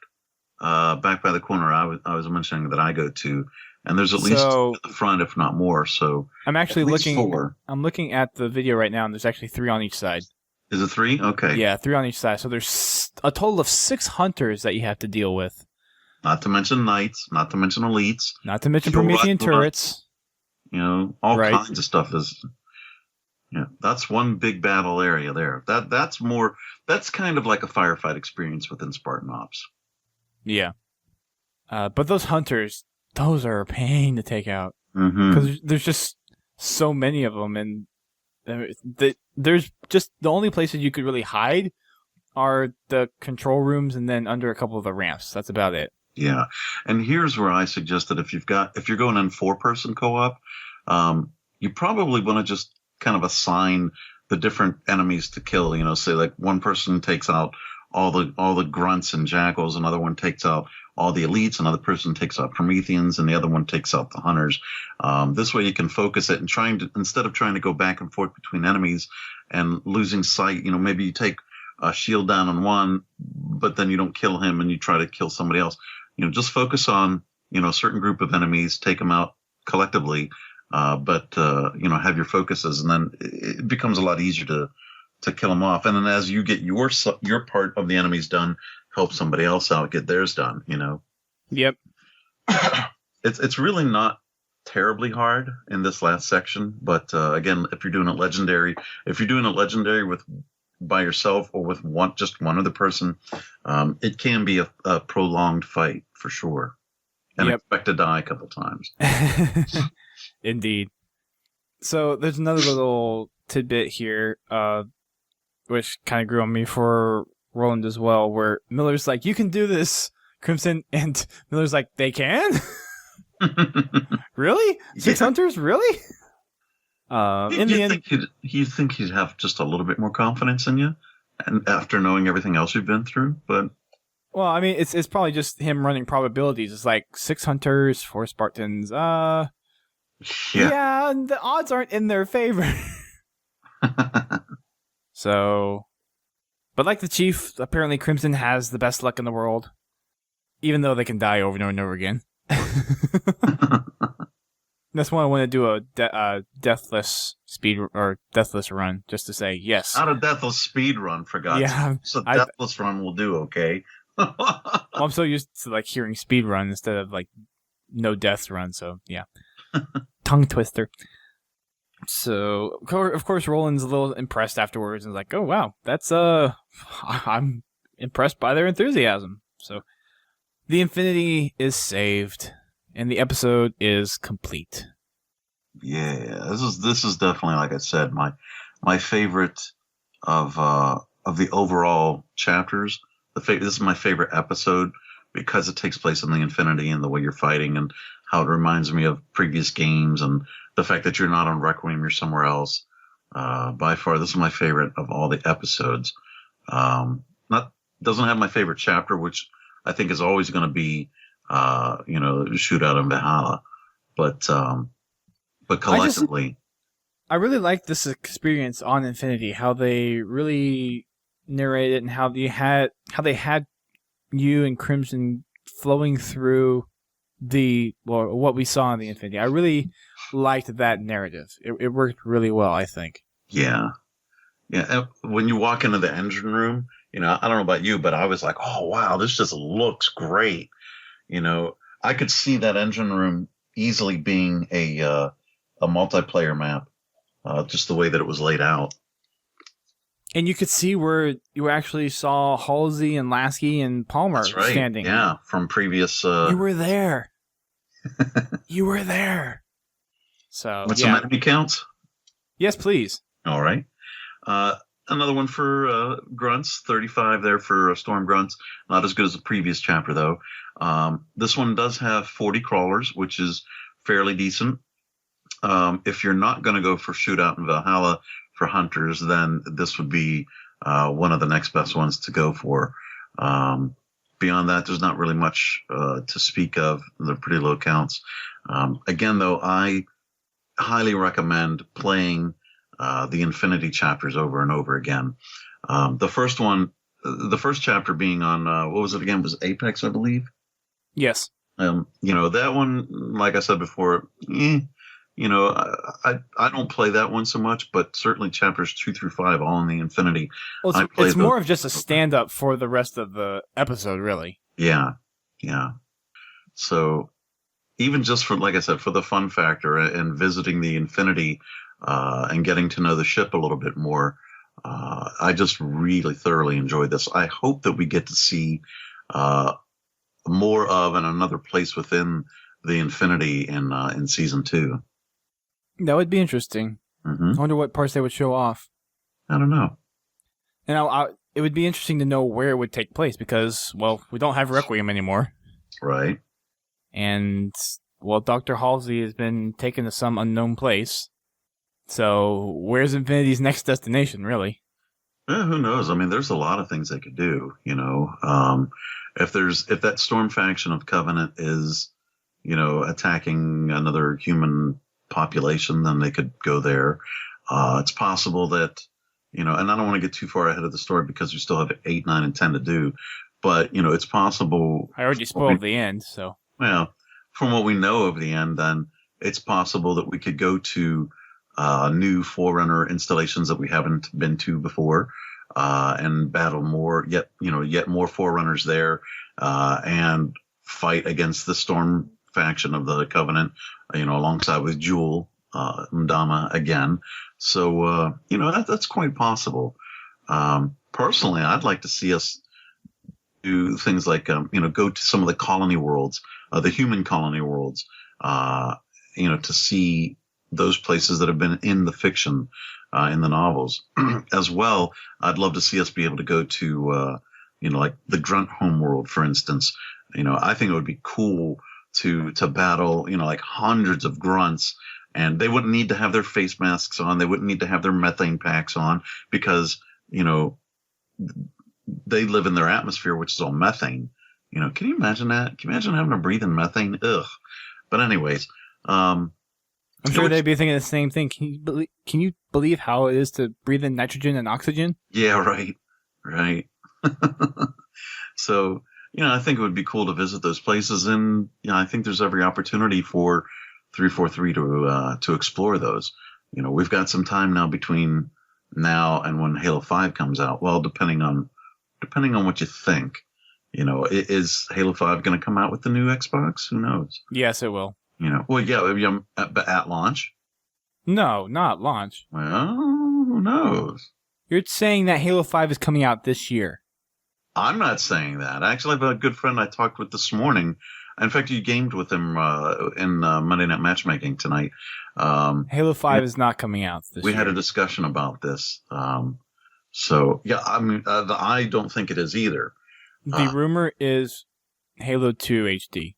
back by the corner. I was mentioning that I go to, and there's at least 2 at the front, if not more. So I'm actually looking. 4. I'm looking at the video right now, and there's actually 3 on each side. Is it 3? Okay. Yeah, 3 on each side. So there's a total of 6 hunters that you have to deal with. Not to mention knights, not to mention elites. Not to mention Fuel Promethean rifle, turrets. All Right. kinds of stuff is. Yeah, that's one big battle area there. That's kind of like a firefight experience within Spartan Ops. Yeah. But those hunters, those are a pain to take out. Mm-hmm. Because there's just so many of them, and there's just the only places you could really hide are the control rooms and then under a couple of the ramps. That's about it. Yeah, and here's where I suggest that if you're going in 4-person co-op, you probably want to just kind of assign the different enemies to kill. Say like one person takes out all the grunts and jackals, another one takes out all the elites, another person takes out Prometheans, and the other one takes out the hunters. This way you can focus it and instead of trying to go back and forth between enemies and losing sight, maybe you take a shield down on one, but then you don't kill him and you try to kill somebody else. Just focus on, a certain group of enemies, take them out collectively, but have your focuses, and then it becomes a lot easier to kill them off. And then as you get your part of the enemies done, help somebody else out, get theirs done, Yep. It's really not terribly hard in this last section, but again, if you're doing it legendary by yourself or with just one other person, it can be a prolonged fight for sure, and expect to die a couple times. Indeed. So there's another little tidbit here, which kind of grew on me for Roland as well, where Miller's like, "You can do this, Crimson," and Miller's like, "They can? Really? 6 hunters? Really?" In the end, you think he'd have just a little bit more confidence in you, and after knowing everything else you've been through, but. Well, I mean, it's probably just him running probabilities. It's like 6 hunters, 4 Spartans. Yeah, the odds aren't in their favor. So, but like the Chief, apparently Crimson has the best luck in the world, even though they can die over and over again. That's why I want to do a deathless speed or deathless run, just to say yes. Not a deathless speed run, for God's sake. So deathless run will do, okay? Well, I'm so used to like hearing speed run instead of like no deaths run, so yeah. Tongue twister. So of course Roland's a little impressed afterwards and is like, "Oh wow, that's I'm impressed by their enthusiasm." So the Infinity is saved and the episode is complete. Yeah, this is definitely, like I said, my favorite of the overall chapters. This is my favorite episode because it takes place in the Infinity and the way you're fighting and how it reminds me of previous games and the fact that you're not on Requiem, you're somewhere else. By far, this is my favorite of all the episodes. Doesn't have my favorite chapter, which I think is always going to be, Shootout in Valhalla. But collectively, I really like this experience on Infinity. How they really narrate it and how they had you and Crimson flowing through what we saw in the Infinity. I really liked that narrative. It worked really well, I think. Yeah. And when you walk into the engine room, I don't know about you, but I was like, "Oh wow, this just looks great." I could see that engine room easily being a multiplayer map, just the way that it was laid out. And you could see where you actually saw Halsey and Lasky and Palmer standing. Yeah, from previous. You were there. You were there. So, with some enemy counts? Yes, please. All right. Another one for grunts, 35 there for storm grunts. Not as good as the previous chapter, though. This one does have 40 crawlers, which is fairly decent. If you're not going to go for Shootout in Valhalla for hunters, then this would be one of the next best ones to go for. Beyond that, there's not really much to speak of. They're pretty low counts. Again, though, I highly recommend playing the Infinity chapters over and over again. The first chapter being on, what was it again? It was Apex, I believe? Yes. That one, like I said before, I don't play that one so much, but certainly chapters 2 through 5, all in the Infinity. Well, it's more of just a stand-up for the rest of the episode, really. Yeah. So even just for, like I said, for the fun factor and visiting the Infinity and getting to know the ship a little bit more, I just really thoroughly enjoyed this. I hope that we get to see more of and another place within the Infinity in season 2. That would be interesting. Mm-hmm. I wonder what parts they would show off. I don't know. And it would be interesting to know where it would take place because, well, we don't have Requiem anymore. Right. And, well, Dr. Halsey has been taken to some unknown place. So, where's Infinity's next destination, really? Yeah, who knows? I mean, there's a lot of things they could do, you know. If that storm faction of Covenant is, you know, attacking another human population, then they could go there. It's possible that, you know, and I don't want to get too far ahead of the story because we still have 8, 9, and 10 to do, but, you know, it's possible. I already spoiled the end, so. Well, from what we know of the end, then it's possible that we could go to new Forerunner installations that we haven't been to before, and battle yet more Forerunners there, and fight against the Storm faction of the Covenant, you know, alongside with Jewel, Ndama again. So, you know, that's quite possible. Personally, I'd like to see us do things like, you know, go to some of the colony worlds, the human colony worlds, you know, to see those places that have been in the fiction, in the novels. As well, I'd love to see us be able to go to, you know, like the Grunt homeworld, for instance. You know, I think it would be cool to battle, you know, like hundreds of grunts, and they wouldn't need to have their face masks on. They wouldn't need to have their methane packs on because, you know, they live in their atmosphere, which is all methane. You know, can you imagine that? Can you imagine having to breathe in methane? Ugh. But anyways, I'm sure they'd be thinking the same thing. Can you believe how it is to breathe in nitrogen and oxygen? Yeah, right. So, you know, I think it would be cool to visit those places, and you know, I think there's every opportunity for 343 to explore those. You know, we've got some time now between now and when Halo 5 comes out. Well, depending on what you think. You know, is Halo 5 going to come out with the new Xbox? Who knows? Yes, it will. You know, well, yeah, but at launch. No, not launch. Well, who knows? You're saying that Halo 5 is coming out this year. I'm not saying that. Actually, I have a good friend I talked with this morning. In fact, you gamed with him in Monday Night Matchmaking tonight. Halo 5 is not coming out this year. We had a discussion about this. So, yeah, I mean, I don't think it is either. The rumor is Halo 2 HD.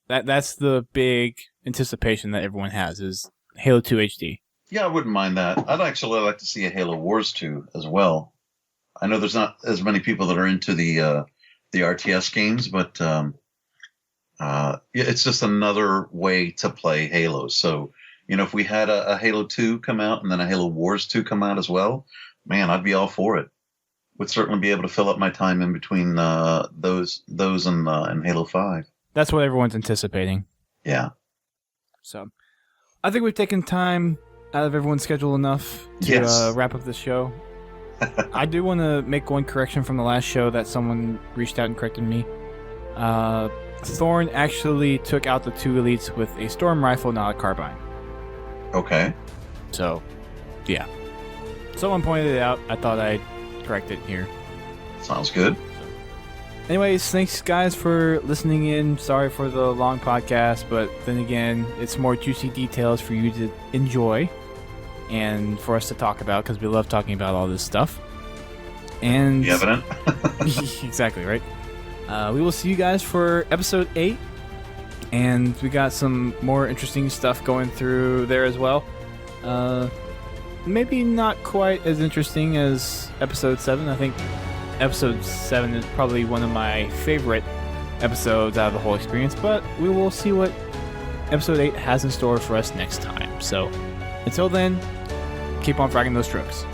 That's the big anticipation that everyone has is Halo 2 HD. Yeah, I wouldn't mind that. I'd actually like to see a Halo Wars 2 as well. I know there's not as many people that are into the RTS games, but yeah, it's just another way to play Halo. So, you know, if we had a Halo 2 come out and then a Halo Wars 2 come out as well, man, I'd be all for it. Would certainly be able to fill up my time in between those and Halo 5. That's what everyone's anticipating. Yeah. So, I think we've taken time out of everyone's schedule enough to wrap up this show. I do want to make one correction from the last show that someone reached out and corrected me. Thorn actually took out the 2 elites with a storm rifle, not a carbine. Okay. So, yeah. Someone pointed it out. I thought I'd correct it here. Sounds good. Anyways, thanks guys for listening in. Sorry for the long podcast, but then again, it's more juicy details for you to enjoy and for us to talk about because we love talking about all this stuff. And the evident. Exactly, right? We will see you guys for episode 8, and we got some more interesting stuff going through there as well. Maybe not quite as interesting as episode 7. I think episode 7 is probably one of my favorite episodes out of the whole experience, but we will see what episode 8 has in store for us next time. So, until then, keep on fragging those tropes.